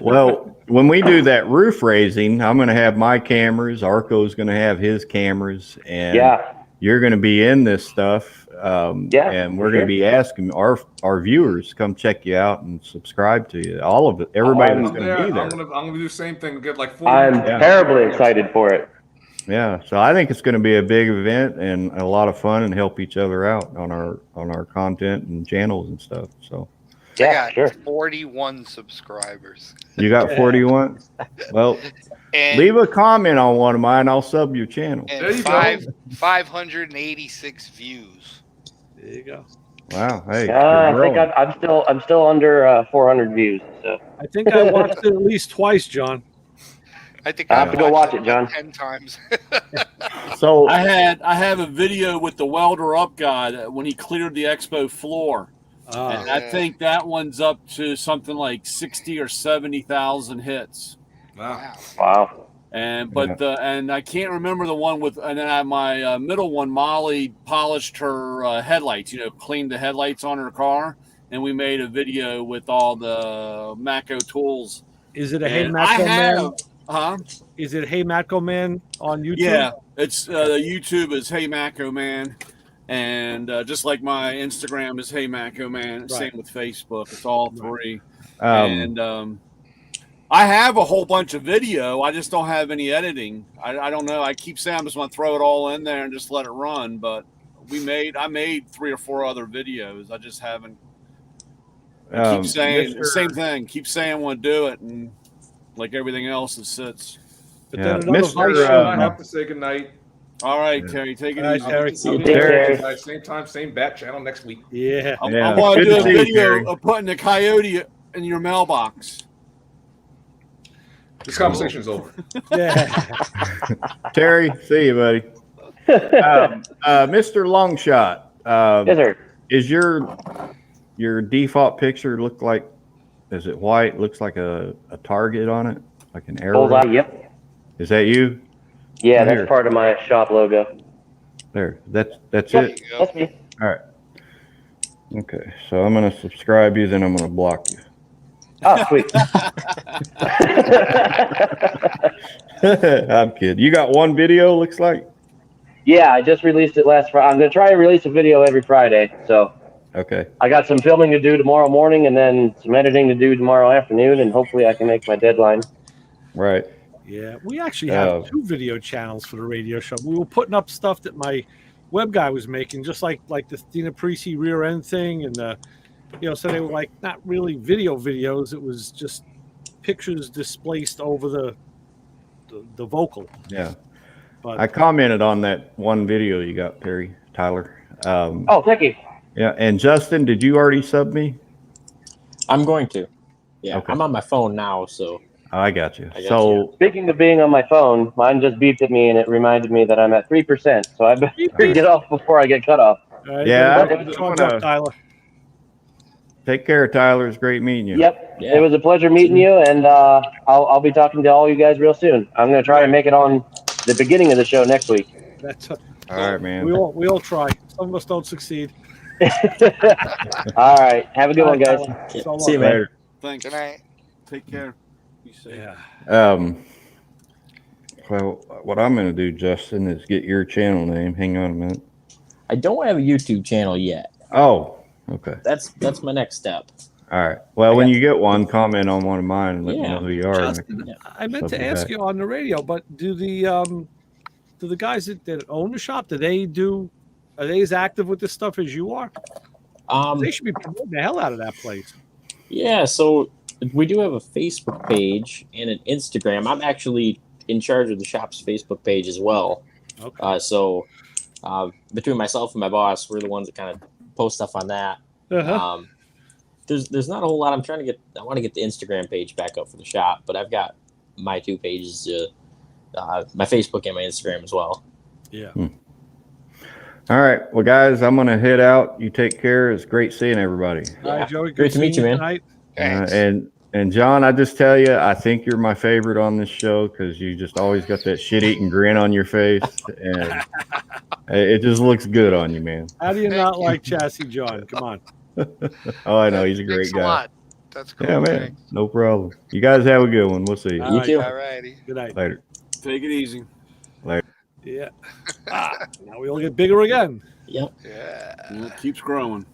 Well, when we do that roof raising, I'm going to have my cameras. Arco's going to have his cameras, and you're going to be in this stuff. And we're going to be asking our viewers to come check you out and subscribe to you. All of it, everybody that's going to be there. I'm going to do the same thing. Get like 4. I'm terribly excited for it. Yeah, so I think it's going to be a big event and a lot of fun and help each other out on our content and channels and stuff. So I got 41 subscribers. You got 41? Well, leave a comment on one of mine. I'll sub your channel. And there you go. 586 views. There you go. Wow. Hey. I think I'm still under 400 views. So I think I watched it at least twice, John. I think I have to go watch it, John. 10 times. So I have a video with the welder up guy when he cleared the expo floor. And I think that one's up to something like 60 or 70,000 hits. Wow. And and I can't remember the one with, and then my middle one, Molly polished her headlights, cleaned the headlights on her car, and we made a video with all the Mako tools. Is it a Hey Mako Man? Is it Hey Mako Man on YouTube? Yeah, it's YouTube is Hey Mako Man, and just like my Instagram is Hey Mako Man. Right. Same with Facebook. It's all three. Um, And I have a whole bunch of video. I just don't have any editing. I don't know. I keep saying I'm just going to throw it all in there and just let it run. But I made 3 or 4 other videos. I just haven't. I keep saying the same thing. Keep saying I want to do it, and like everything else, it sits. But Yeah, then another Mr. vice show I have to say goodnight. All right, Terry, take it All right, easy. Terry. I'll be Terry. back same time, same bat channel next week. Yeah. I Yeah, want to good do to a see you, video Terry. of putting a coyote in your mailbox. This conversation's over. Yeah. Terry, see you, buddy. Mr. Longshot, Yes, sir. is your default picture look like? Is it white? Looks like a target on it, like an arrow. Bullseye. Yep. Is that you? Yeah, Right that's here. part of my shop logo. There. That's Yep, it. that's me. All right. Okay. So I'm gonna subscribe you, then I'm gonna block you. Oh, sweet. I'm kidding. You got one video, looks like? Yeah, I just released it last Friday. I'm going to try and release a video every Friday. So Okay. I got some filming to do tomorrow morning and then some editing to do tomorrow afternoon, and hopefully I can make my deadline. Right. Yeah. We actually have 2 video channels for the radio show. We were putting up stuff that my web guy was making, just like the Stina Parisi rear end thing, and so they were like not really videos. It was just pictures displaced over the vocal. Yeah. But I commented on that one video you got, Tyler. Oh, thank you. Yeah. And Justin, did you already sub me? I'm going to. Yeah, Okay. I'm on my phone now, so I got you. I got So Speaking of being on my phone, mine just beeped at me and it reminded me that I'm at 3%. So I better get off before I get cut off. all right, Yeah, better I just talk wanna- up, Tyler. take care, Tyler. It's great meeting you. Yep. Yeah. It was a pleasure meeting you, and I'll be talking to all you guys real soon. I'm going to try and make it on the beginning of the show next week. That's All right, man. we all try. Some of us don't succeed. All right. Have a good one, guys. Yeah. So See you, long. man. Later. Thanks. Good night. Take care. Be safe. Yeah. Well, what I'm going to do, Justin, is get your channel name. Hang on a minute. I don't have a YouTube channel yet. Oh, okay. That's my next step. All right. Well, when you get one, comment on one of mine and let me Yeah. know who you are. Justin, I meant to Something ask back. you on the radio, but do the guys that own the shop, are they as active with this stuff as you are? They should be promoting the hell out of that place. Yeah, so we do have a Facebook page and an Instagram. I'm actually in charge of the shop's Facebook page as well. Okay. So between myself and my boss, we're the ones that kind of post stuff on that. Uh-huh. There's not a whole lot. I want to get the Instagram page back up for the shop, but I've got my 2 pages, my Facebook and my Instagram as well. Yeah. All right. Well, guys, I'm going to head out. You take care. It's great seeing everybody. All right, Joey. Great to meet seeing you, man. tonight. Thanks. And John, I just tell you, I think you're my favorite on this show because you just always got that shit-eating grin on your face, and it just looks good on you, man. How do you not like Chassis John? Come on. Oh, I know. He's a great Thanks a guy. lot. That's cool. Yeah, man. Thanks. No problem. You guys have a good one. We'll see you. All right. too. All righty. Good night. Later. Take it easy. Yeah. Now we all get bigger again. Yep. Yeah. It keeps growing.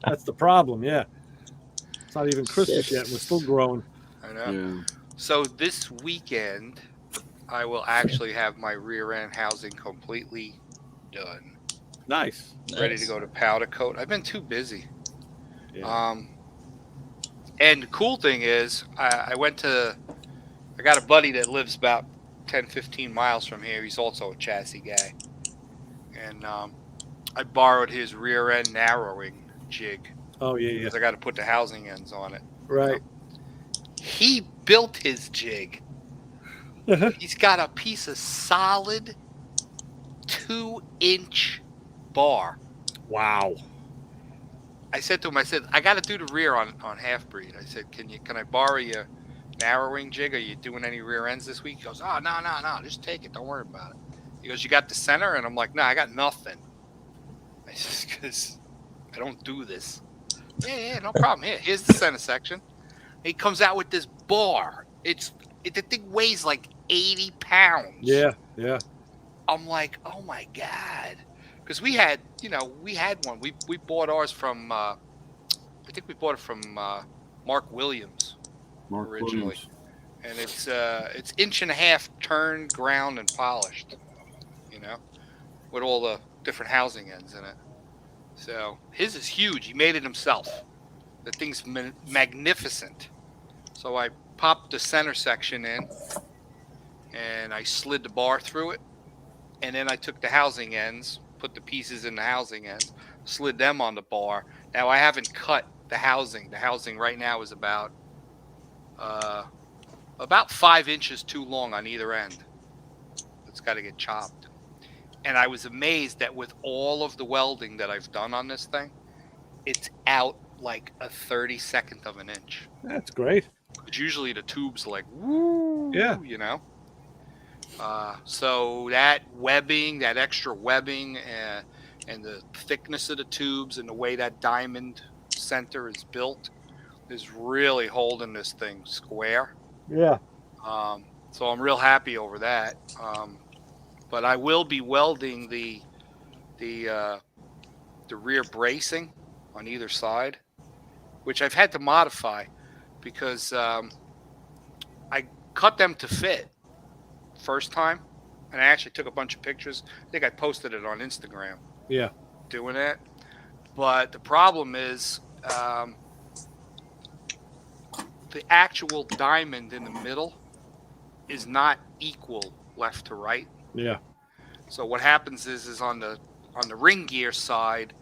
That's the problem. Yeah. It's not even Christmas yet. We're still growing. I know. Yeah. So this weekend, I will actually have my rear end housing completely done, Nice. ready to go to powder coat. I've been too busy. Yeah. And the cool thing is, I got a buddy that lives about 10, 15 miles from here. He's also a chassis guy. And I borrowed his rear end narrowing jig Oh, yeah, yeah. because I got to put the housing ends on it. Right. He built his jig. He's got a piece of solid 2-inch bar. Wow. I said to him, I got to do the rear on Half Breed. I said, can I borrow your narrowing jig? Are you doing any rear ends this week? He goes, oh, no, just take it. Don't worry about it. He goes, you got the center? And I'm like, no, I got nothing. I just, because I don't do this. Yeah, no problem. Here's the center section. He comes out with this bar. The thing weighs like 80 pounds. Yeah. I'm like, oh my God. Because we had one. We bought ours from, I think we bought it from Mark Williams originally. And it's 1.5 inches turned, ground, and polished, with all the different housing ends in it. So his is huge. He made it himself. The thing's magnificent. So I popped the center section in, and I slid the bar through it, and then I took the housing ends, put the pieces in the housing ends, slid them on the bar. Now I haven't cut the housing. The housing right now is about 5 inches too long on either end. It's got to get chopped. And I was amazed that with all of the welding that I've done on this thing, it's out like a 32nd of an inch. That's great. Because usually the tube's like, woo, yeah. So that webbing, that extra webbing, and the thickness of the tubes and the way that diamond center is built is really holding this thing square. Yeah. So I'm real happy over that. But I will be welding the rear bracing on either side, which I've had to modify because I cut them to fit first time, and I actually took a bunch of pictures. I think I posted it on Instagram. Yeah. Doing it. But the problem is the actual diamond in the middle is not equal left to right. Yeah. So what happens is on the ring gear side,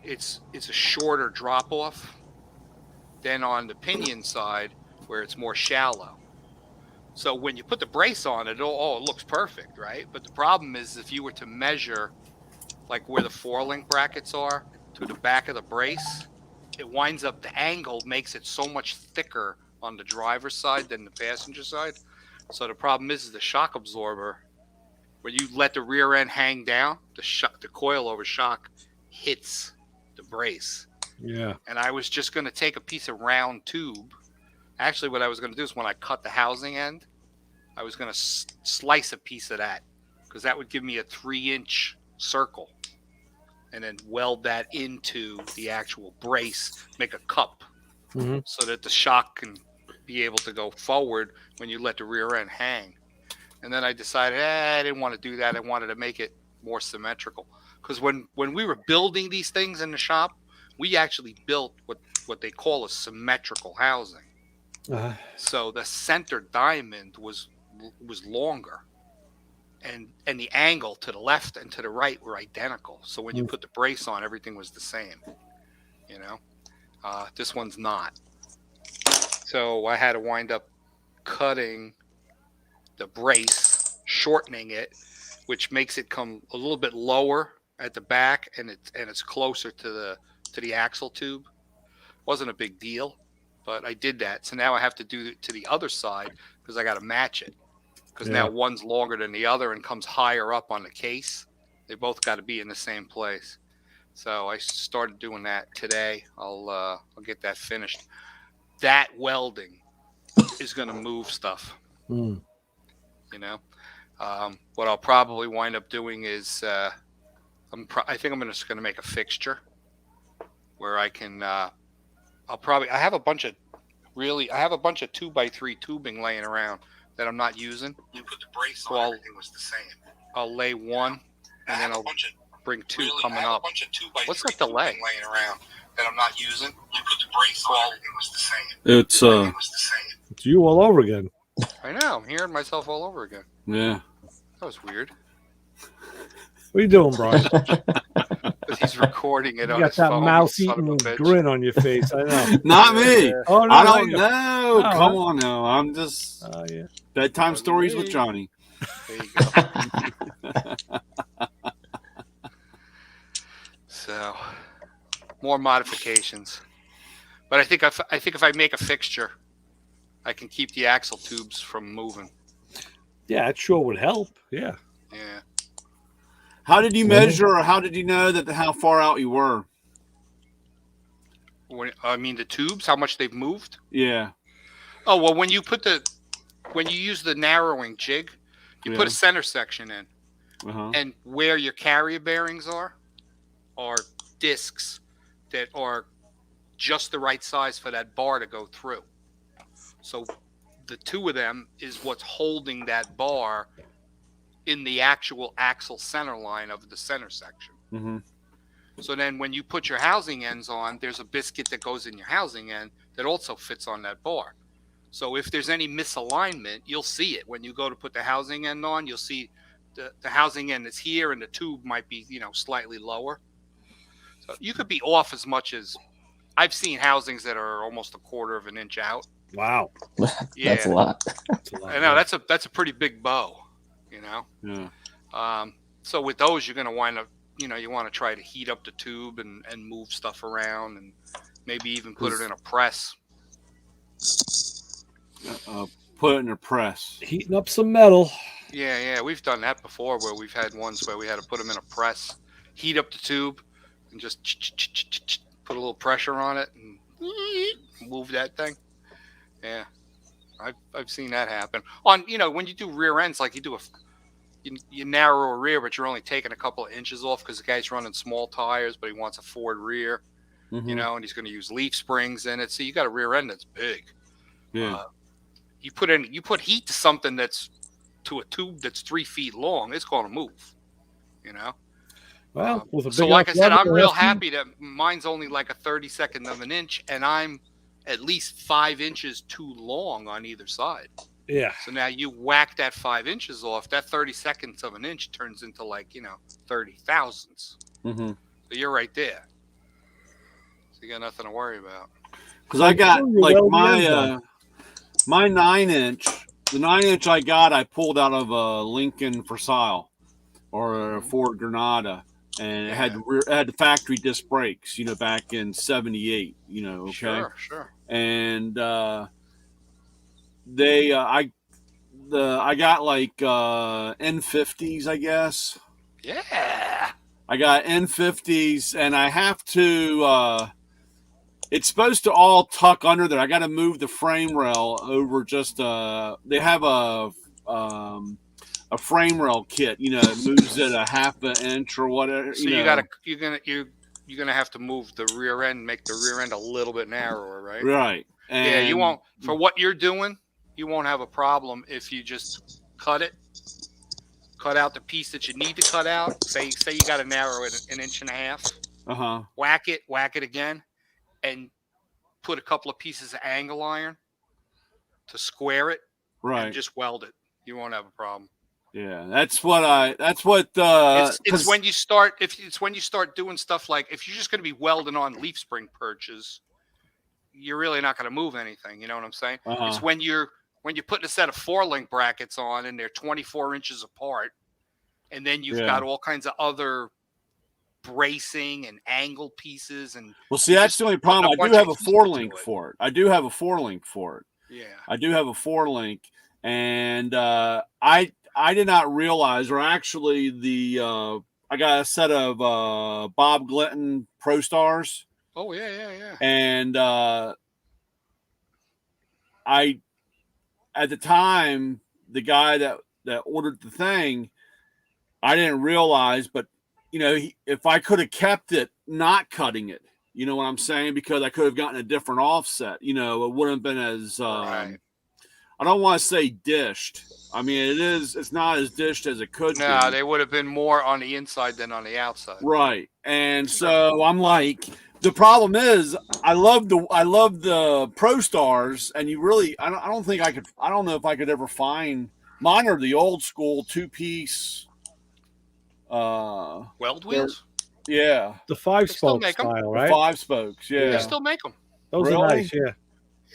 it's a shorter drop off than on the pinion side where it's more shallow. So when you put the brace on it, it looks perfect, right? But the problem is if you were to measure like where the 4-link brackets are to the back of the brace, it winds up, the angle makes it so much thicker on the driver's side than the passenger side. So the problem is the shock absorber, when you let the rear end hang down, the coilover shock hits the brace. Yeah. And I was just going to take a piece of round tube. Actually, what I was going to do is when I cut the housing end, I was going to slice a piece of that because that would give me a 3-inch circle and then weld that into the actual brace, make a cup so that the shock can be able to go forward when you let the rear end hang. And then I decided, I didn't want to do that. I wanted to make it more symmetrical. Because when we were building these things in the shop, we actually built what they call a symmetrical housing. So the center diamond was longer. And the angle to the left and to the right were identical. So when you put the brace on, everything was the same. This one's not. So I had to wind up cutting the brace, shortening it, which makes it come a little bit lower at the back, and it's closer to the axle tube. Wasn't a big deal, but I did that. So now I have to do it to the other side because I got to match it. Because now one's longer than the other and comes higher up on the case. They both got to be in the same place. So I started doing that today. I'll get that finished. That welding is going to move stuff. What I'll probably wind up doing is I think I'm just going to make a fixture where I can I have a bunch of 2x3 tubing laying around that I'm not using. You put the brace on, everything was the same. I'll lay one and then I'll bring two coming up. What's that delay laying around that I'm not using? You put the brace on, everything was the same. It's you all over again. I know. I'm hearing myself all over again. Yeah. That was weird. What are you doing, Brian? He's recording it You on got his that phone. mouse-eating grin on your face. I know. Not me. Oh, no, I not don't you. know. No, Come huh? on now. I'm just Yeah. bedtime Wasn't stories me. with Johnny. There you go. So, more modifications. But I think if I make a fixture, I can keep the axle tubes from moving. Yeah, it sure would help. Yeah. Yeah. How did you measure, or how did you know that how far out you were? I mean the tubes, how much they've moved. Yeah. Oh well, when you use the narrowing jig, you put a center section in, and where your carrier bearings are discs that are just the right size for that bar to go through. So the two of them is what's holding that bar in the actual axle center line of the center section. Mm-hmm. So then when you put your housing ends on, there's a biscuit that goes in your housing end that also fits on that bar. So if there's any misalignment, you'll see it. When you go to put the housing end on, you'll see the housing end is here and the tube might be, slightly lower. So you could be off as much as, I've seen housings that are almost a quarter of an inch out. Wow. Yeah. That's a lot. I know that's a pretty big bow, Yeah. So with those, you're going to wind up, you want to try to heat up the tube and move stuff around and maybe even put it in a press. Put it in a press. Heating up some metal. Yeah. We've done that before where we've had ones where we had to put them in a press, heat up the tube, and just put a little pressure on it and move that thing. Yeah. I've seen that happen. On, when you do rear ends, like you narrow a rear, but you're only taking a couple of inches off because the guy's running small tires, but he wants a forward rear, and he's going to use leaf springs in it. So you got a rear end that's big. Yeah. You put heat to something that's to a tube that's 3 feet long, it's going to move, Well, with a big so like I said, I'm real happy happy that mine's only like a 32nd of an inch, and I'm at least 5 inches too long on either side. Yeah. So now you whack that 5 inches off, that 30 seconds of an inch turns into 30 thousandths. Mm-hmm. So you're right there. So you got nothing to worry about. Because I got my 9-inch, the 9-inch I got, I pulled out of a Lincoln Versailles or a Ford Granada, and it had the factory disc brakes, back in '78, okay. Sure. And I got like N50s, I guess. Yeah. I got N50s, and I have to. It's supposed to all tuck under there. I got to move the frame rail over. Just they have a frame rail kit. It moves it a half an inch or whatever. So you're gonna have to move the rear end, make the rear end a little bit narrower, right? Right. And you won't, for what you're doing, you won't have a problem if you just cut out the piece that you need to cut out. Say you got to narrow it 1.5 inches. Whack it again, and put a couple of pieces of angle iron to square it. Right. And just weld it. You won't have a problem. Yeah, that's what it's when you start doing stuff like, if you're just going to be welding on leaf spring perches, you're really not going to move anything. You know what I'm saying? It's when you're putting a set of 4-link brackets on and they're 24 inches apart, and then you've got all kinds of other bracing and angle pieces. And see, that's the only problem. I do have a 4-link for it. Yeah. I do have a 4-link, and I did not realize, or actually I got a set of Bob Glinton Pro Stars. Oh yeah. And at the time, the guy that ordered the thing, I didn't realize, but if I could have kept it not cutting it, you know what I'm saying? Because I could have gotten a different offset. It wouldn't have been as right. I don't want to say dished. I mean, it's not as dished as it could be. No, they would have been more on the inside than on the outside. Right. And so I'm like, the problem is I love the Pro Stars, and I don't know if I could ever find, mine are the old school 2-piece weld wheels. Yeah. The 5 They still spoke make 'em. style, The right? 5 spokes. Yeah. They still make them. Those Really? are nice. Yeah.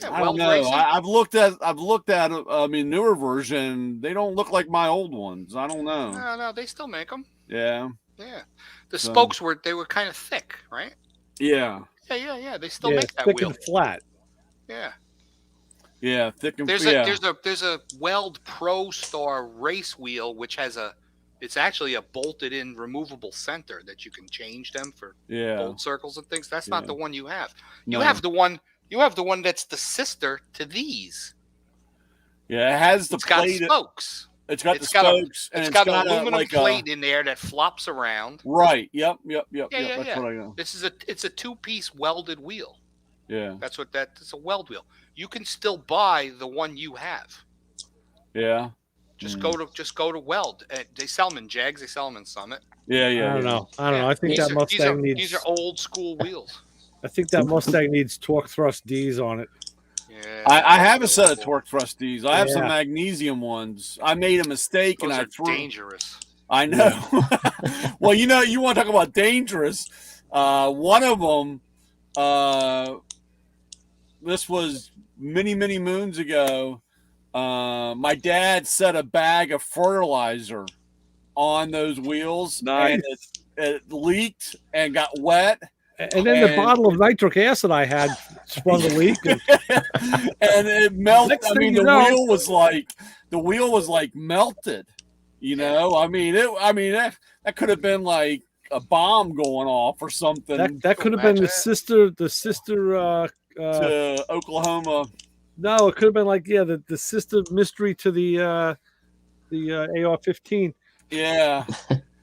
Yeah, I don't Weld know. Racing. I've looked at. I mean, newer version. They don't look like my old ones. I don't know. No, they still make them. Yeah. Yeah, the So- spokes were kind of thick, right? Yeah. Yeah. They still Yeah, make that thick wheel. and flat. Yeah. Yeah. Thick and There's yeah. a Weld Pro Star race wheel which has it's actually a bolted in removable center that you can change them for yeah. bolt circles and things. That's not the one you have. You No. have the one that's the sister to these. Yeah. It has the It's got plate. spokes. It's got It's the got spokes. It's and got an got aluminum plate in there that flops around. Right. Yep. Yeah. That's what I know. It's a 2-piece welded wheel. Yeah. It's a weld wheel. You can still buy the one you have. Yeah. Just go to Weld. They sell them in Jags. They sell them in Summit. Yeah. I don't know. I think These that are- Mustang these needs. are old school wheels. I think that Mustang needs torque thrust D's on it. Yeah, I have a set of torque thrusties. I have some Yeah. magnesium ones. I made a mistake Those and I are threw. dangerous. I know. Well, you want to talk about dangerous. One of them, this was many moons ago. My dad set a bag of fertilizer on those wheels. Nice. And it leaked and got wet. And then the bottle of nitric acid I had sprung a leak. And And it melted. Next I thing mean, you the know- wheel was like melted. You know, I mean, that could have been like a bomb going off or something that could have been the Imagine sister. to Oklahoma. No, it could have been like the sister mystery to the AR-15. Yeah.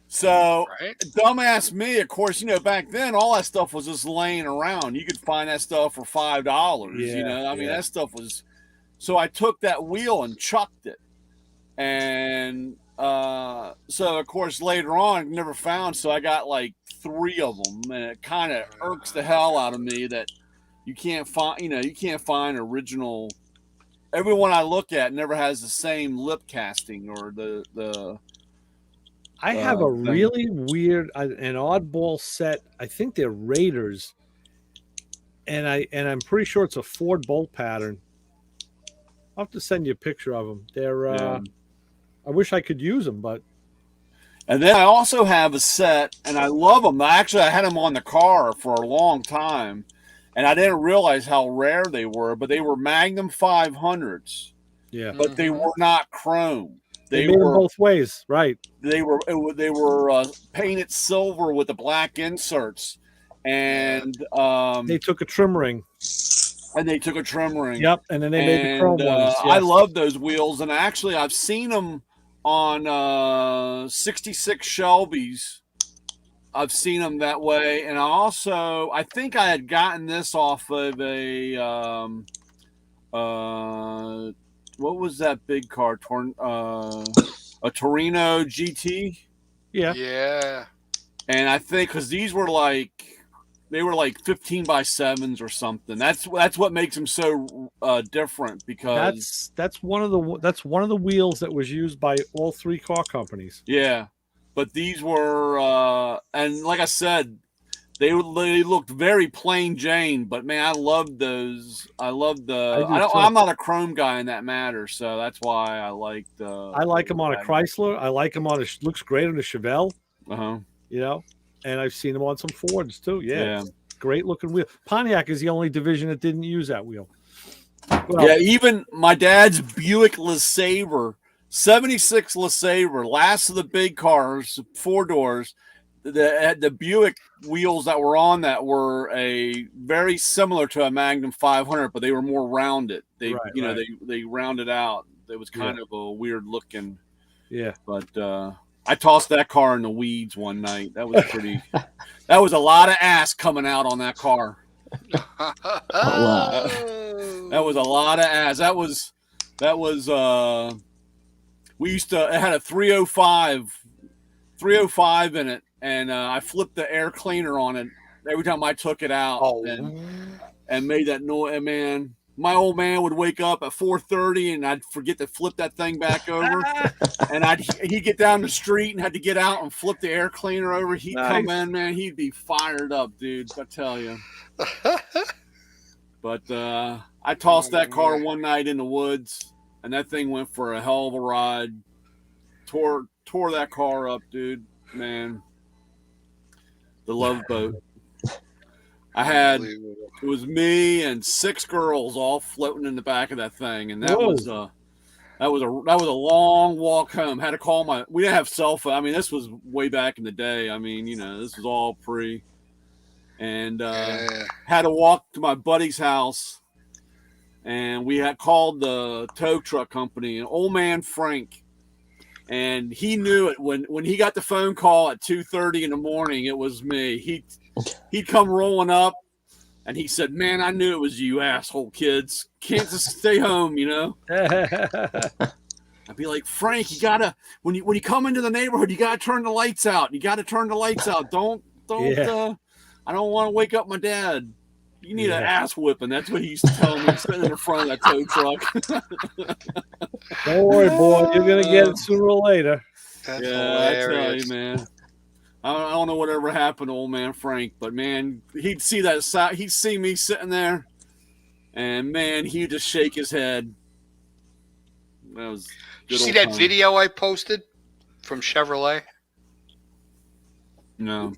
So, Right? dumbass me, of course, back then all that stuff was just laying around. You could find that stuff for $5. I mean, that stuff was. So I took that wheel and chucked it, and so of course later on never found. So I got like 3 of them, and it kind of irks the hell out of me that you can't find. You can't find original. Everyone I look at never has the same lip casting or the. I have a thing. really weird, an oddball set. I think they're Raiders, and I'm pretty sure it's a Ford bolt pattern. I'll have to send you a picture of them. They're. I wish I could use them, but. And then I also have a set, and I love them. I had them on the car for a long time, and I didn't realize how rare they were. But they were Magnum 500s. Yeah. But they were not chrome. They made them both ways, right? They were painted silver with the black inserts, and they took a trim ring. And they took a trim ring. Yep, and then they made the chrome ones. I love those wheels, and actually I've seen them on 66 Shelbys. I've seen them that way, and I think I had gotten this off of a what was that big car? A Torino GT. Yeah. Yeah. And I think because these were like 15x7s or something. That's what makes them so different, because that's one of the wheels that was used by all 3 car companies. Yeah, but these were and like I said, they looked very plain Jane, but man, I loved those. I'm not a chrome guy in that matter, so that's why I liked. I like them on a Chrysler. I like them on looks great on a Chevelle. And I've seen them on some Fords too. Yeah. Great looking wheel. Pontiac is the only division that didn't use that wheel. Well, yeah, even my dad's Buick LeSabre, 76 LeSabre, last of the big cars, 4 doors. The Buick wheels that were on that were very similar to a Magnum 500, but they were more rounded. They rounded out. It was kind of a weird looking. Yeah, but I tossed that car in the weeds one night. That was pretty. That was a lot of ass coming out on that car. That was a lot of ass. That was. We used to. It had a 305 in it, and I flipped the air cleaner on it every time I took it out, and made that noise. And man, my old man would wake up at 4:30 and I'd forget to flip that thing back over. And he'd get down the street and had to get out and flip the air cleaner over. He'd come in, man. He'd be fired up, dude. I tell you. But I tossed that car one night in the woods, and that thing went for a hell of a ride. Tore that car up, dude. Man, the Love Boat. It was me and 6 girls all floating in the back of that thing, and that was a long walk home. Had to call we didn't have cell phone. I mean, this was way back in the day. I mean, this was all pre, and had to walk to my buddy's house, and we had called the tow truck company, and old man Frank, and he knew it when he got the phone call at 2:30 in the morning. It was me. He'd come rolling up, and he said, "Man, I knew it was you, asshole kids. Can't just stay home, I'd be like, "Frank, you gotta when you come into the neighborhood, you gotta turn the lights out. You gotta turn the lights out. Don't. I don't want to wake up my dad. You need an ass whipping." That's what he used to tell me, sitting in front of that tow truck. Don't worry, boy. You're gonna get it sooner or later. That's I tell you, man. I don't know whatever happened to old man Frank, but man, he'd see me sitting there, and man, he'd just shake his head. That was good. You see that video I posted from Chevrolet? No.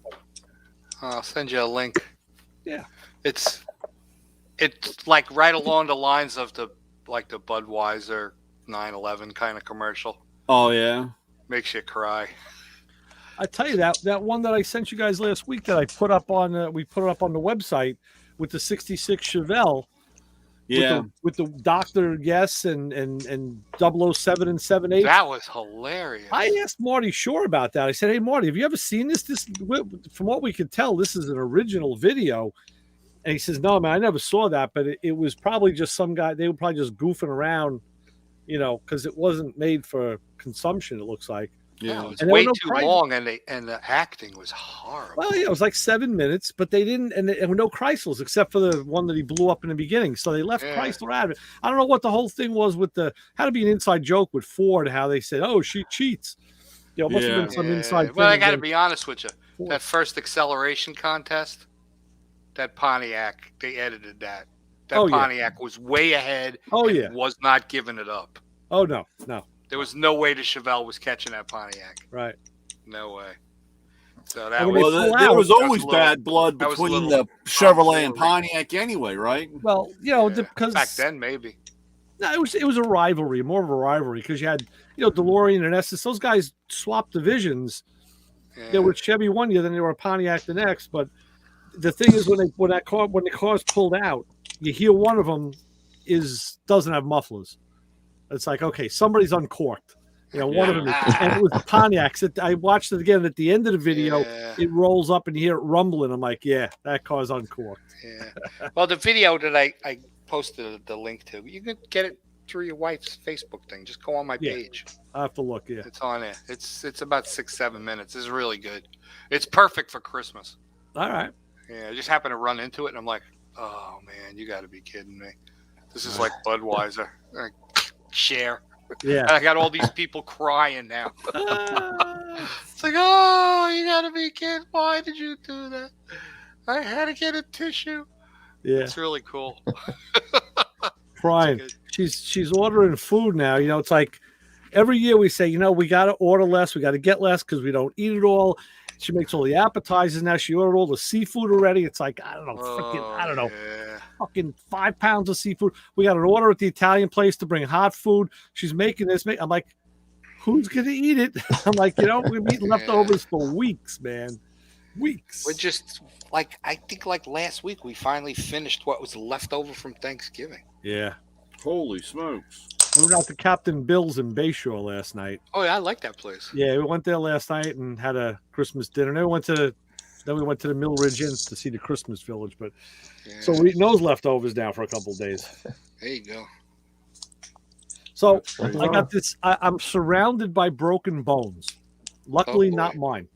I'll send you a link. Yeah. It's like right along the lines of the Budweiser 911 kind of commercial. Oh yeah. Makes you cry. I tell you that one that I sent you guys last week that I put up on we put it up on the website with the '66 Chevelle. Yeah. With the Dr. Yes and 007 and 78. That was hilarious. I asked Marty Shore about that. I said, "Hey Marty, have you ever seen this? From what we could tell, this is an original video." And he says, "No, man, I never saw that, but it was probably just some guy. They were probably just goofing around, because it wasn't made for consumption. It looks like." Yeah, it was way too long, and the acting was horrible. Well, yeah, it was like 7 minutes, but they didn't, and there were no Chryslers except for the one that he blew up in the beginning. So they left Chrysler out of it. I don't know what the whole thing was with had to be an inside joke with Ford, how they said, "Oh, she cheats." It must have been some inside. Well, I got to be honest with you. Ford. That first acceleration contest, that Pontiac, they edited that. That Pontiac was way ahead. Was not giving it up. Oh no. There was no way the Chevelle was catching that Pontiac. Right. No way. So there was always bad blood between the Chevrolet and Pontiac anyway, right? Well, because back then maybe. No, it was a rivalry, more of a rivalry, because you had DeLorean and Estes. Those guys swapped divisions. Yeah. They were Chevy one year, then they were Pontiac the next. But the thing is, when the cars pulled out, you hear one of them doesn't have mufflers. It's like, okay, somebody's uncorked. One of them, and it was the Pontiacs. I watched it again. At the end of the video, it rolls up and you hear it rumbling. I'm like, yeah, that car's uncorked. Yeah. Well, the video that I posted the link to, you can get it through your wife's Facebook thing. Just go on my page. I have to look. Yeah, it's on there. It's about 6-7 minutes. It's really good. It's perfect for Christmas. All right. Yeah, I just happened to run into it, and I'm like, oh man, you got to be kidding me. This is like Budweiser. Share. Yeah. I got all these people crying now. It's like, oh, you gotta be kidding. Why did you do that? I had to get a tissue. Yeah. It's really cool. Crying. She's ordering food now. It's like every year we say, we gotta order less, we gotta get less because we don't eat it all. She makes all the appetizers now. She ordered all the seafood already. It's like, I don't know, fucking 5 pounds of seafood. We got an order at the Italian place to bring hot food. She's making this. I'm like, who's going to eat it? I'm like, we're eating leftovers for weeks, man. Weeks. We're just I think last week we finally finished what was left over from Thanksgiving. Yeah. Holy smokes. We were out to Captain Bill's in Bayshore last night. Oh, yeah, I like that place. Yeah, we went there last night and had a Christmas dinner. Then we went to the Mill Ridge Inn to see the Christmas Village. But so we're eating those leftovers now for a couple of days. There you go. So I got this. I'm surrounded by broken bones. Luckily, not mine.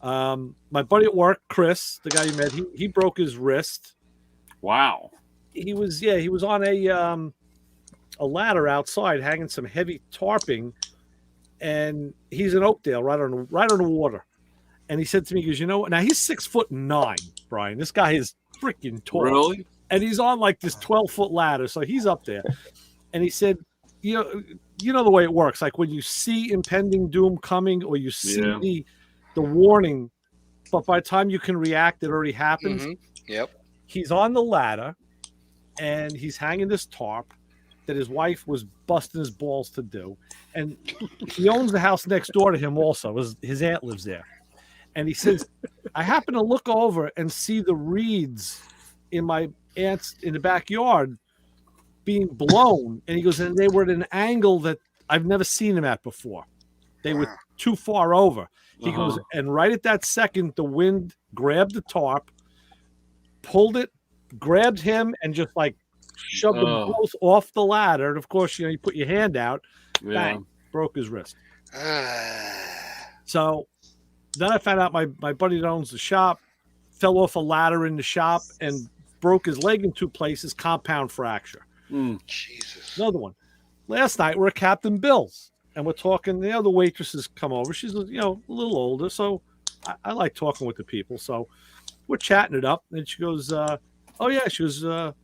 My buddy at work, Chris, the guy you met, he broke his wrist. Wow. he was on a ladder outside hanging some heavy tarping, and he's in Oakdale right on the water. And he said to me, he goes, now he's 6'9", Brian. This guy is freaking tall. Really? And he's on like this 12-foot ladder, so he's up there. And he said, you know the way it works. Like when you see impending doom coming, or you see the warning, but by the time you can react, it already happens. Mm-hmm. Yep. He's on the ladder, and he's hanging this tarp that his wife was busting his balls to do. And he owns the house next door to him also. His aunt lives there. And he says, I happen to look over and see the reeds in my aunt's in the backyard being blown. And he goes, and they were at an angle that I've never seen them at before. They were too far over. He goes, and right at that second, the wind grabbed the tarp, pulled it, grabbed him, and just like shoved them both off the ladder. And of course, you put your hand out, bang, broke his wrist. So then I found out my buddy that owns the shop fell off a ladder in the shop and broke his leg in 2 places, compound fracture. Jesus. Another one. Last night we're at Captain Bill's and we're talking. The other waitresses come over. She's a little older, so I like talking with the people. So we're chatting it up, and she goes, "Oh yeah," she goes, "This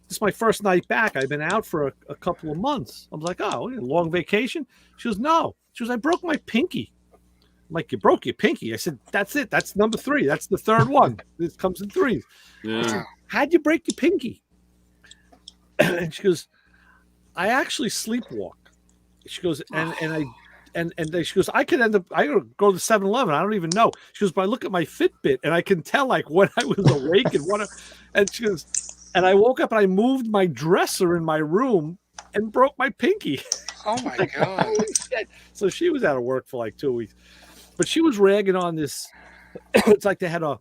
is my first night back. I've been out for a couple of months." I was like, "Oh, long vacation?" She goes, "No." She goes, "I broke my pinky." I'm like, "You broke your pinky?" I said, "That's it. That's number 3. That's the third one. This comes in 3s." I said, "How'd you break your pinky?" And she goes, "I actually sleepwalk." She goes, and she goes, I could go to 7-Eleven. I don't even know. She goes, but I look at my Fitbit and I can tell like when I was awake and what. And she goes, and I woke up and I moved my dresser in my room and broke my pinky. Oh my God. So she was out of work for like 2 weeks, but she was ragging on this. It's like they had a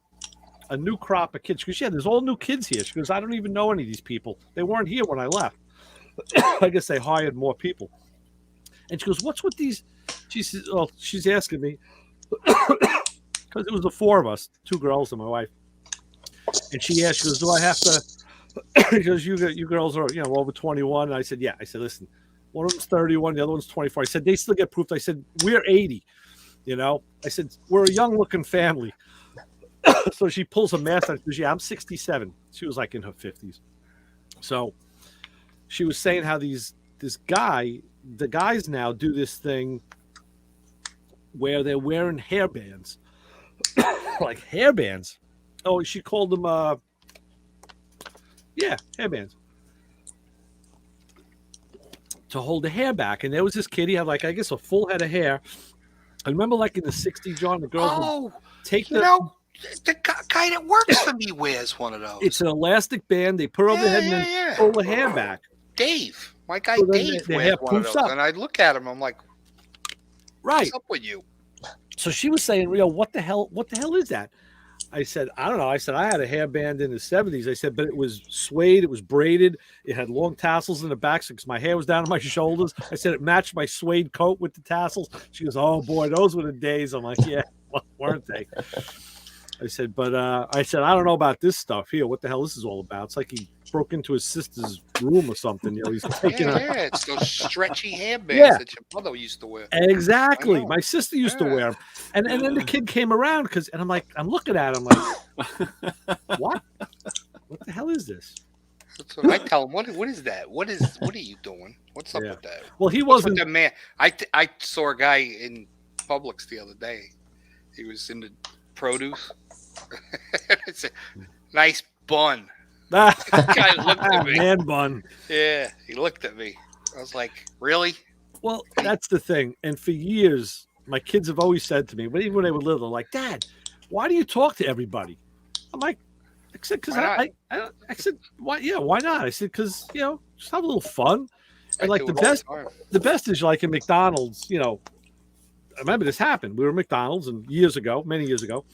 new crop of kids. She goes, yeah, there's all new kids here. She goes, I don't even know any of these people. They weren't here when I left. I guess they hired more people. And she goes, what's with these? She says, oh, she's asking me because it was the 4 of us, 2 girls and my wife. And she asked, she goes, do I have to? She goes, you girls are, over 21. And I said, yeah. I said, listen, one of them's 31, the other one's 24. I said, they still get proof. I said, we're 80. I said, we're a young looking family. So she pulls a mask out. She goes, yeah, I'm 67. She was like in her 50s. So she was saying how the guys now do this thing where they're wearing hairbands. Like hairbands. Oh, she called them hairbands. To hold the hair back. And there was this kid, he had like, I guess, a full head of hair. I remember like in the 60s, John, the girls would take the guy that works for me wears one of those. It's an elastic band. They put over the head and then pull the hair back. Dave, my guy Dave wears one of those. Up. And I look at him, I'm like, what's up with you? So she was saying, what the hell is that? I said, I don't know. I said, I had a hairband in the 70s. I said, but it was suede. It was braided. It had long tassels in the back because my hair was down to my shoulders. I said, it matched my suede coat with the tassels. She goes, oh, boy, those were the days. I'm like, yeah, weren't they? I said, but I don't know about this stuff here. What the hell this is all about? It's like he broke into his sister's room or something. He's taking it's those stretchy hairbands that your mother used to wear. Exactly. My sister used to wear them. And then the kid came around and I'm looking at him like, what? What the hell is this? That's what I tell him. What is that? What are you doing? What's up with that? Well, he wasn't the man. I saw a guy in Publix the other day. He was in the produce. It's a nice bun. The guy looked at me. Man bun. Yeah, he looked at me. I was like, really? Well, that's the thing. And for years, my kids have always said to me, but even when they were little, they're like, Dad, why do you talk to everybody? I'm like, I said, because I said, why? Yeah, why not? I said, because, just have a little fun. And like the best is like in McDonald's, I remember this happened. We were at McDonald's and many years ago.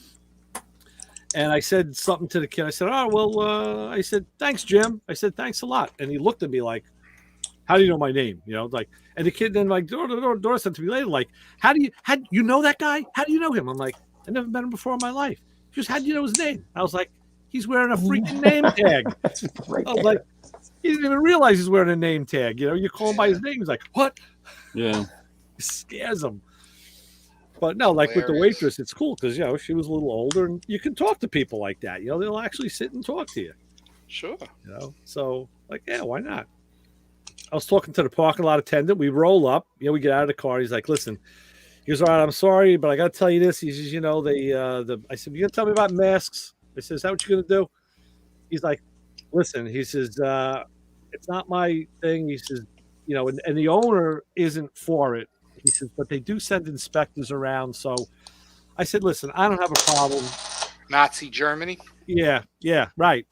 And I said something to the kid. I said, oh, well, I said, thanks, Jim. I said, thanks a lot. And he looked at me like, how do you know my name? And the kid then like, Dora said to me later, like, how do you know that guy? How do you know him? I'm like, I never met him before in my life. She goes, how do you know his name? I was like, He's wearing a freaking name tag. I was like, he didn't even realize he's wearing a name tag. You know, you call him by his name. He's like, what? Yeah. It scares him. But no, like with the waitress, it's cool because, you know, she was a little older and you can talk to people like that. You know, they'll actually sit and talk to you. Sure. You know, so like, yeah, why not? I was talking to the parking lot attendant. We roll up, you know, we get out of the car. He's like, listen, he goes, all right, I'm sorry, but I got to tell you this. He says, you know, I said, you going to tell me about masks? I said, is that what you're going to do? He's like, listen, he says, it's not my thing. He says, you know, and the owner isn't for it. He says, but they do send inspectors around. So I said, listen, I don't have a problem. Nazi Germany. Yeah, right.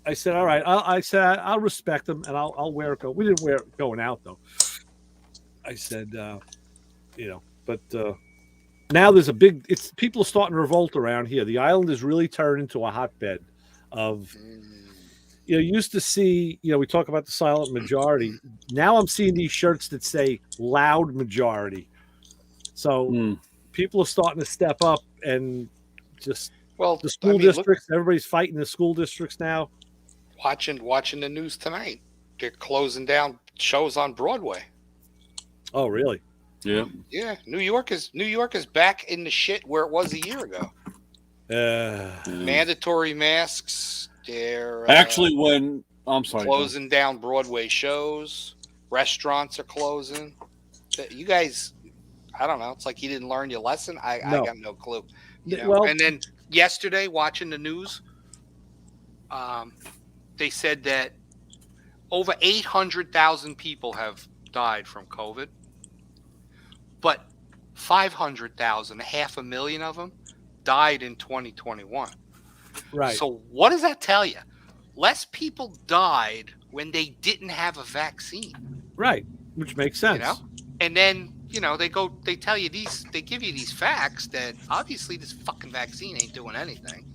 I said, all right. I'll respect them and I'll wear it. We didn't wear it going out though. I said, you know, but now there's people are starting to revolt around here. The island is really turned into a hotbed of, you know, used to see, you know, we talk about the silent majority. Now I'm seeing these shirts that say loud majority. So people are starting to step up and just, the school districts, everybody's fighting the school districts now. Watching the news tonight. They're closing down shows on Broadway. Oh, really? Yeah. Yeah. New York is back in the shit where it was a year ago. Mandatory masks. They're actually I'm sorry, closing down Broadway shows. Restaurants are closing. You guys, I don't know. It's like you didn't learn your lesson. I got no clue. You know? And then yesterday, watching the news, they said that over 800,000 people have died from COVID, but 500,000, 500,000 of them, died in 2021. Right. So what does that tell you? Less people died when they didn't have a vaccine. Right. Which makes sense. You know? And then, you know, they give you these facts that obviously this fucking vaccine ain't doing anything.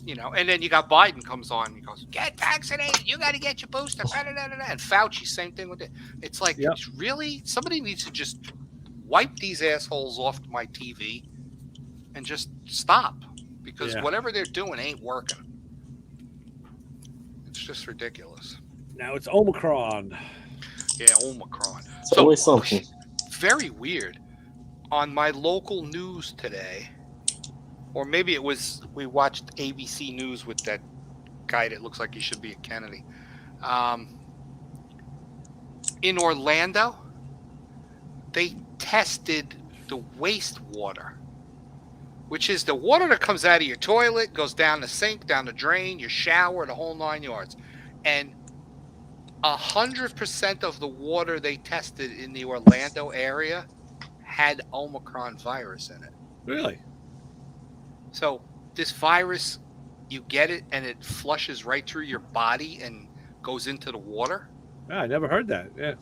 You know, and then you got Biden comes on and he goes, get vaccinated. You got to get your booster. And Fauci, same thing with it. It's like, really? Somebody needs to just wipe these assholes off my TV and just stop. Because whatever they're doing ain't working. It's just ridiculous. Now it's Omicron. Yeah, Omicron. It's always something. Very weird. On my local news today, or maybe it was we watched ABC News with that guy that looks like he should be a Kennedy. In Orlando, they tested the wastewater, which is the water that comes out of your toilet, goes down the sink, down the drain, your shower, the whole 9 yards. And 100% of the water they tested in the Orlando area had Omicron virus in it. Really? So this virus, you get it and it flushes right through your body and goes into the water. I never heard that. Yeah.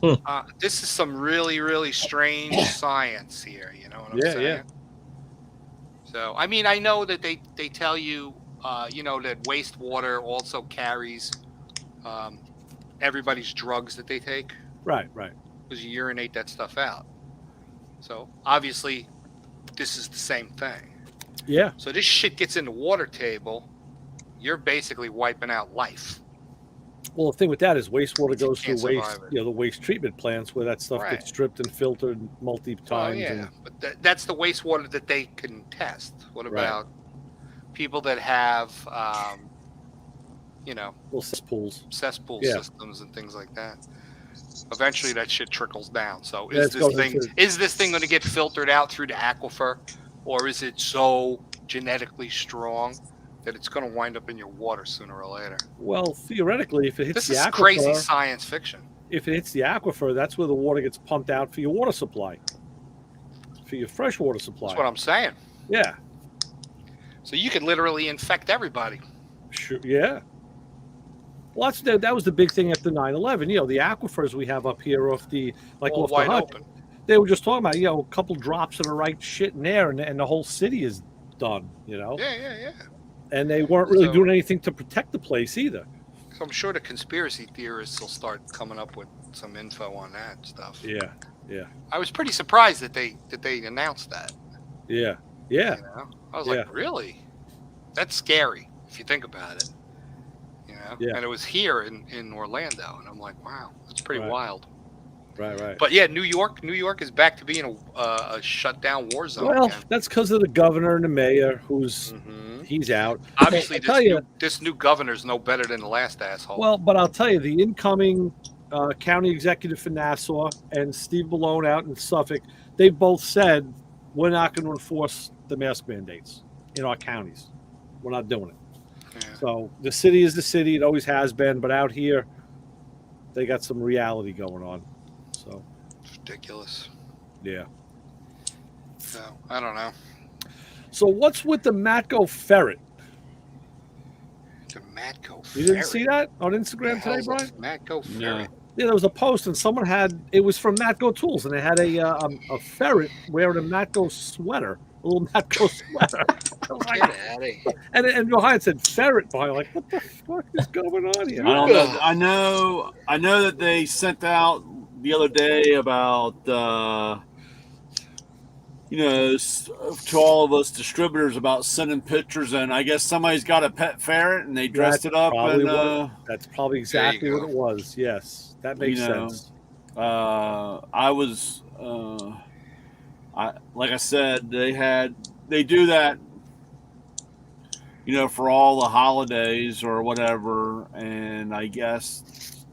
This is some really, really strange science here. You know what I'm saying? Yeah. So, I mean, I know that they tell you, you know, that wastewater also carries everybody's drugs that they take. Right. Because you urinate that stuff out. So, obviously, this is the same thing. Yeah. So this shit gets in the water table, you're basically wiping out life. Well, the thing with that is wastewater goes through the waste treatment plants where that stuff gets stripped and filtered multi times. But that's the wastewater that they can test. What about people that have, you know, little cesspool systems and things like that? Eventually, that shit trickles down. So is this thing going to get filtered out through the aquifer, or is it so genetically strong that it's going to wind up in your water sooner or later? Well, theoretically, if it hits the aquifer, this is crazy science fiction. If it hits the aquifer, that's where the water gets pumped out for your water supply, for your fresh water supply. That's what I'm saying. Yeah. So you could literally infect everybody. Sure. Yeah. Well, that was the big thing after 9/11. You know, the aquifers we have up here off the off wide the hut, open. They were just talking about, you know, a couple drops of the right shit in there, and the whole city is done. You know. Yeah. And they weren't really doing anything to protect the place either. So I'm sure the conspiracy theorists will start coming up with some info on that stuff. Yeah. I was pretty surprised that they announced that. Yeah. You know? I was like, really? That's scary. if you think about it. You know, Yeah. and it was here in Orlando, and I'm like, wow, that's pretty wild. Right. But yeah, New York is back to being a shut down war zone. Well, again. that's because of the governor and the mayor, who's he's out. Obviously, this new governor's no better than the last asshole. Well, but I'll tell you, the incoming county executive for Nassau and Steve Malone out in Suffolk, they both said we're not going to enforce the mask mandates in our counties. We're not doing it. Yeah. So the city is the city; it always has been. But out here, they got some reality going on. So It's ridiculous. Yeah. So I don't know. So what's with the Matco ferret? The Matco ferret. You didn't see that on Instagram today, Brian? Matco ferret. No. Yeah, there was a post, and someone had it was from Matco Tools, and they had a ferret wearing a Matco sweater, a little Matco sweater. I was like, Get out of here. and behind said ferret behind, like, what the fuck is going on here? I don't know. I know that they sent out the other day about to all of us distributors about sending pictures, and I guess somebody's got a pet ferret and they dressed it up. And that's probably exactly what it was. Yes, that makes sense. I was, like I said, they do that, for all the holidays or whatever, and I guess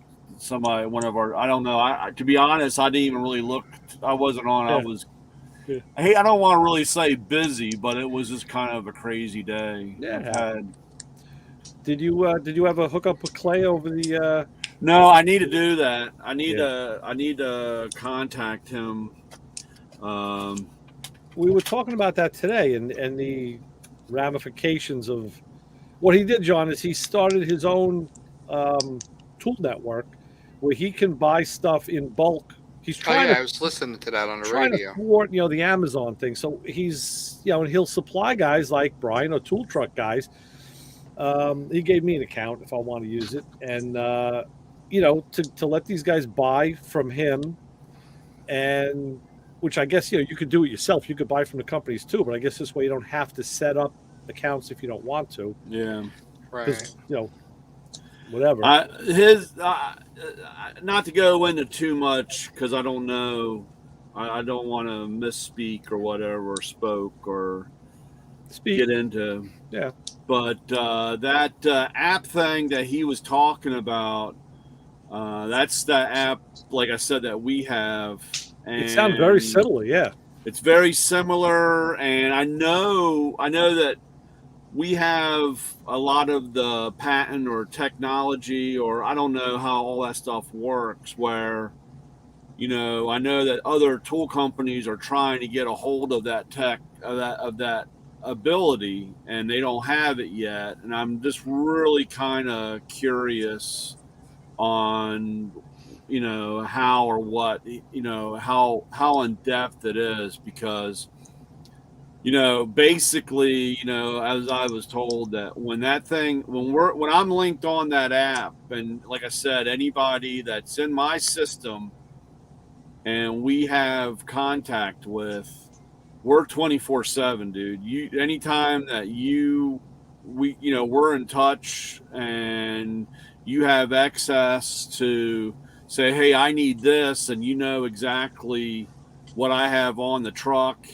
I don't know. To be honest, I didn't even really look. I wasn't on. Yeah. I was. Hey, I don't want to really say busy, but it was just kind of a crazy day. Yeah. Did you have a hookup with Clay over the? No, I need to do that. I need to contact him. We were talking about that today, and the ramifications of what he did. John is he started his own tool network where he can buy stuff in bulk. He's trying. I was listening to that on the trying radio. to thwart, the Amazon thing. So he's, and he'll supply guys like Brian or tool truck guys. He gave me an account if I want to use it, and to let these guys buy from him, and which I guess you could do it yourself. You could buy from the companies too, but I guess this way you don't have to set up accounts if you don't want to. Yeah, right. Whatever. Not to go into too much because I don't know. I don't want to misspeak or whatever, or spoke or get into. Yeah. But that app thing that he was talking about, that's the app, like I said, that we have. And it sounds very similar. Yeah. It's very similar, and I know that we have a lot of the patent or technology, or I don't know how all that stuff works, where, I know that other tool companies are trying to get a hold of that tech, of that ability, and they don't have it yet. And I'm just really kind of curious on, how or what, how in depth it is, because basically, as I was told, that when I'm linked on that app, and like I said, anybody that's in my system and we have contact with, we're 24/7, dude. Anytime that we're in touch and you have access to say, hey, I need this, and exactly what I have on the truck.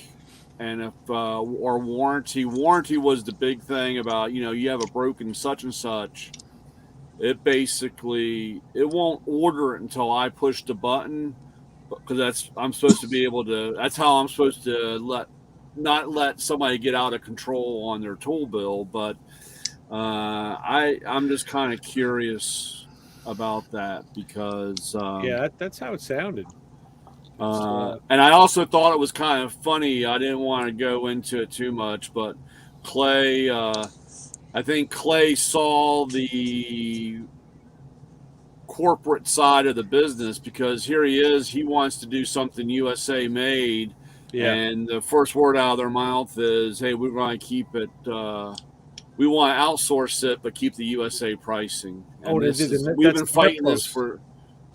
And if or warranty was the big thing about, you have a broken such and such, it won't order it until I push the button, because that's how I'm supposed to not let somebody get out of control on their tool bill. But I'm just kind of curious about that, because that's how it sounded. And I also thought it was kind of funny. I didn't want to go into it too much, but Clay, I think Clay saw the corporate side of the business, because here he is. He wants to do something USA made. Yeah. And the first word out of their mouth is, hey, we're going to keep it. We want to outsource it, but keep the USA pricing. And we've been fighting this for,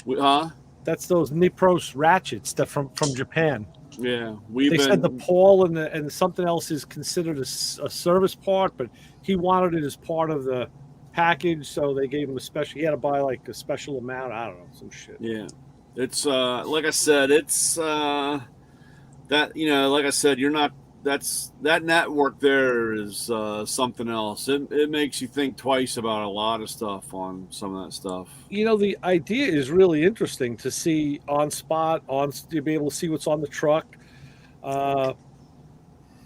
huh? That's those Nipros ratchets that from Japan. Yeah, They said the Paul and something else is considered a service part, but he wanted it as part of the package, so they gave him a special. He had to buy like a special amount. I don't know, some shit. Yeah, it's like I said, it's that like I said, you're not. That network there is something else. It makes you think twice about a lot of stuff on some of that stuff. The idea is really interesting to see on spot, to be able to see what's on the truck. I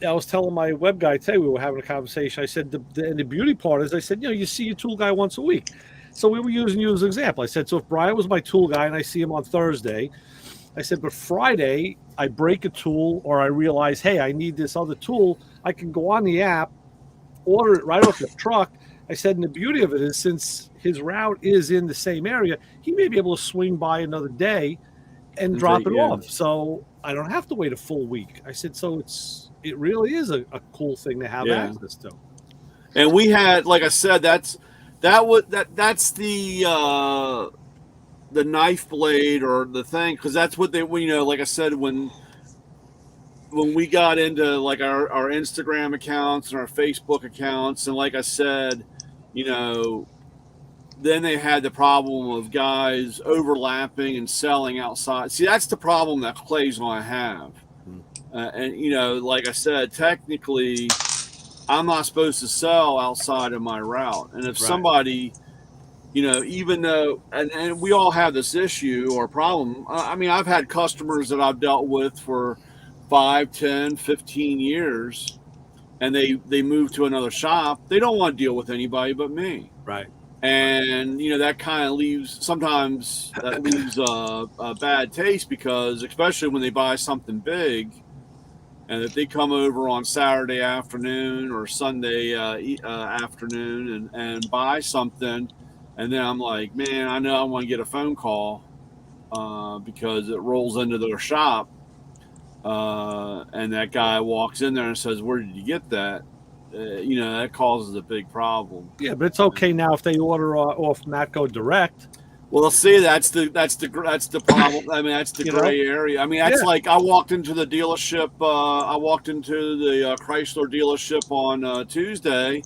was telling my web guy today, we were having a conversation. I said, the beauty part is, I said, you see your tool guy once a week. So we were using you as an example. I said, so if Brian was my tool guy and I see him on Thursday, I said, but Friday I break a tool or I realize, hey, I need this other tool. I can go on the app, order it right off the truck. I said, and the beauty of it is, since his route is in the same area, he may be able to swing by another day and drop it off. So I don't have to wait a full week. I said, so it really is a cool thing to have access to. And we had, like I said, that's the knife blade or the thing, because that's what they, like I said, when we got into like our Instagram accounts and our Facebook accounts, and like I said, then they had the problem of guys overlapping and selling outside. See, that's the problem that Clay's going to have. And like I said, technically I'm not supposed to sell outside of my route. And if somebody, even though, and we all have this issue or problem. I mean, I've had customers that I've dealt with for 5, 10, 15 years, and they move to another shop. They don't want to deal with anybody but me. Right. And, that kind of sometimes that leaves a bad taste, because especially when they buy something big, and if they come over on Saturday afternoon or Sunday afternoon and buy something, and then I'm like, man, I know I want to get a phone call because it rolls into their shop, and that guy walks in there and says, where did you get that? That causes a big problem. Yeah, but it's okay now if they order off Matco Direct. Well, see, that's the problem. I mean, that's the gray area. I mean, that's like I walked into the dealership. I walked into the Chrysler dealership on Tuesday,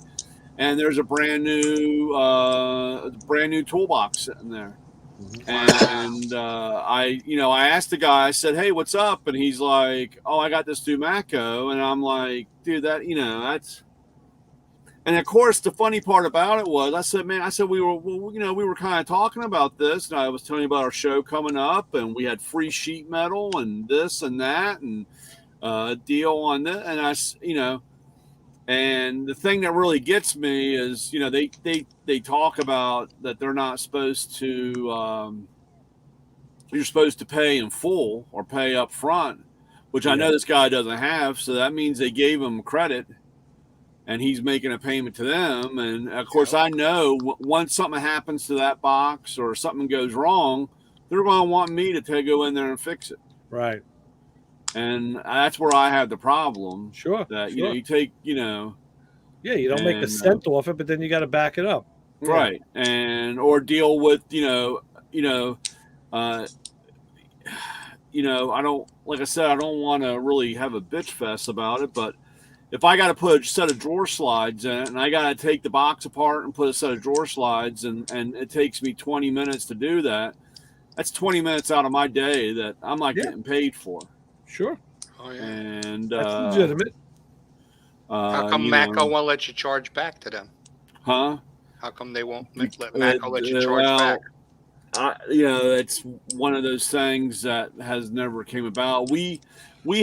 and there's a brand new toolbox sitting there. And I asked the guy. I said, "Hey, what's up?" And he's like, "Oh, I got this through Matco." And I'm like, "Dude, that's." And of course, the funny part about it was, I said, we were kind of talking about this, and I was telling you about our show coming up, and we had free sheet metal and this and that, and a deal on that, and and the thing that really gets me is, they talk about that they're not supposed to, you're supposed to pay in full or pay up front, which I know this guy doesn't have, so that means they gave him credit. And he's making a payment to them. And of course, I know once something happens to that box or something goes wrong, they're going to want me to go in there and fix it. Right. And that's where I have the problem. Sure. That, you take, Yeah, you don't make a cent off it, but then you got to back it up. Right. And, or deal with, I don't, like I said, I don't want to really have a bitch fest about it, but if I got to put a set of drawer slides in it, and I got to take the box apart and put a set of drawer slides, and it takes me 20 minutes to do that, that's 20 minutes out of my day that I'm not getting paid for. Sure. Oh, yeah. And that's legitimate. How come Matco won't let you charge back to them? Huh? How come they won't let Matco let you charge back? It's one of those things that has never came about. We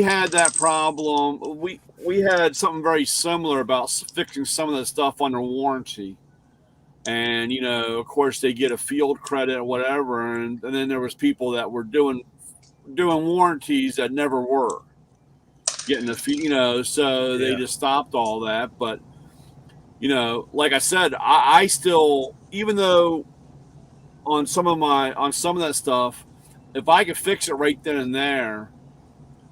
had that problem. We had something very similar about fixing some of the stuff under warranty. And, of course, they get a field credit or whatever. And then there was people that were doing warranties that never were getting the, so they just stopped all that. But, like I said, I still, even though on some of that stuff, if I could fix it right then and there,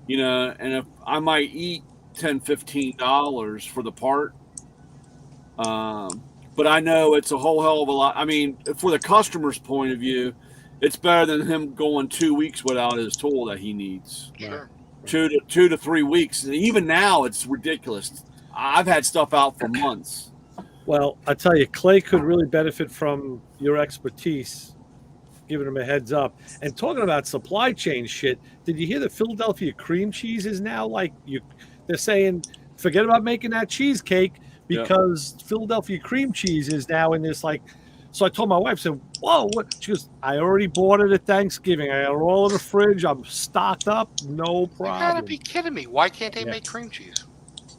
and if I might eat $10, $15 for the part, but I know it's a whole hell of a lot. I mean, for the customer's point of view, it's better than him going 2 weeks without his tool that he needs. Sure. 2 to 3 weeks. And even now, it's ridiculous. I've had stuff out for months. Well, I tell you, Clay could really benefit from your expertise, giving him a heads up. And talking about supply chain shit, did you hear that Philadelphia cream cheese is now they're saying, forget about making that cheesecake because Philadelphia cream cheese is now in this so I told my wife, I said, whoa, what? She goes, I already bought it at Thanksgiving. I got it all in the fridge. I'm stocked up. No problem. You gotta be kidding me. Why can't they make cream cheese?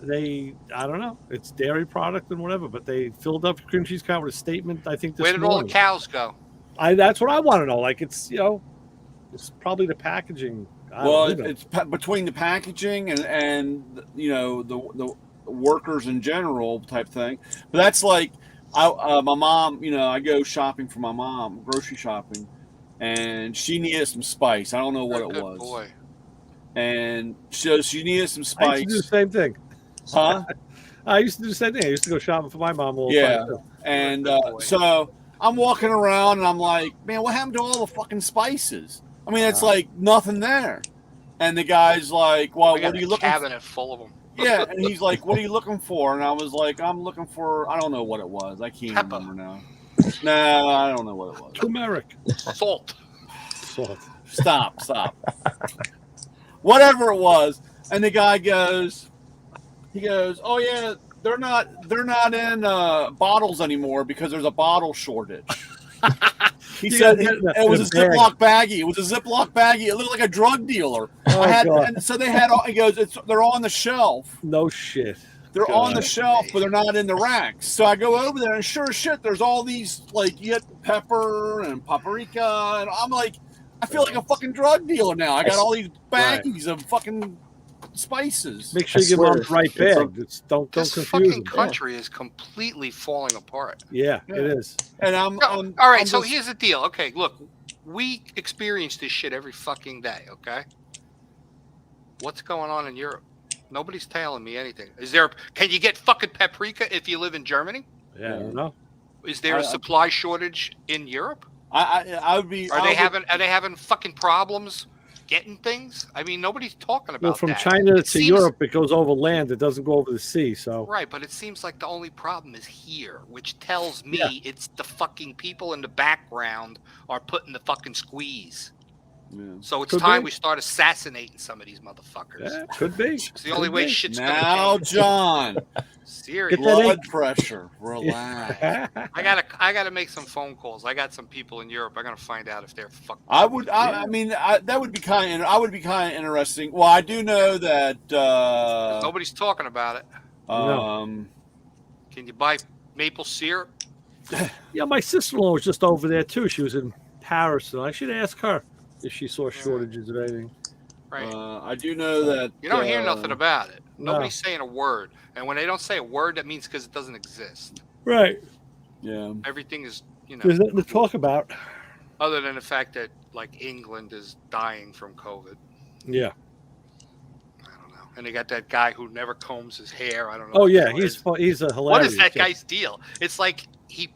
I don't know. It's dairy product and whatever, but Philadelphia cream cheese came out with a statement, I think, this Where did all the cows go? That's what I want to know. It's probably the packaging. It's between the packaging and the workers in general type thing. But that's like my mom. I go shopping for my mom, grocery shopping, and she needed some spice. I don't know what it was. Boy. And so she needed some spice. I used to do the same thing. Huh? I used to do the same thing. I used to go shopping for my mom all the time. Too. And so I'm walking around and I'm like, man, what happened to all the fucking spices? I mean, it's like nothing there. And the guy's like, well, what are you looking for? Cabinet full of them. Yeah, and he's like, what are you looking for? And I was like, I'm looking for, I don't know what it was. I can't remember now. No, I don't know what it was. Turmeric. Salt. Stop. Whatever it was. And the guy goes, oh yeah, they're not in bottles anymore because there's a bottle shortage. He said it was a Ziploc baggie. It was a Ziploc baggie. It looked like a drug dealer. And so they had. He goes, they're on the shelf. No shit. They're on the shelf, but they're not in the racks. So I go over there, and sure as shit, there's all these you get pepper and paprika, and I'm like, I feel like a fucking drug dealer now. I got all these baggies of fucking spices. Make sure you give them the right bag. Don't this confuse fucking them. country is completely falling apart. Yeah, it is. And all right. So here's the deal. Okay, look, we experience this shit every fucking day. Okay, what's going on in Europe? Nobody's telling me anything. Can you get fucking paprika if you live in Germany? Yeah, I don't know. Is there a supply shortage in Europe? I would be. Are they having fucking problems getting things? I mean, nobody's talking about Well, from that. China to Europe, it goes over land. It doesn't go over the sea. So right, but it seems like the only problem is here, which tells me it's the fucking people in the background are putting the fucking squeeze. Yeah. So it's time we start assassinating some of these motherfuckers. Yeah, could be. It's the only way shit's now, gonna change. John. Seriously. Blood pressure. Relax. I gotta make some phone calls. I got some people in Europe. I gotta find out if they're fucking. I mean, that would be kind of interesting. Well, I do know that nobody's talking about it. No. Can you buy maple syrup? Yeah, my sister-in-law was just over there too. She was in Paris, so I should ask her if she saw shortages of anything. Right. I do know that you don't hear nothing about it. No. Nobody's saying a word, and when they don't say a word, that means because it doesn't exist. Right. Yeah. Everything is, There's nothing to talk about, other than the fact that England is dying from COVID. Yeah. I don't know. And they got that guy who never combs his hair. I don't know. Oh yeah, he's a hilarious. What is that guy's deal? It's like he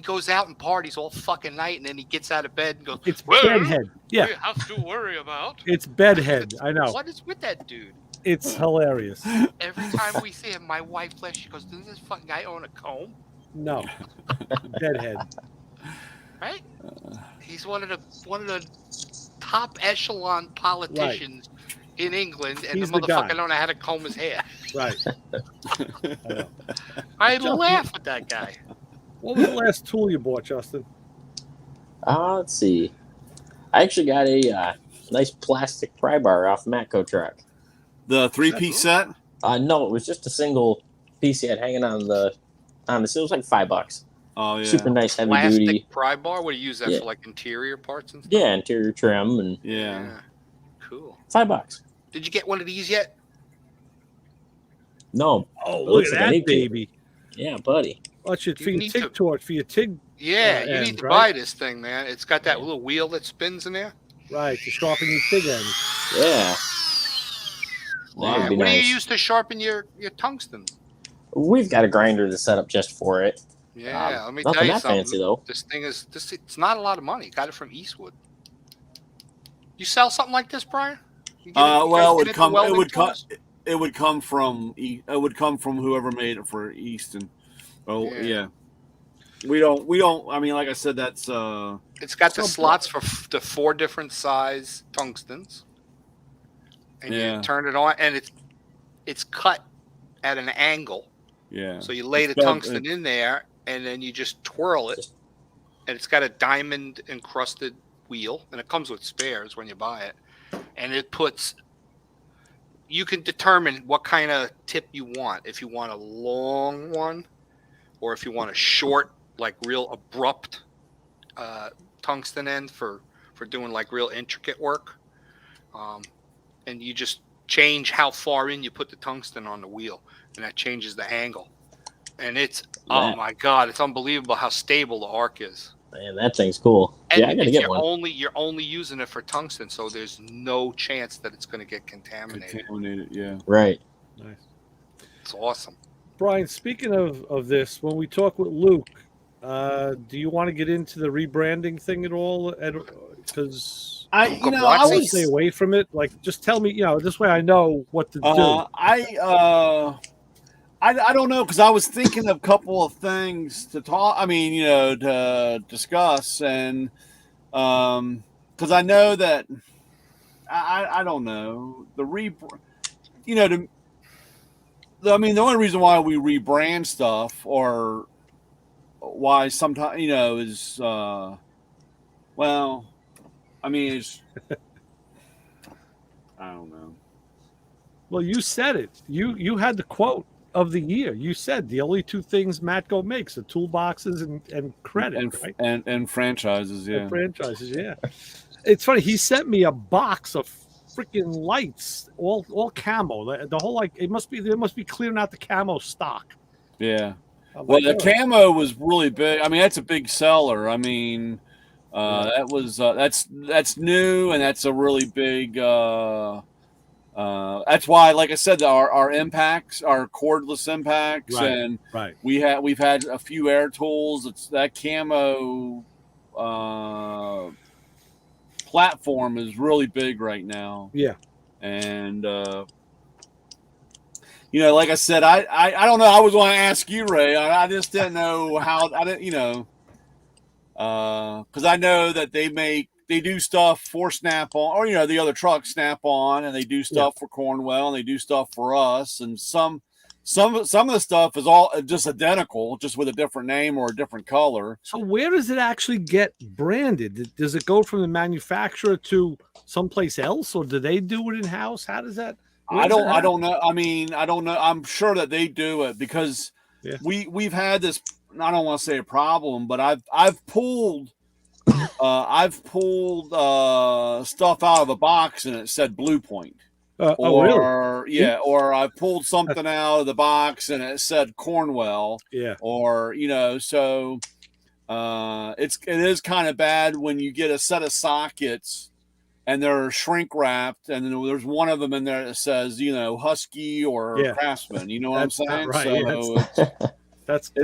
goes out and parties all fucking night, and then he gets out of bed and goes, it's bedhead. Yeah. We have to worry about. It's bedhead. I know. What is with that dude? It's hilarious. Every time we see him, my wife laughs. She goes, "Does this fucking guy own a comb?" No. Bedhead. Right? He's one of the top echelon politicians in England, and He's the the guy. motherfucker don't know how to comb his hair. Right. I laugh at that guy. What was the last tool you bought, Justin? Let's see. I actually got a nice plastic pry bar off Matco truck. The 3-piece set? No, it was just a single piece he had hanging on the. It was like $5. Oh yeah. Super nice, heavy Plastic duty. pry bar. What do you use that Yeah. for? Like interior parts and stuff? Yeah, interior trim and Yeah. Cool. $5. Did you get one of these yet? No. Oh, It look looks at like I that need to. baby. Yeah, buddy. Watch it for You your need TIG to- torch, for your TIG. Yeah, you end, need to right? buy this thing, man. It's got that little wheel that spins in there. Right, to sharpen your TIG ends. Yeah. Yeah. That'd be What do nice. you use to sharpen your tungsten? We've got a grinder that's set up just for it. Yeah, let me nothing tell you that something. fancy, though. This thing is it's not a lot of money. Got it from Eastwood. You sell something like this, Brian? Well, it would come from whoever made it for Easton. Oh yeah. We don't. I mean, like I said, that's. It's got the slots for the 4 different size tungstens, and you turn it on, and it's cut at an angle. Yeah. So you lay the tungsten in there, and then you just twirl it, and it's got a diamond encrusted wheel, and it comes with spares when you buy it, and it puts. You can determine what kind of tip you want. If you want a long one, or if you want a short, like real abrupt tungsten end for doing like real intricate work. And you just change how far in you put the tungsten on the wheel, and that changes the angle. And it's oh my god, it's unbelievable how stable the arc is. Man, that thing's cool. And yeah, I gotta get one. You're only using it for tungsten, so there's no chance that it's going to get contaminated. Yeah. Right. Nice. It's awesome. Brian, speaking of this, when we talk with Luke, do you want to get into the rebranding thing at all? Because I always stay away from it. Like, just tell me, this way I know what to do. I don't know, because I was thinking of a couple of things to talk. I mean, to discuss, and because I know that I don't know the the only reason why we rebrand stuff, or why sometimes is well, I mean, it's I don't know. Well, you said it. You had the quote of the year. You said the only 2 things Matco makes are toolboxes and credit, right? And franchises, yeah. And franchises, yeah. It's funny. He sent me a box of freaking lights, all camo. The whole they must be clearing out the camo stock. Yeah. Well, the camo was really big. I mean, that's a big seller. I mean, that was that's new, and that's a really big. That's why, like I said, our impacts, our cordless impacts, and we've had a few air tools. It's that camo platform is really big right now. Yeah, and like I said, I don't know. I was going to ask you, Ray. I just didn't know how. I didn't, because I know that they do stuff for Snap-on, or the other trucks Snap-on, and they do stuff for Cornwell, and they do stuff for us, and some of the stuff is all just identical, just with a different name or a different color. So where does it actually get branded? Does it go from the manufacturer to someplace else, or do they do it in house? How does that? I don't know. I mean, I don't know. I'm sure that they do it, because we've had this. I don't want to say a problem, but I've pulled stuff out of a box and it said Blue Point. Really? Or I pulled something out of the box and it said Cornwell. Yeah. Or so it is kind of bad when you get a set of sockets and they're shrink wrapped, and then there's one of them in there that says Husky or Craftsman. You know what I'm saying? Right.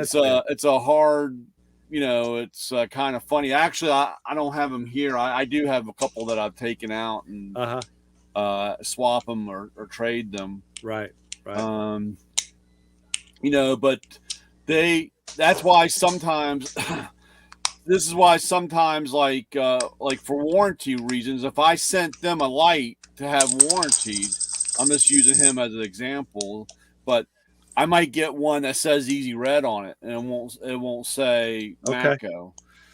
So it's a hard. It's kind of funny. Actually, I don't have them here. I do have a couple that I've taken out and swap them or trade them. Right. But that's why sometimes this is why sometimes like for warranty reasons, if I sent them a light to have warranted, I'm just using him as an example, but I might get one that says Easy Red on it, and it won't say Matco.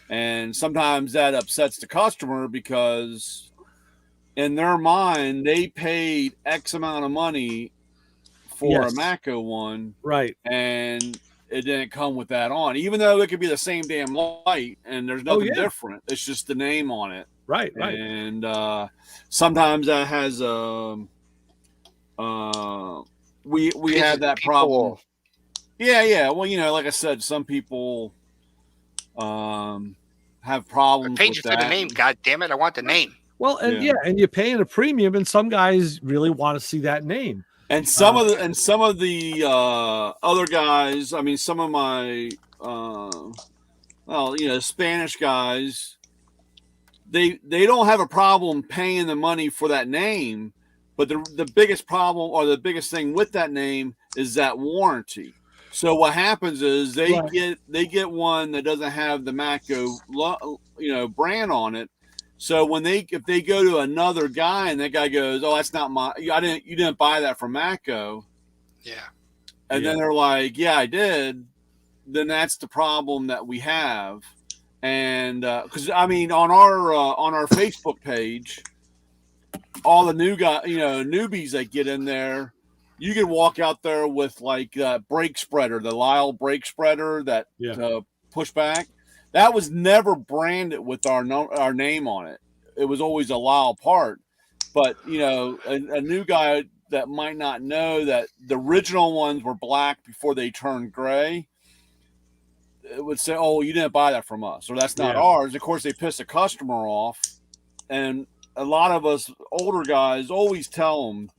And sometimes that upsets the customer, because in their mind they paid X amount of money for a Matco one, right? And it didn't come with that on, even though it could be the same damn light and there's nothing different. It's just the name on it, right? And sometimes that has we have that problem. Yeah. Well, like I said, some people have problems. I paid you for the name. God damn it! I want the name. Well, and and you're paying a premium, and some guys really want to see that name. And some of the other guys, I mean, some of my Spanish guys, they don't have a problem paying the money for that name, But the biggest problem or the biggest thing with that name is that warranty. So what happens is they get one that doesn't have the Matco brand on it. So if they go to another guy and that guy goes, "Oh, that's not you didn't buy that from Matco." Yeah. And then they're like, "Yeah, I did." Then that's the problem that we have. And because on our Facebook page, all the newbies that get in there, you can walk out there with like brake spreader, the Lyle brake spreader that push back. That was never branded with our name on it. It was always a Lyle part. But a new guy that might not know that the original ones were black before they turned gray, it would say, "Oh, you didn't buy that from us," or "That's not ours." Of course, they piss the customer off, and a lot of us older guys always tell them.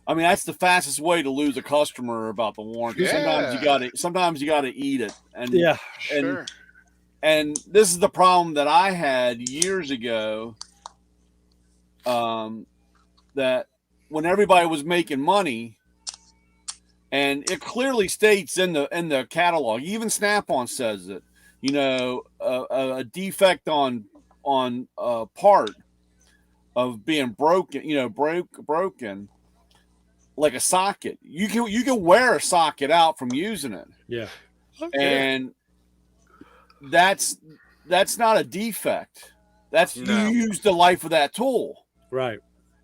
That's the fastest way to lose a customer about the warranty. Yeah. Sometimes you gotta eat it, and Sure. And this is the problem that I had years ago. That when everybody was making money. And it clearly states in the catalog, even Snap-on says it. A defect on a part of being broken, broken, like a socket. You can wear a socket out from using it. Yeah. And that's not a defect. You use the life of that tool. Right.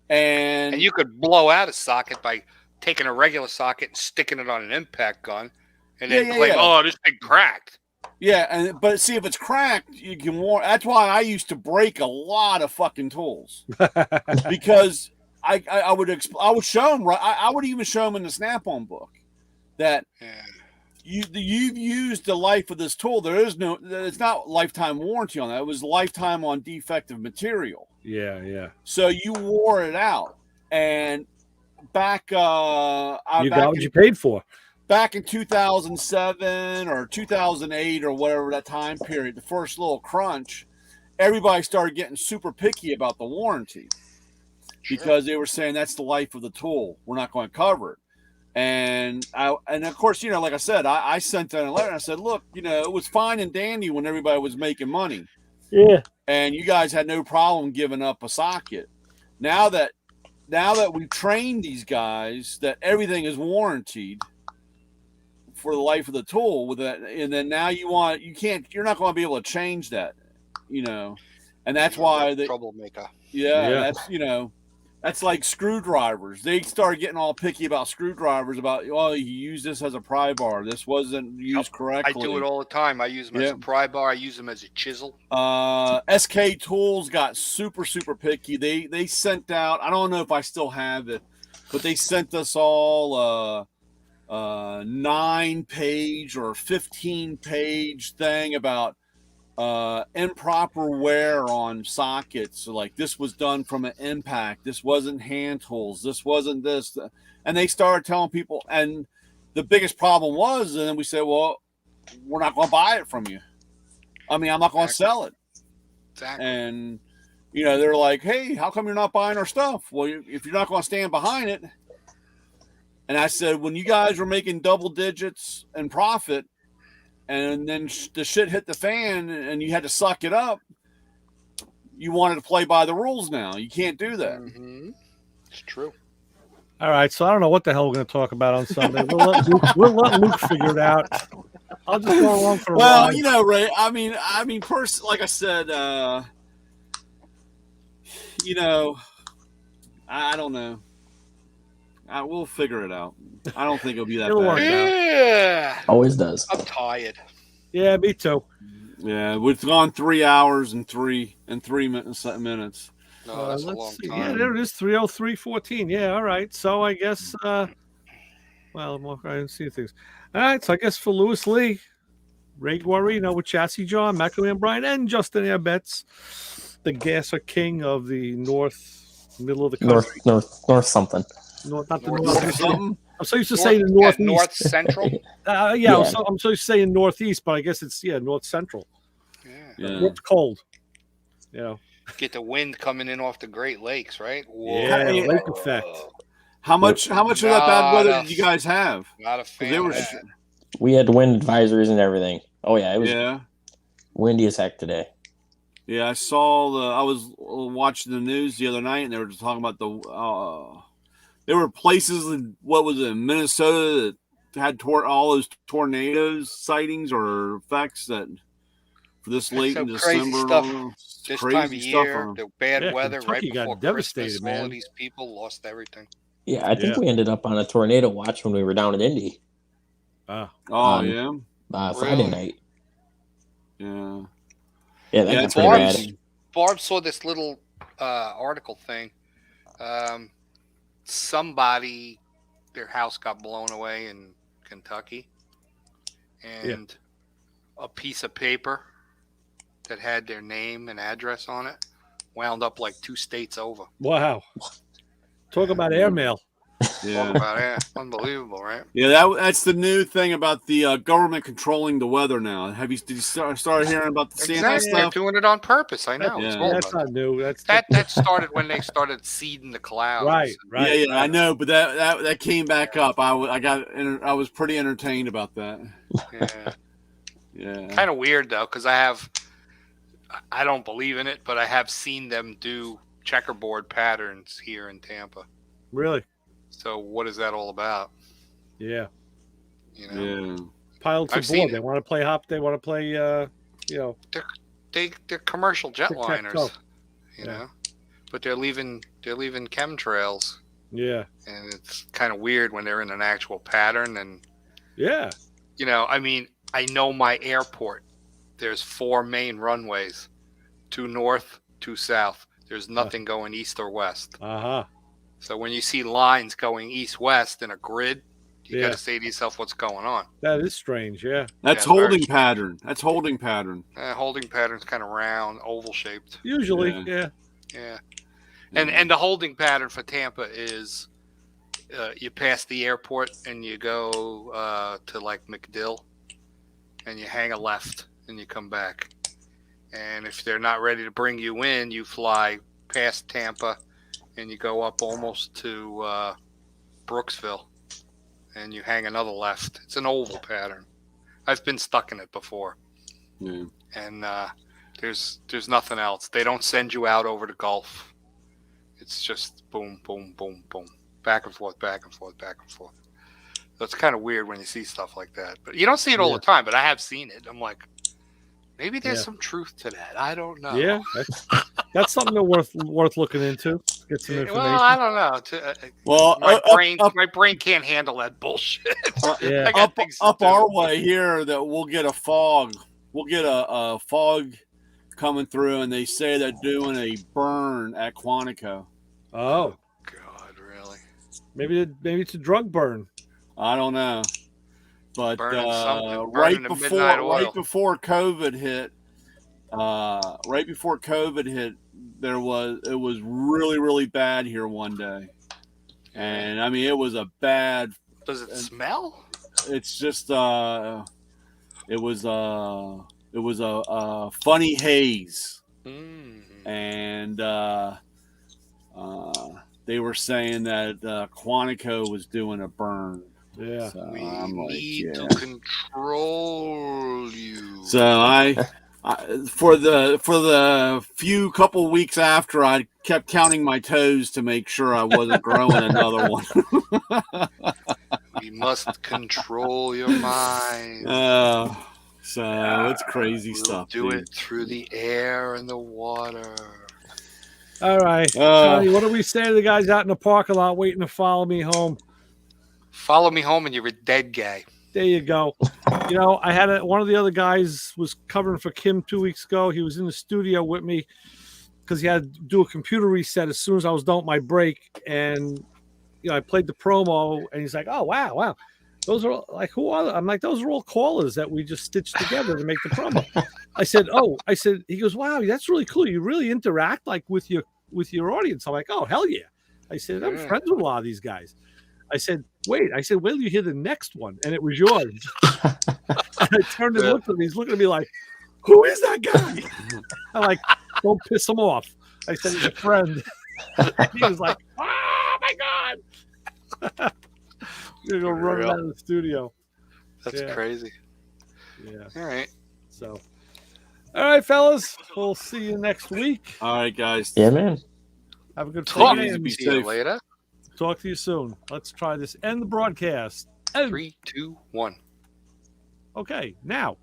And you could blow out a socket by taking a regular socket and sticking it on an impact gun, and then claim, "Oh, this thing cracked." Yeah, but see, if it's cracked, you can warn. That's why I used to break a lot of fucking tools because I would show them. I would even show them in the Snap-on book that you've used the life of this tool. It's not lifetime warranty on that. It was lifetime on defective material. Yeah. So you wore it out, and back you got what you paid for. Back in 2007 or 2008 or whatever that time period, the first little crunch, everybody started getting super picky about the warranty because they were saying that's the life of the tool. We're not going to cover it. And of course, like I said, I sent out a letter and I said, "Look, it was fine and dandy when everybody was making money. Yeah. And you guys had no problem giving up a socket. Now that we've trained these guys that everything is warranted for the life of the tool with that, and then now you're not going to be able to change that, and that's why the troublemaker. Yeah, that's like screwdrivers. They started getting all picky about screwdrivers. About you use this as a pry bar. This wasn't used correctly. I do it all the time. I use them as a pry bar. I use them as a chisel. SK Tools got super picky. They sent out. I don't know if I still have it, but they sent us all 9-page or 15-page thing about improper wear on sockets. So like this was done from an impact. This wasn't hand tools. This wasn't this. And they started telling people. And the biggest problem was, and then we said, "Well, we're not going to buy it from you. I'm not going to sell it." Exactly. And they're like, "Hey, how come you're not buying our stuff?" Well, if you're not going to stand behind it. And I said, when you guys were making double digits in profit, and then the shit hit the fan and you had to suck it up, you wanted to play by the rules now. You can't do that. Mm-hmm. It's true. All right, so I don't know what the hell we're going to talk about on Sunday. We'll let Luke figure it out. I'll just go along for a ride. Ray, like I said, I don't know. We'll figure it out. I don't think it'll be that bad. Yeah. Always does. I'm tired. Yeah, me too. Yeah, we've gone 3 hours and 3 minutes. No, that's a long time. Yeah, there it is, 3:03:14. Yeah, all right. So I guess, I didn't see things. All right, so I guess for Lewis Lee, Ray Guarino with Chassis John, McElwain Bryan, and Justin Airbets, the gasser king of the middle of the country. North something. Not the north. I'm so used to saying the northeast. North Central? Yeah. I'm so used to saying northeast, but I guess it's north central. Yeah. It's cold. get the wind coming in off the Great Lakes, right? Yeah, Hey, lake effect. How much of that bad weather did you guys have? Not a 'Cause fan they of were that. We had wind advisories and everything. Oh yeah, it was yeah. windy as heck today. Yeah, I was watching the news the other night, and they were just talking about there were places in Minnesota that had all those tornadoes sightings or effects that for this late So in crazy December. stuff. This Crazy time of stuff. year, the bad Yeah, weather right Kentucky got before devastated, Christmas. All man. of these people lost everything. Yeah, I think we ended up on a tornado watch when we were down in Indy. Yeah. Friday night. Yeah. Yeah, that got pretty bad. Barb saw this little article thing. Somebody, their house got blown away in Kentucky, and a piece of paper that had their name and address on it wound up like 2 states over. Wow. Talk about airmail. Yeah. Talk about it. Unbelievable, right? Yeah, that's the new thing about the government controlling the weather now. Did you start hearing about the Santa Exactly. They're stuff? doing it on purpose. I know. That's not new. That started when they started seeding the clouds. Right. Yeah, I know, but that came back up. I was pretty entertained about that. Yeah. Yeah. Kind of weird though, because I don't believe in it, but I have seen them do checkerboard patterns here in Tampa. Really? So what is that all about? Yeah. You know? Yeah. Pilots I've are seen bored. it. They want to play hop. They want to play. They're commercial jetliners. Tic-tac-toe. You know, but they're leaving chemtrails. Yeah. And it's kind of weird when they're in an actual pattern. And yeah, you know, I mean, I know my airport. There's 4 main runways, 2 north, 2 south. There's nothing going east or west. So when you see lines going east-west in a grid, you got to say to yourself, "What's going on?" That is strange. Yeah. That's holding pattern. That's holding pattern. Holding pattern's kind of round, oval shaped. Usually, yeah. And the holding pattern for Tampa is you pass the airport and you go to like McDill, and you hang a left and you come back. And if they're not ready to bring you in, you fly past Tampa and you go up almost to Brooksville and you hang another left. It's an oval pattern. I've been stuck in it before. Yeah. And there's nothing else. They don't send you out over the Gulf. It's just boom, boom, boom, boom. Back and forth, back and forth, back and forth. So it's kind of weird when you see stuff like that. But you don't see it all the time, but I have seen it. I'm like, maybe there's some truth to that. I don't know. Yeah, that's something worth looking into. Get some information. Well, I don't know. Well, my brain can't handle that bullshit. I got up our way here that we'll get a fog. We'll get a fog coming through, and they say they're doing a burn at Quantico. Oh God, really? Maybe it's a drug burn. I don't know, but right before COVID hit, it was really, really bad here one day, and I mean it was a bad. Does it smell? It's just it was a funny haze, and they were saying that Quantico was doing a burn. Yeah, so we I'm need to control you. So I for the few couple weeks after, I kept counting my toes to make sure I wasn't growing another one. We must control your mind. So it's crazy stuff. Do it through the air and the water. All right, Johnny, what do we say to the guys out in the parking lot waiting to follow me home? Follow me home and you're a dead guy. There you go. You know, I had one of the other guys was covering for Kim 2 weeks ago. He was in the studio with me because he had to do a computer reset as soon as I was done with my break. And, you know, I played the promo and he's like, oh, wow. Those are like, who are they? I'm like, those are all callers that we just stitched together to make the promo. I said, he goes, wow, that's really cool. You really interact like with your audience. I'm like, oh, hell yeah. I said, I'm friends with a lot of these guys. I said, wait till you hear the next one. And it was yours. And I turned and looked at him. He's looking at me like, who is that guy? I'm like, Don't piss him off. I said he's a friend. He was like, "Oh my god!" We're gonna go run out of the studio. That's crazy. Yeah. All right. So, all right, fellas. We'll see you next week. All right, guys. Yeah, man. Have a good Talk Friday. to See you later. Talk to you soon. Let's try this. End the broadcast. 3, 2, 1. Okay, now.